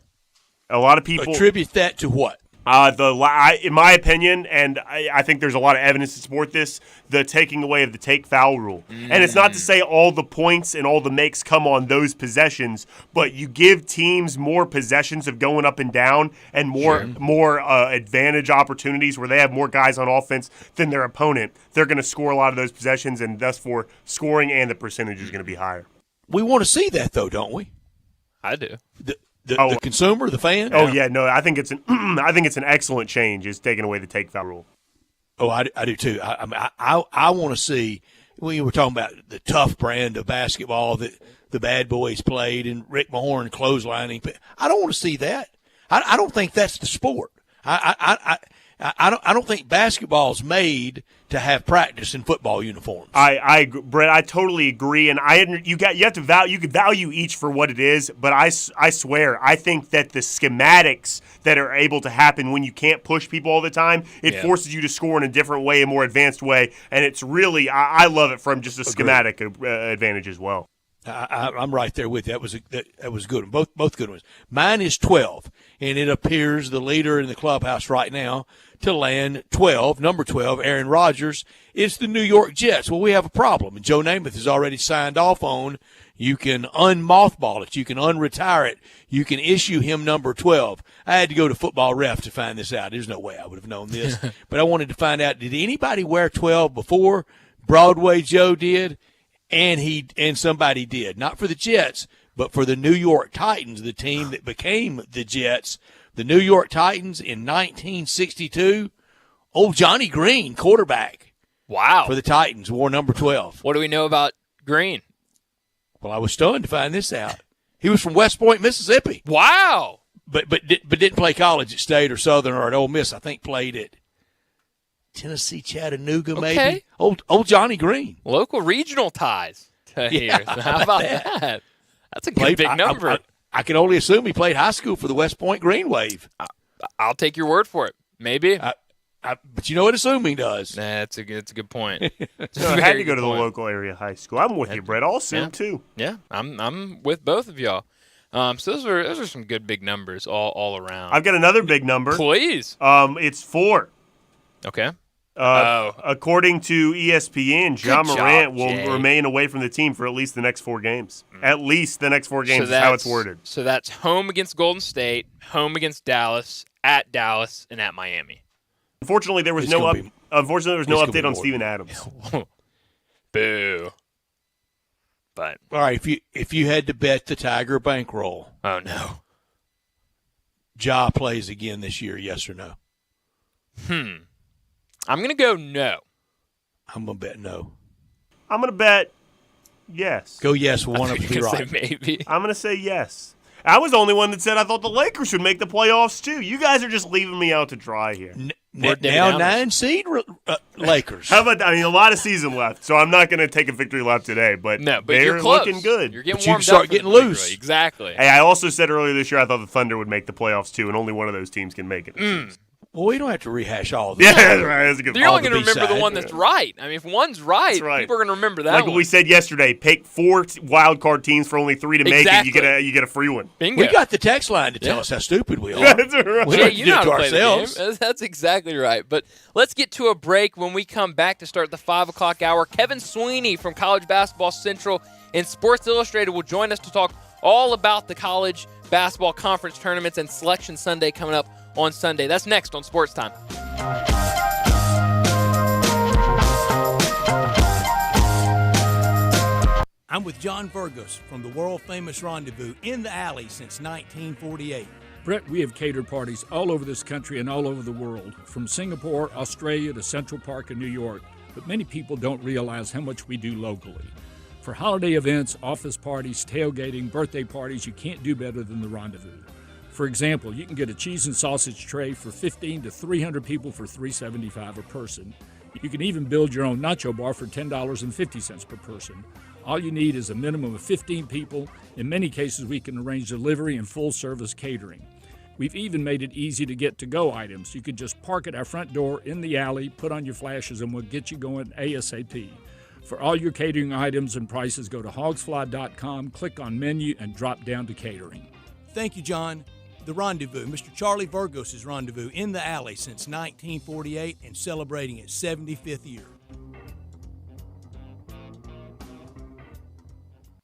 A lot of people attribute that to what? In my opinion, and I think there's a lot of evidence to support this, the taking away of the take foul rule. And it's not to say all the points and all the makes come on those possessions, but you give teams more possessions of going up and down and more advantage opportunities where they have more guys on offense than their opponent. They're going to score a lot of those possessions, and thus for scoring and the percentage is going to be higher. We want to see that, though, don't we? I do. The consumer, the fan? Oh, yeah, no, I think it's an excellent change, is taking away the take foul rule. Oh, I do too. I want to see, when you were talking about the tough brand of basketball that the bad boys played and Rick Mahorn clotheslining. I don't want to see that. I don't think that's the sport. I don't think basketball's made to have practice in football uniforms. Brett, I totally agree, and you could value each for what it is, but I swear I think that the schematics that are able to happen when you can't push people all the time, it forces you to score in a different way, a more advanced way, and it's really I love it from just a schematic advantage as well. I'm right there with you. That was good. Both good ones. Mine is 12, and it appears the leader in the clubhouse right now to land 12, number 12, Aaron Rodgers, is the New York Jets. Well, we have a problem, and Joe Namath has already signed off on you can unmothball it, you can unretire it, you can issue him number 12. I had to go to Football Ref to find this out. There's no way I would have known this, but I wanted to find out, did anybody wear 12 before? Broadway Joe did. And somebody did, not for the Jets, but for the New York Titans, the team that became the Jets. The New York Titans in 1962, old Johnny Green, quarterback. Wow. For the Titans, wore number 12. What do we know about Green? Well, I was stunned to find this out. He was from West Point, Mississippi. Wow. But didn't play college at State or Southern or at Ole Miss. I think played at Tennessee, Chattanooga, maybe. Old Johnny Green. Local regional ties to here. So how about that? That's a good big number. I can only assume he played high school for the West Point Green Wave. I'll take your word for it. Maybe. But you know what assuming does. Nah, that's a good point. So I had to go to the local area high school. I'm with you, Brett. I'll assume too. Yeah, I'm with both of y'all. So those are some good big numbers all around. I've got another big number. Please. It's 4. Okay. According to ESPN, John Morant will Jay. remain away from the team for at least the next 4 games. At least the next 4 games is how it's worded. So that's home against Golden State, home against Dallas, and at Miami. Unfortunately, there was no update on Steven Adams. Boo. But all right, if you had to bet the Tiger bankroll, oh no, Ja plays again this year, yes or no? I'm going to go no. I'm going to bet no. I'm going to bet yes. Go yes, one of you be right. Maybe. I'm going to say yes. I was the only one that said I thought the Lakers would make the playoffs too. You guys are just leaving me out to dry here. Now 9 seed Lakers. How about a lot of season left, so I'm not going to take a victory lap today. But they're you're close. Looking good. You're getting but you warmed can start up getting loose. Exactly. Hey, I also said earlier this year I thought the Thunder would make the playoffs too, and only one of those teams can make it. Well, we don't have to rehash all of them. Yeah, that's right. That's a good. You're only going to remember the one that's right. I mean, if one's right, people are going to remember that. Like one. we said yesterday, pick 4 wild card teams for only 3 to make it. You get a free one. Bingo. We got the text line to tell us how stupid we are. That's right. We don't have to do it to ourselves. That's exactly right. But let's get to a break. When we come back to start the 5 o'clock hour, Kevin Sweeney from College Basketball Central and Sports Illustrated will join us to talk all about the college basketball conference tournaments and Selection Sunday coming up on Sunday. That's next on Sports Time. I'm with John Burgos from the world-famous Rendezvous in the Alley since 1948. Brett, we have catered parties all over this country and all over the world, from Singapore, Australia to Central Park in New York, but many people don't realize how much we do locally. For holiday events, office parties, tailgating, birthday parties, you can't do better than the Rendezvous. For example, you can get a cheese and sausage tray for 15 to 300 people for $3.75 a person. You can even build your own nacho bar for $10.50 per person. All you need is a minimum of 15 people. In many cases, we can arrange delivery and full-service catering. We've even made it easy to get to-go items. You can just park at our front door in the alley, put on your flashes, and we'll get you going ASAP. For all your catering items and prices, go to hogsfly.com, click on menu, and drop down to catering. Thank you, John. The Rendezvous, Mr. Charlie Virgos' Rendezvous, in the Alley since 1948 and celebrating its 75th year.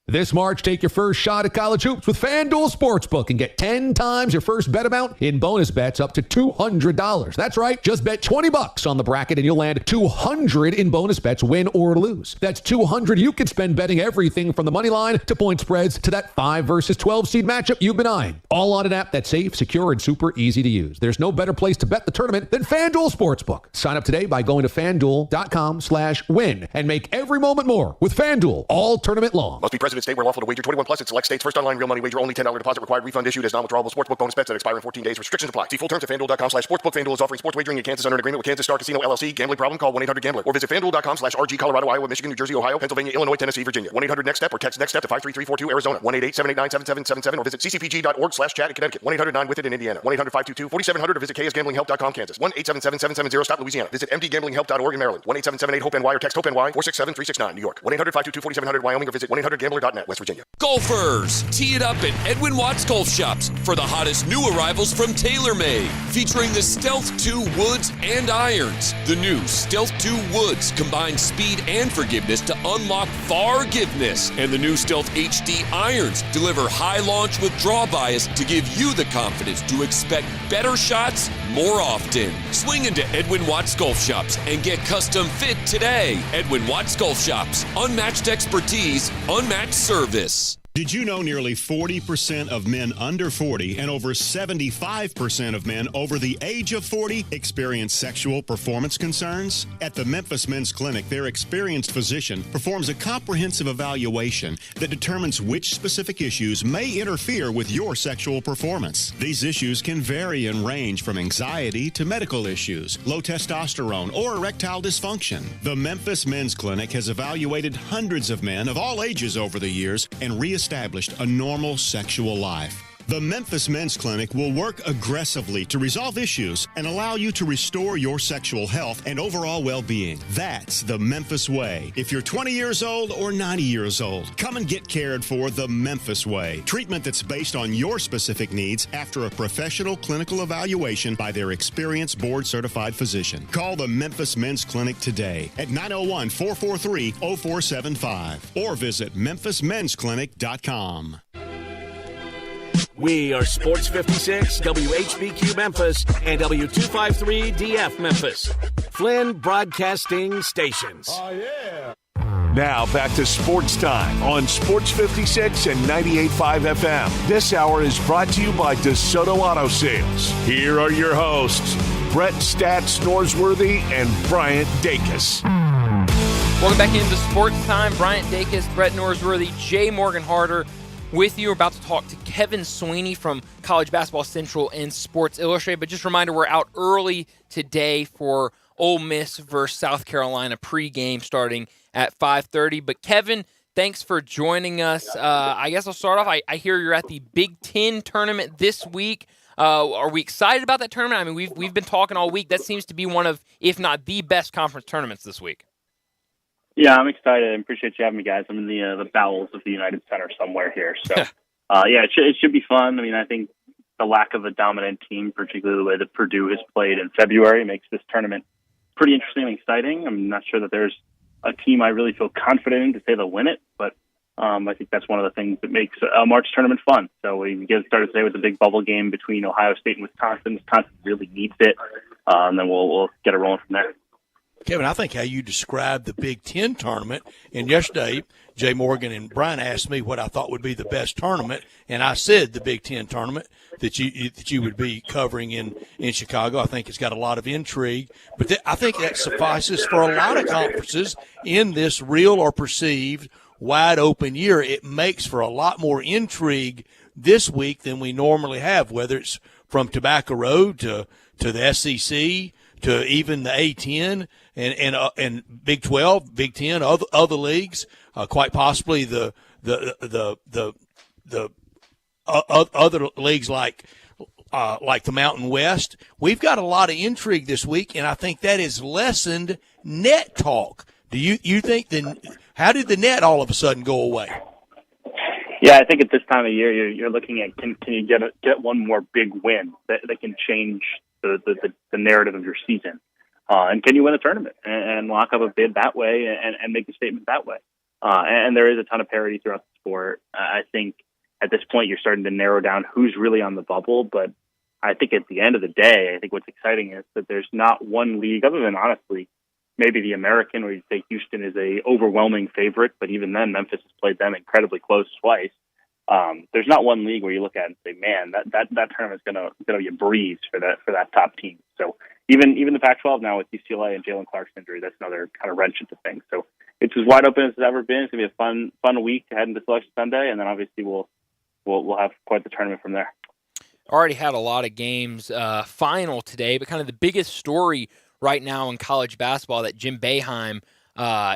This March, take your first shot at college hoops with FanDuel Sportsbook and get 10 times your first bet amount in bonus bets up to $200. That's right. Just bet $20 on the bracket and you'll land $200 in bonus bets, win or lose. That's $200 you can spend betting everything from the money line to point spreads to that 5 versus 12 seed matchup you've been eyeing. All on an app that's safe, secure, and super easy to use. There's no better place to bet the tournament than FanDuel Sportsbook. Sign up today by going to FanDuel.com/win and make every moment more with FanDuel all tournament long. Must be present in state where lawful to wager. 21 plus in select states. First online real money wager only. $10 deposit required. Refund issued as non-withdrawable sportsbook bonus bets that expire in 14 days. Restrictions apply. See full terms at FanDuel.com/sportsbook. FanDuel is offering sports wagering in Kansas under an agreement with Kansas Star Casino LLC. Gambling problem? Call 1-800-GAMBLER or visit FanDuel.com/RG. Colorado, Iowa, Michigan, New Jersey, Ohio, Pennsylvania, Illinois, Tennessee, Virginia. 1-800-NEXT-STEP or text NEXT STEP to 53342 Arizona. 1-888-789-7777 or visit ccpg.org/chat in Connecticut. 1-800-9-WITH-IT in Indiana. 1-800-522-4700 or visit KSGamblingHelp.com Kansas. 1-877-770 stop Louisiana. Visit mdgamblinghelp.org in Maryland. 1-877-8-HOPE-NY or text HOPE-NY 467-369 New York. 1-800-522-4700 Wyoming or visit 1-800-GAMBLER.net West Virginia. Golfers, tee it up at Edwin Watts Golf Shops for the hottest new arrivals from TaylorMade, featuring the Stealth 2 woods and irons. The new Stealth 2 woods combine speed and forgiveness to unlock forgiveness, and the new Stealth HD irons deliver high launch with draw bias to give you the confidence to expect better shots more often. Swing into Edwin Watts Golf Shops and get custom fit today. Edwin Watts Golf Shops, unmatched expertise, unmatched service. Did you know nearly 40% of men under 40 and over 75% of men over the age of 40 experience sexual performance concerns? At the Memphis Men's Clinic, their experienced physician performs a comprehensive evaluation that determines which specific issues may interfere with your sexual performance. These issues can vary and range from anxiety to medical issues, low testosterone, or erectile dysfunction. The Memphis Men's Clinic has evaluated hundreds of men of all ages over the years and reestablished a normal sexual life. The Memphis Men's Clinic will work aggressively to resolve issues and allow you to restore your sexual health and overall well-being. That's the Memphis way. If you're 20 years old or 90 years old, come and get cared for the Memphis way. Treatment that's based on your specific needs after a professional clinical evaluation by their experienced board-certified physician. Call the Memphis Men's Clinic today at 901-443-0475 or visit memphismensclinic.com. We are Sports 56, WHBQ Memphis, and W253DF Memphis. Flynn Broadcasting Stations. Oh, yeah. Now back to Sports Time on Sports 56 and 98.5 FM. This hour is brought to you by DeSoto Auto Sales. Here are your hosts, Brett Stats Norsworthy and Bryant Dacus. Welcome back into Sports Time. Bryant Dacus, Brett Norsworthy, Jay Morgan Harder with you. We're about to talk to Kevin Sweeney from College Basketball Central and Sports Illustrated. But just a reminder, we're out early today for Ole Miss versus South Carolina pregame starting at 5:30. But Kevin, thanks for joining us. I guess I'll start off. I hear you're at the Big Ten tournament this week. Are we excited about that tournament? I mean, we've been talking all week. That seems to be one of, if not the best conference tournaments this week. Yeah, I'm excited and appreciate you having me, guys. I'm in the bowels of the United Center somewhere here. So, yeah, it should be fun. I mean, I think the lack of a dominant team, particularly the way that Purdue has played in February, makes this tournament pretty interesting and exciting. I'm not sure that there's a team I really feel confident in to say they'll win it, but I think that's one of the things that makes a March tournament fun. So we get started today with the big bubble game between Ohio State and Wisconsin. Wisconsin really needs it, and then we'll get it rolling from there. Kevin, I think how you described the Big Ten tournament, and yesterday Jay Morgan and Brian asked me what I thought would be the best tournament, and I said the Big Ten tournament that you would be covering in Chicago. I think it's got a lot of intrigue, but I think that suffices for a lot of conferences in this real or perceived wide open year. It makes for a lot more intrigue this week than we normally have, whether it's from Tobacco Road to the SEC to even the A-10 and Big 12, Big 10, other leagues, quite possibly the other leagues like the Mountain West. We've got a lot of intrigue this week, and I think that has lessened net talk. Do you think how did the net all of a sudden go away? Yeah, I think at this time of year, you're looking at can you get one more big win that can change the narrative of your season, and can you win a tournament and lock up a bid that way and make a statement that way? And there is a ton of parity throughout the sport. I think at this point you're starting to narrow down who's really on the bubble, but I think at the end of the day, I think what's exciting is that there's not one league, other than honestly maybe the American, where you say Houston is a overwhelming favorite, but even then Memphis has played them incredibly close twice. There's not one league where you look at it and say, man, that tournament's gonna be a breeze for that top team. So even the Pac-12 now with UCLA and Jalen Clark's injury, that's another kind of wrench into things. So it's as wide open as it's ever been. It's gonna be a fun week to head into Selection Sunday, and then obviously we'll have quite the tournament from there. Already had a lot of games final today, but kind of the biggest story right now in college basketball that Jim Boeheim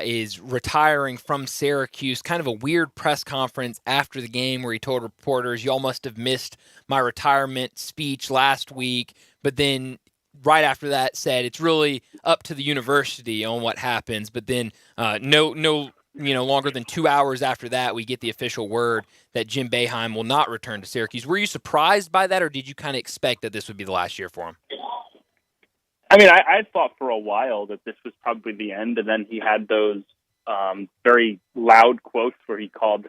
is retiring from Syracuse. Kind of a weird press conference after the game where he told reporters, y'all must have missed my retirement speech last week. But then right after that said it's really up to the university on what happens. But then no longer than 2 hours after that, we get the official word that Jim Boeheim will not return to Syracuse. Were you surprised by that, or did you kind of expect that this would be the last year for him? I mean, I thought for a while that this was probably the end, and then he had those very loud quotes where he called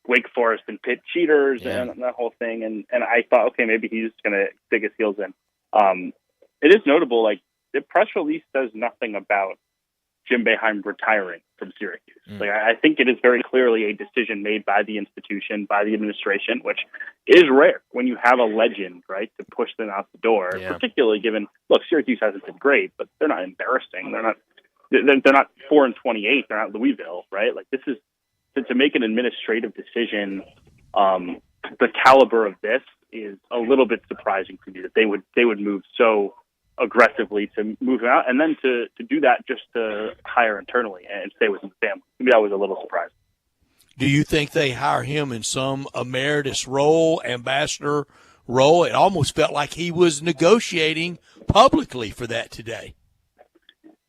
Wake Forest and Pitt cheaters and that whole thing, and I thought, okay, maybe he's going to dig his heels in. It is notable, like, the press release says nothing about Jim Boeheim retiring from Syracuse. Like, I think it is very clearly a decision made by the institution, by the administration, which is rare when you have a legend, right, to push them out the door. Particularly given, look, Syracuse hasn't been great, but they're not embarrassing. They're not 4-28. They're not Louisville, right? Like, this is to make an administrative decision. The caliber of this is a little bit surprising to me that they would move so aggressively to move him out, and then to do that just to hire internally and stay within the family. Maybe that was a little surprising. Do you think they hire him in some emeritus role, ambassador role? It almost felt like he was negotiating publicly for that today.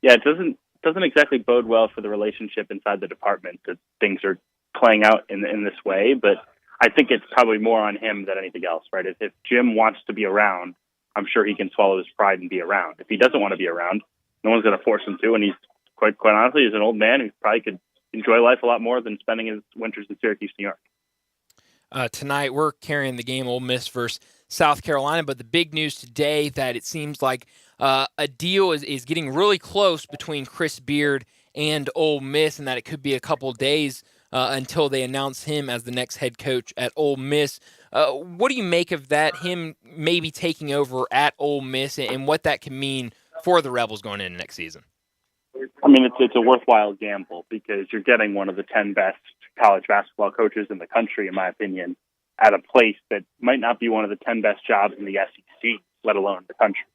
Yeah, it doesn't exactly bode well for the relationship inside the department that things are playing out in this way, but I think it's probably more on him than anything else, right? If Jim wants to be around, I'm sure he can swallow his pride and be around. If he doesn't want to be around, no one's going to force him to. And he's quite honestly, he's an old man who probably could enjoy life a lot more than spending his winters in Syracuse, New York. Tonight, we're carrying the game Ole Miss versus South Carolina. But the big news today that it seems like a deal is getting really close between Chris Beard and Ole Miss, and that it could be a couple days until they announce him as the next head coach at Ole Miss. What do you make of that, him maybe taking over at Ole Miss, and what that can mean for the Rebels going into next season? I mean, it's a worthwhile gamble because you're getting one of the 10 best college basketball coaches in the country, in my opinion, at a place that might not be one of the 10 best jobs in the SEC, let alone the country.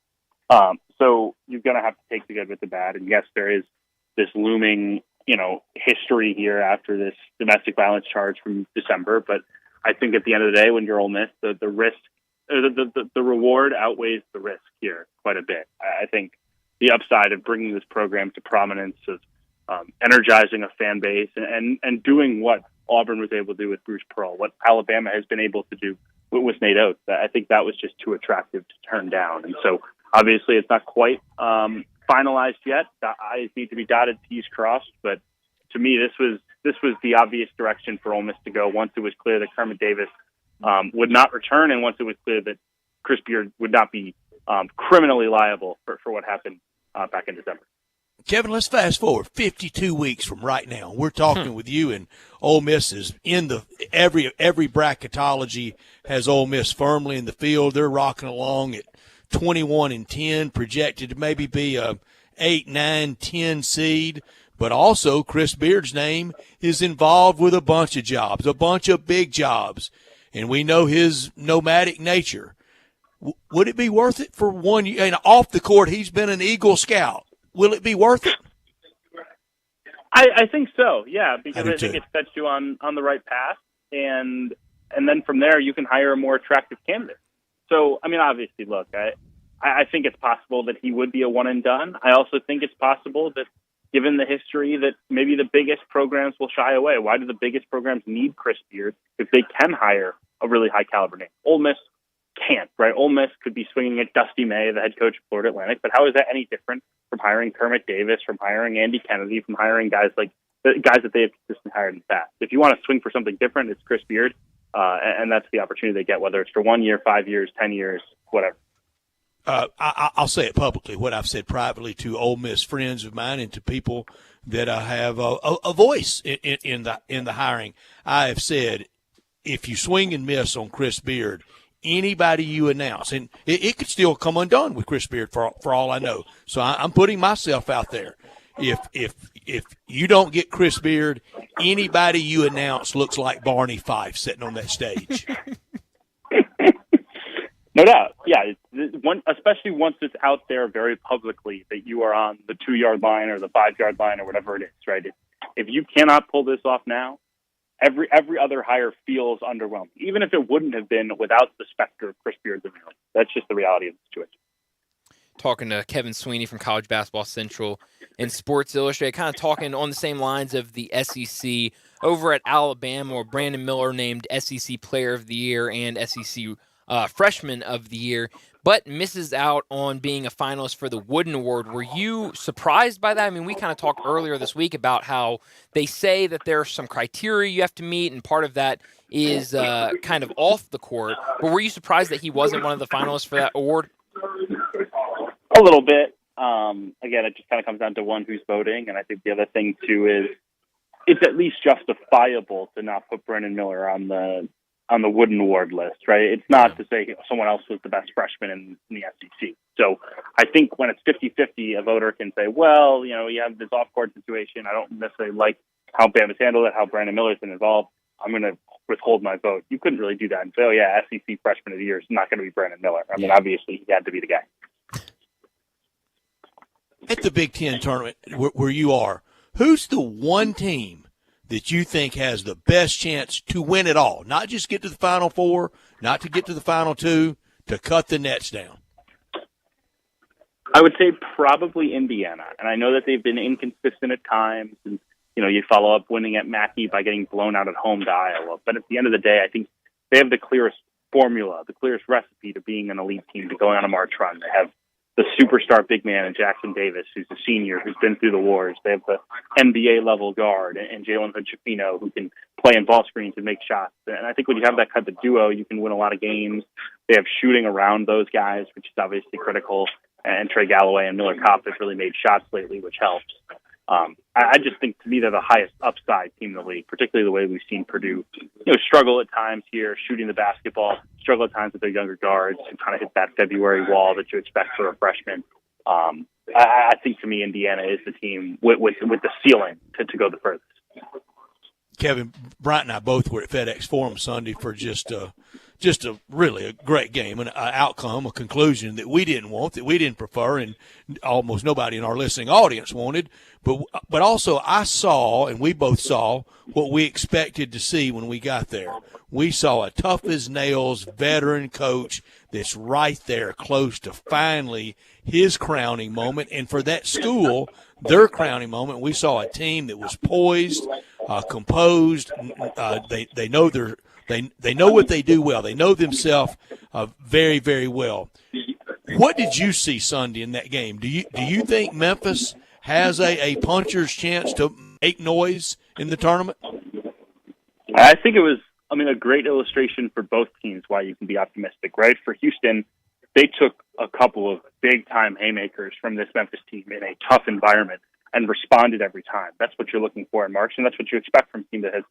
So you're going to have to take the good with the bad. And yes, there is this looming, history here after this domestic violence charge from December, but I think at the end of the day, when you're Ole Miss, the risk, the reward outweighs the risk here quite a bit. I think the upside of bringing this program to prominence, of energizing a fan base, and doing what Auburn was able to do with Bruce Pearl, what Alabama has been able to do with Nate Oates, I think that was just too attractive to turn down. And so obviously it's not quite finalized yet. The I's need to be dotted, T's crossed, but to me, this was the obvious direction for Ole Miss to go once it was clear that Kermit Davis would not return, and once it was clear that Chris Beard would not be criminally liable for what happened back in December. Kevin, let's fast forward 52 weeks from right now. We're talking with you, and Ole Miss is in every bracketology has Ole Miss firmly in the field. They're rocking along at 21-10, projected to maybe be a 8, 9, 10 seed. But also, Chris Beard's name is involved with a bunch of jobs, a bunch of big jobs, and we know his nomadic nature. Would it be worth it for 1 year? And off the court, he's been an Eagle Scout. Will it be worth it? I think so, yeah, because I think it sets you on the right path, and then from there you can hire a more attractive candidate. So, I mean, obviously, look, I think it's possible that he would be a one and done. I also think it's possible that given the history that maybe the biggest programs will shy away. Why do the biggest programs need Chris Beard if they can hire a really high caliber name? Ole Miss can't, right? Ole Miss could be swinging at Dusty May, the head coach of Florida Atlantic, but how is that any different from hiring Kermit Davis, from hiring Andy Kennedy, from hiring guys like the guys that they have consistently hired in the past? If you want to swing for something different, it's Chris Beard, and that's the opportunity they get, whether it's for 1 year, 5 years, 10 years, whatever. I'll say it publicly, what I've said privately to Ole Miss friends of mine and to people that have a voice in the hiring. I have said, if you swing and miss on Chris Beard, anybody you announce, and it could still come undone with Chris Beard for all I know. So I'm putting myself out there. If you don't get Chris Beard, anybody you announce looks like Barney Fife sitting on that stage. No doubt. Yeah, especially once it's out there very publicly that you are on the 2-yard line or the 5-yard line or whatever it is, right? If you cannot pull this off now, every other hire feels underwhelming, even if it wouldn't have been without the specter of Chris Beard. That's just the reality of the situation. Talking to Kevin Sweeney from College Basketball Central and Sports Illustrated, kind of talking on the same lines of the SEC. Over at Alabama, where Brandon Miller named SEC Player of the Year and SEC Freshman of the Year, but misses out on being a finalist for the Wooden Award. Were you surprised by that? I mean, we kind of talked earlier this week about how they say that there are some criteria you have to meet, and part of that is kind of off the court. But were you surprised that he wasn't one of the finalists for that award? A little bit. Again, it just kind of comes down to one who's voting, and I think the other thing, too, is it's at least justifiable to not put Brandon Miller on the Wooden Award list, right? It's not to say someone else was the best freshman in the SEC. So I think when it's 50-50, a voter can say, well, you have this off-court situation. I don't necessarily like how Bama's handled it, how Brandon Miller's been involved. I'm going to withhold my vote. You couldn't really do that and say, oh, yeah, SEC Freshman of the Year is not going to be Brandon Miller. I mean, obviously, he had to be the guy. At the Big Ten tournament where you are, who's the one team that you think has the best chance to win it all? Not just get to the Final Four, not to get to the Final Two, to cut the nets down. I would say probably Indiana. And I know that they've been inconsistent at times. And, you follow up winning at Mackey by getting blown out at home to Iowa. But at the end of the day, I think they have the clearest formula, the clearest recipe to being an elite team, to going on a March run. They have the superstar big man in Jackson Davis, who's a senior, who's been through the wars. They have the NBA-level guard and Jalen Hood-Schifino, who can play in ball screens and make shots. And I think when you have that type of duo, you can win a lot of games. They have shooting around those guys, which is obviously critical. And Trey Galloway and Miller Kopp have really made shots lately, which helps. I just think, to me, they're the highest upside team in the league, particularly the way we've seen Purdue, struggle at times here, shooting the basketball, struggle at times with their younger guards, and kind of hit that February wall that you expect for a freshman. I think, to me, Indiana is the team with the ceiling to go the furthest. Kevin, Bryant and I both were at FedEx Forum Sunday for just a really a great game, an outcome, a conclusion that we didn't want, that we didn't prefer, and almost nobody in our listening audience wanted. But also I saw, and we both saw, what we expected to see when we got there. We saw a tough-as-nails veteran coach that's right there close to finally his crowning moment. And for that school, their crowning moment, we saw a team that was poised, composed. They know they know what they do well. They know themselves very, very well. What did you see Sunday in that game? Do you think Memphis has a puncher's chance to make noise in the tournament? I think it was, a great illustration for both teams why you can be optimistic, right? For Houston, they took a couple of big-time haymakers from this Memphis team in a tough environment and responded every time. That's what you're looking for in March, and that's what you expect from a team that has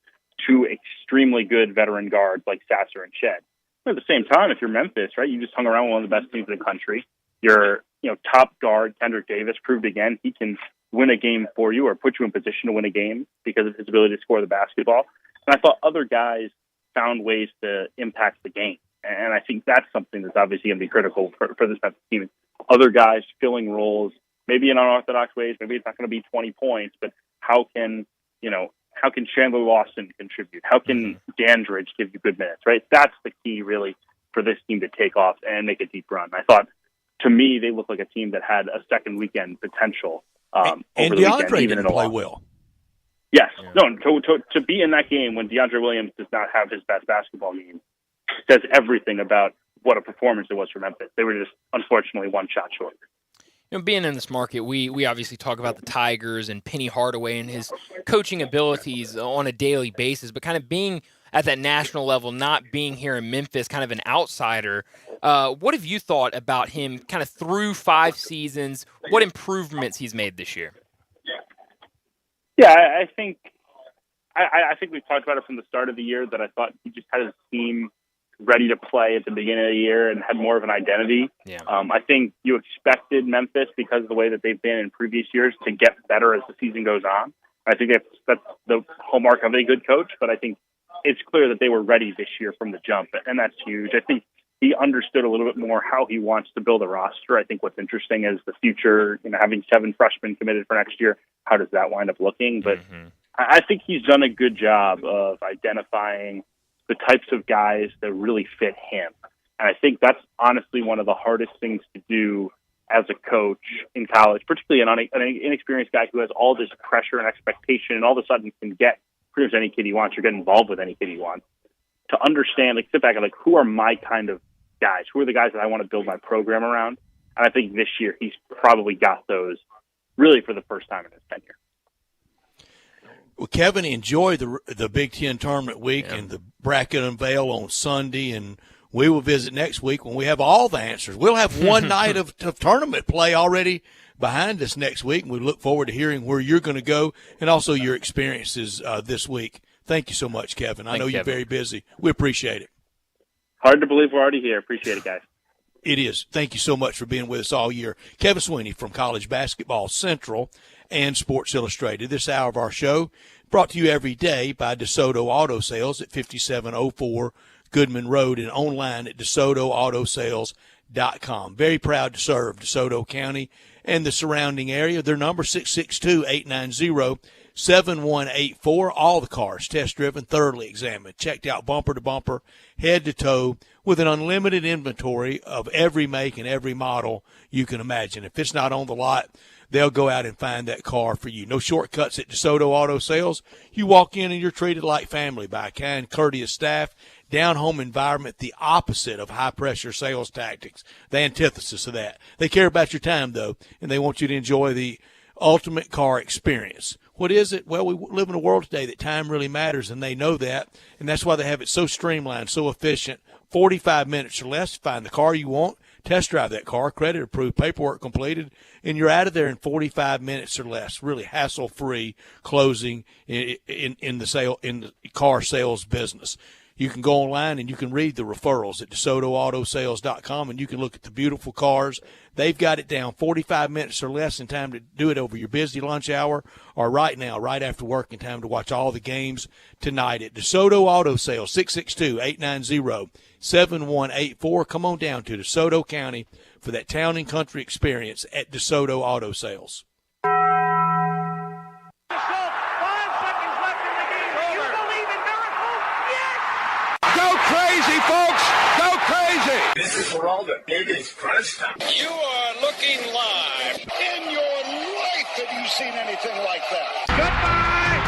two extremely good veteran guards like Sasser and Shed. At the same time, if you're Memphis, right, you just hung around with one of the best teams in the country. Your top guard, Kendrick Davis, proved again he can win a game for you or put you in position to win a game because of his ability to score the basketball. And I thought other guys found ways to impact the game. And I think that's something that's obviously going to be critical for this Memphis team. Other guys filling roles, maybe in unorthodox ways. Maybe it's not going to be 20 points, but how can Chandler Lawson contribute? How can Dandridge give you good minutes, right? That's the key, really, for this team to take off and make a deep run. I thought, to me, they looked like a team that had a second weekend potential over and the DeAndre weekend, even didn't in a play loss. well. Yes. No, to be in that game when DeAndre Williams does not have his best basketball game says everything about what a performance it was for Memphis. They were just, unfortunately, one shot short. Being in this market, we obviously talk about the Tigers and Penny Hardaway and his coaching abilities on a daily basis, but kind of being at that national level, not being here in Memphis, kind of an outsider. What have you thought about him kind of through 5 seasons? What improvements he's made this year? Yeah, I think we've talked about it from the start of the year that I thought he just had his team ready to play at the beginning of the year and had more of an identity. Yeah. I think you expected Memphis, because of the way that they've been in previous years, to get better as the season goes on. I think that's the hallmark of a good coach, but I think it's clear that they were ready this year from the jump, and that's huge. I think he understood a little bit more how he wants to build a roster. I think what's interesting is the future, having 7 freshmen committed for next year. How does that wind up looking? But I think he's done a good job of identifying the types of guys that really fit him. And I think that's honestly one of the hardest things to do as a coach in college, particularly an inexperienced guy who has all this pressure and expectation and all of a sudden can get pretty much any kid he wants or get involved with any kid he wants. To understand, sit back and who are my kind of guys? Who are the guys that I want to build my program around? And I think this year he's probably got those really for the first time in his tenure. Well, Kevin, enjoy the Big Ten tournament week and the bracket unveil on Sunday, and we will visit next week when we have all the answers. We'll have one night of tournament play already behind us next week, and we look forward to hearing where you're going to go and also your experiences this week. Thank you so much, Kevin. I know you're very busy. We appreciate it. Hard to believe we're already here. Appreciate it, guys. It is. Thank you so much for being with us all year. Kevin Sweeney from College Basketball Central and Sports Illustrated. This hour of our show brought to you every day by DeSoto Auto Sales at 5704 Goodman Road and online at DeSotoAutoSales.com. Very proud to serve DeSoto County and the surrounding area. Their number 662-890-7184. All the cars test-driven, thoroughly examined, checked out bumper to bumper, head to toe, with an unlimited inventory of every make and every model you can imagine. If it's not on the lot, they'll go out and find that car for you. No shortcuts at DeSoto Auto Sales. You walk in and you're treated like family by a kind, courteous staff. Down-home environment, the opposite of high-pressure sales tactics, the antithesis of that. They care about your time, though, and they want you to enjoy the ultimate car experience. What is it? Well, we live in a world today that time really matters, and they know that, and that's why they have it so streamlined, so efficient. 45 minutes or less to find the car you want, test drive that car, credit approved, paperwork completed, and you're out of there in 45 minutes or less. Really hassle-free closing in the car sales business. You can go online and you can read the referrals at DeSotoAutoSales.com, and you can look at the beautiful cars. They've got it down 45 minutes or less in time to do it over your busy lunch hour or right now, right after work, in time to watch all the games tonight at DeSoto Auto Sales, 662-890-7184. Come on down to DeSoto County for that town and country experience at DeSoto Auto Sales. Crazy, folks! Go crazy! This is for all the biggest crunch time. You are looking live. In your life have you seen anything like that? Goodbye!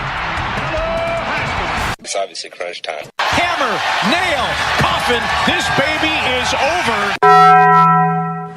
Hello, Haskins. It's obviously crunch time. Hammer, nail, coffin, this baby is over.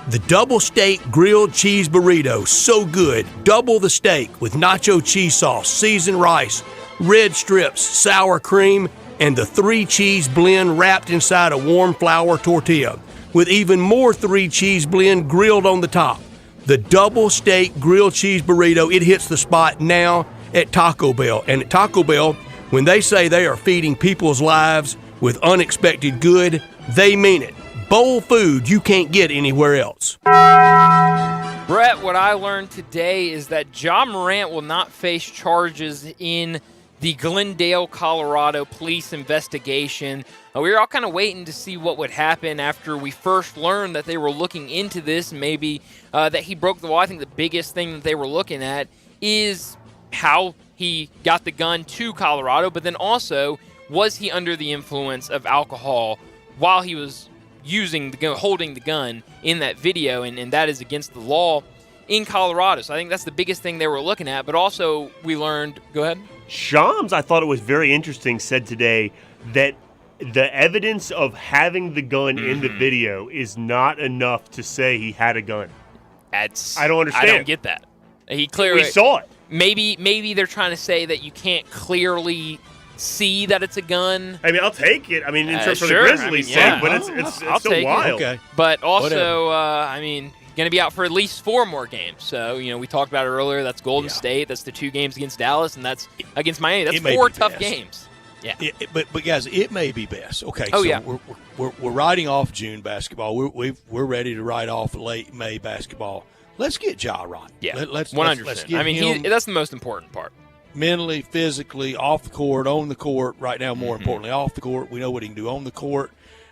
The double steak grilled cheese burrito, so good. Double the steak with nacho cheese sauce, seasoned rice, red strips, sour cream, and the 3-cheese blend wrapped inside a warm flour tortilla, with even more 3-cheese blend grilled on the top. The double steak grilled cheese burrito, it hits the spot now at Taco Bell. And at Taco Bell, when they say they are feeding people's lives with unexpected good, they mean it. Bowl food you can't get anywhere else. Brett, what I learned today is that Ja Morant will not face charges in the Glendale, Colorado police investigation. We were all kind of waiting to see what would happen after we first learned that they were looking into this, maybe that he broke the law. I think the biggest thing that they were looking at is how he got the gun to Colorado, but then also, was he under the influence of alcohol while he was using the gun, holding the gun in that video, and that is against the law in Colorado. So I think that's the biggest thing they were looking at. But also we learned – go ahead. Shams, I thought it was very interesting, said today that the evidence of having the gun in the video is not enough to say he had a gun. I don't understand. I don't get that. He clearly saw it. Maybe they're trying to say that you can't clearly see that it's a gun. I mean, I'll take it. I mean, in terms of the Sure. Grizzlies' sake, but it's I'll still take wild. it. Okay. But also, going to be out for at least 4 more games. So, we talked about it earlier. That's Golden State. That's the 2 games against Dallas, and that's against Miami. That's 4 tough games. Yeah. But guys, it may be best. Okay. Oh, so yeah. We're riding off June basketball. We're ready to ride off late May basketball. Let's get Ja right. Yeah. Let's 100%. Let's get him that's the most important part. Mentally, physically, off the court, on the court. Right now, more importantly, off the court. We know what he can do on the court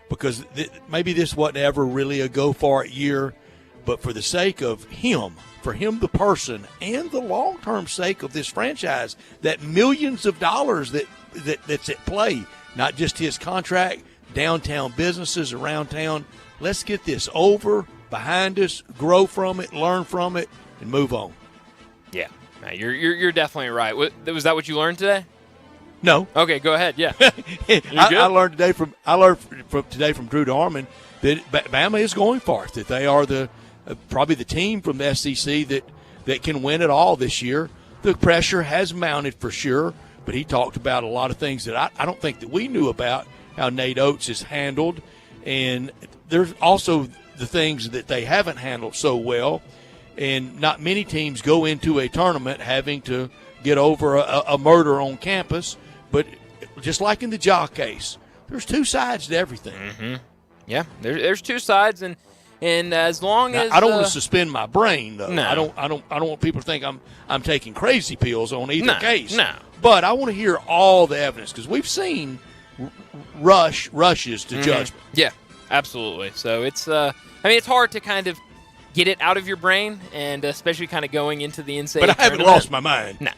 because maybe this wasn't ever really a go for it year, but for the sake of him, for him the person, and the long-term sake of this franchise, that millions of dollars that's at play, not just his contract, downtown businesses around town. Let's get this over, behind us, grow from it, learn from it, and move on. Yeah, you're definitely right. Was that what you learned today? No. Okay, go ahead. Yeah, I learned today from Drew Darman that Bama is going for it. That they are probably the team from the SEC that can win it all this year. The pressure has mounted for sure, but he talked about a lot of things that I don't think that we knew about how Nate Oates is handled, and there's also the things that they haven't handled so well. And not many teams go into a tournament having to get over a murder on campus. But just like in the Ja case, there's 2 sides to everything. Mm-hmm. Yeah, there's 2 sides, and as long as I don't want to suspend my brain though. No. I don't want people to think I'm taking crazy pills on either case. No. But I want to hear all the evidence because we've seen rushes to judgment. Yeah, absolutely. So it's it's hard to kind of get it out of your brain, and especially kind of going into the NCAA But I haven't lost my mind.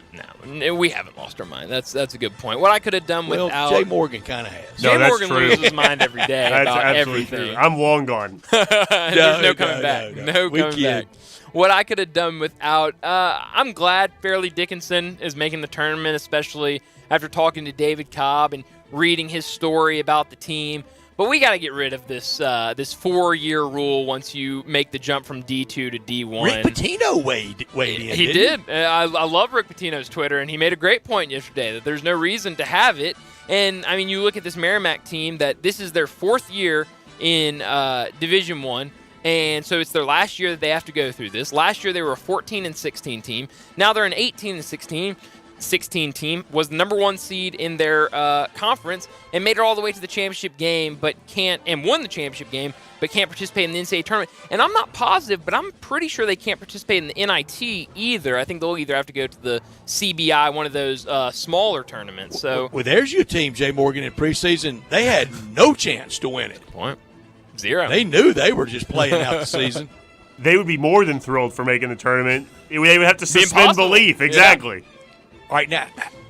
No, we haven't lost our mind. That's a good point. What I could have done without Jay Morgan kind of has. Jay Morgan loses his mind every day about everything. True. I'm long gone. There's no coming back. No coming back. What I could have done without, I'm glad Fairleigh Dickinson is making the tournament, especially after talking to David Cobb and reading his story about the team. But we got to get rid of this 4-year rule once you make the jump from D2 to D1. Rick Pitino weighed in. He did. I love Rick Pitino's Twitter, and he made a great point yesterday that there's no reason to have it. And, I mean, you look at this Merrimack team that this is their 4th year in Division I, and so it's their last year that they have to go through this. Last year they were a 14-16 team. Now they're an 18-16 team, was the number 1 seed in their conference and made it all the way to the championship game, and won the championship game, but can't participate in the NCAA tournament. And I'm not positive, but I'm pretty sure they can't participate in the NIT either. I think they'll either have to go to the CBI, one of those smaller tournaments. So, well, there's your team, Jay Morgan, in preseason. They had no chance to win it. Point. 0. They knew they were just playing out the season. They would be more than thrilled for making the tournament. They would have to suspend belief. Exactly. Yeah. All right, now,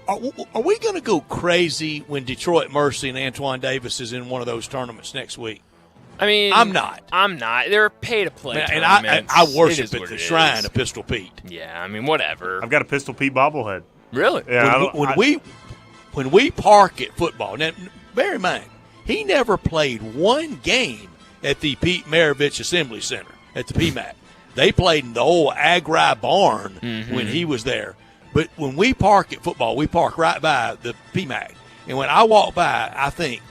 are we going to go crazy when Detroit Mercy and Antoine Davis is in one of those tournaments next week? I mean, I'm not. They're pay-to-play and tournaments. I worship at the shrine of Pistol Pete. Yeah, I mean, whatever. I've got a Pistol Pete bobblehead. Really? Yeah. When we park at football, now, bear in mind, he never played one game at the Pete Maravich Assembly Center at the PMAC. They played in the old Agri barn when he was there. But when we park at football, we park right by the PMAC. And when I walk by, I think,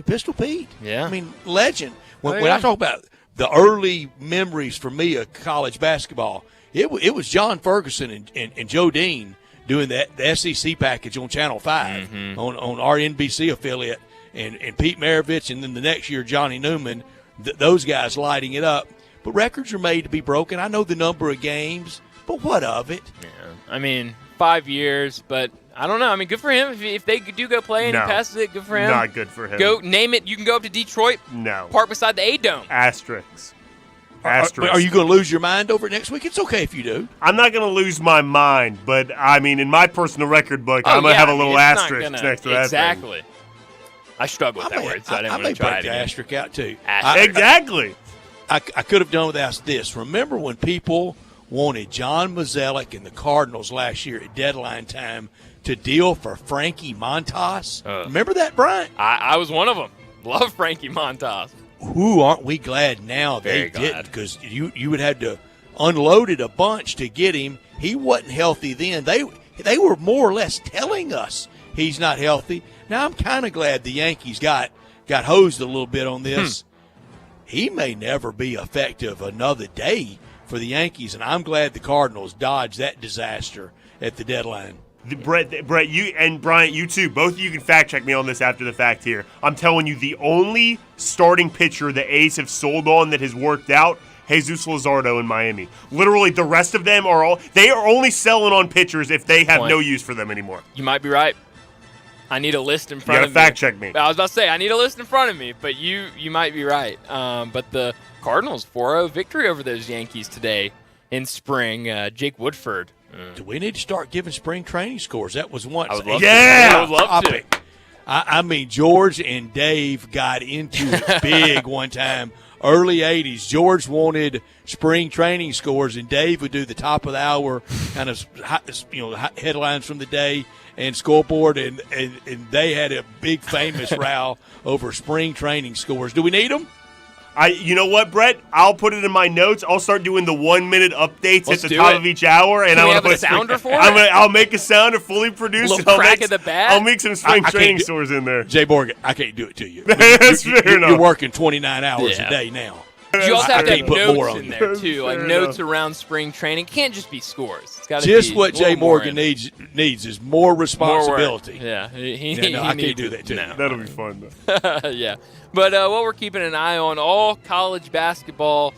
Pistol Pete. Yeah. I mean, legend. When I talk about the early memories for me of college basketball, it was John Ferguson and Joe Dean doing the SEC package on Channel 5 on our NBC affiliate, and Pete Maravich, and then the next year Johnny Newman, those guys lighting it up. But records are made to be broken. I know the number of games, but what of it? Yeah. I mean, 5 years, but I don't know. I mean, good for him. If they do go play and he passes it, good for him. Not good for him. Go name it. You can go up to Detroit. No. Park beside the A-Dome. Asterisks. Are you going to lose your mind over it next week? It's okay if you do. I'm not going to lose my mind, but I mean, in my personal record book, I'm going to have a little asterisk next to that. Exactly. I struggle with that word, so I didn't want to try it again. I may break the asterisk out too. Exactly. I could have done without this. Remember when people wanted John Mozeliak and the Cardinals last year at deadline time to deal for Frankie Montas. Remember that, Brian? I was one of them. Love Frankie Montas. Who aren't we glad now they didn't? Because you would have to unloaded a bunch to get him. He wasn't healthy then. They were more or less telling us he's not healthy. Now I'm kind of glad the Yankees got hosed a little bit on this. He may never be effective another day for the Yankees, and I'm glad the Cardinals dodged that disaster at the deadline. Brett, you and Bryant, you too, both of you can fact check me on this after the fact here. I'm telling you, the only starting pitcher the A's have sold on that has worked out, Jesus Luzardo in Miami. Literally, the rest of them are only selling on pitchers if they have no use for them anymore. You might be right. I need a list in front of me. You gotta fact check me. I was about to say, I need a list in front of me, but you might be right. But the Cardinals 4-0 victory over those Yankees today in spring. Jake Woodford. Do we need to start giving spring training scores? That was once I would love I would love to. I mean, George and Dave got into it big one time. Early 80s, George wanted spring training scores, and Dave would do the top of the hour kind of headlines from the day and scoreboard, and they had a big famous row over spring training scores. Do we need them? You know what, Brett? I'll put it in my notes. I'll start doing the 1-minute updates at the top of each hour, and I'm gonna have put a sounder for it. I'll make a sounder fully produced. A little crack of the bat. I'll make some spring training scores in there. Jay Morgan, I can't do it to you. That's fair enough. You're working 29 hours a day now. You also have to have put more notes on in you. there, too, like Fair notes enough. around spring training. It can't just be scores. It's got to Just be what a little Jay more Morgan in. needs is more responsibility. Yeah, he I needs can't do that too. No. That'll be fun, though. Yeah. But what we're keeping an eye on, all college basketball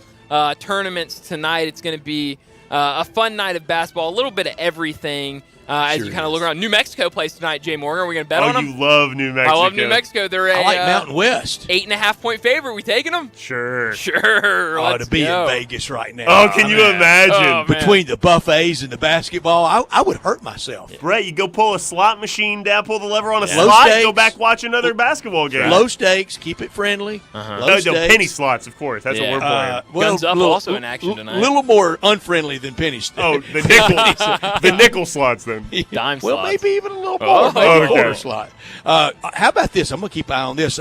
tournaments tonight. It's going to be a fun night of basketball, a little bit of everything. As you kind of look around. New Mexico plays tonight, Jay Morgan. Are we going to bet on them? You love New Mexico. I love New Mexico. They're I like Mountain West. 8.5-point favorite. We taking them? Sure. Let's to be go. in Vegas right now. Oh, can you imagine? Between the buffets and the basketball, I would hurt myself. Brett, you go pull a slot machine down, pull the lever on a Low slot, stakes. go back watch another basketball game. Low stakes, keep it friendly. Low stakes. Penny slots, of course. That's what we're playing. Guns Up also in action tonight. A little more unfriendly than penny stakes. Oh, the nickel slots then. Dime Well, slots. maybe even a little more. Oh, maybe okay. a quarter slot. How about this? I'm going to keep an eye on this.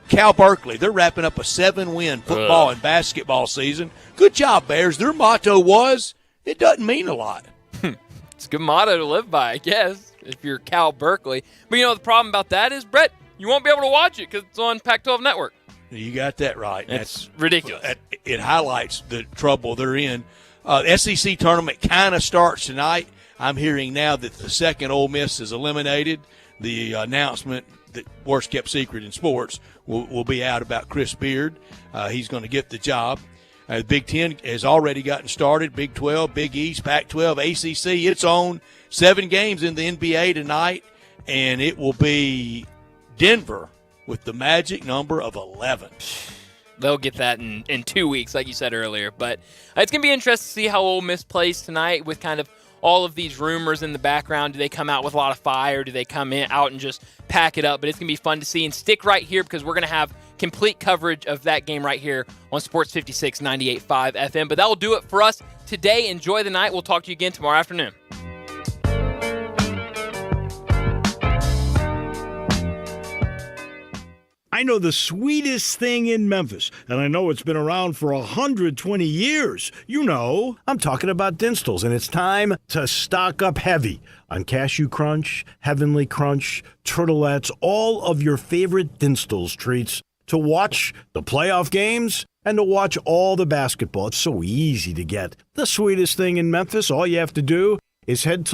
Cal Berkeley, they're wrapping up a 7-win football and basketball season. Good job, Bears. Their motto was, it doesn't mean a lot. It's a good motto to live by, I guess, if you're Cal Berkeley. But the problem about that is, Brett, you won't be able to watch it because it's on Pac-12 Network. You got that right. It's ridiculous. It highlights the trouble they're in. SEC tournament kind of starts tonight. I'm hearing now that the second Ole Miss is eliminated. The announcement that worst kept secret in sports will be out about Chris Beard. He's going to get the job. The Big Ten has already gotten started. Big 12, Big East, Pac-12, ACC. It's on 7 games in the NBA tonight, and it will be Denver with the magic number of 11. They'll get that in 2 weeks, like you said earlier. But it's going to be interesting to see how Ole Miss plays tonight with kind of all of these rumors in the background. Do they come out with a lot of fire? Do they come out and just pack it up? But it's going to be fun to see. And stick right here because we're going to have complete coverage of that game right here on Sports 56 98.5 FM. But that will do it for us today. Enjoy the night. We'll talk to you again tomorrow afternoon. I know the sweetest thing in Memphis, and I know it's been around for 120 years. You know, I'm talking about Dinstall's, and it's time to stock up heavy on Cashew Crunch, Heavenly Crunch, Turtlettes, all of your favorite Dinstall's treats to watch the playoff games and to watch all the basketball. It's so easy to get. The sweetest thing in Memphis, all you have to do is head to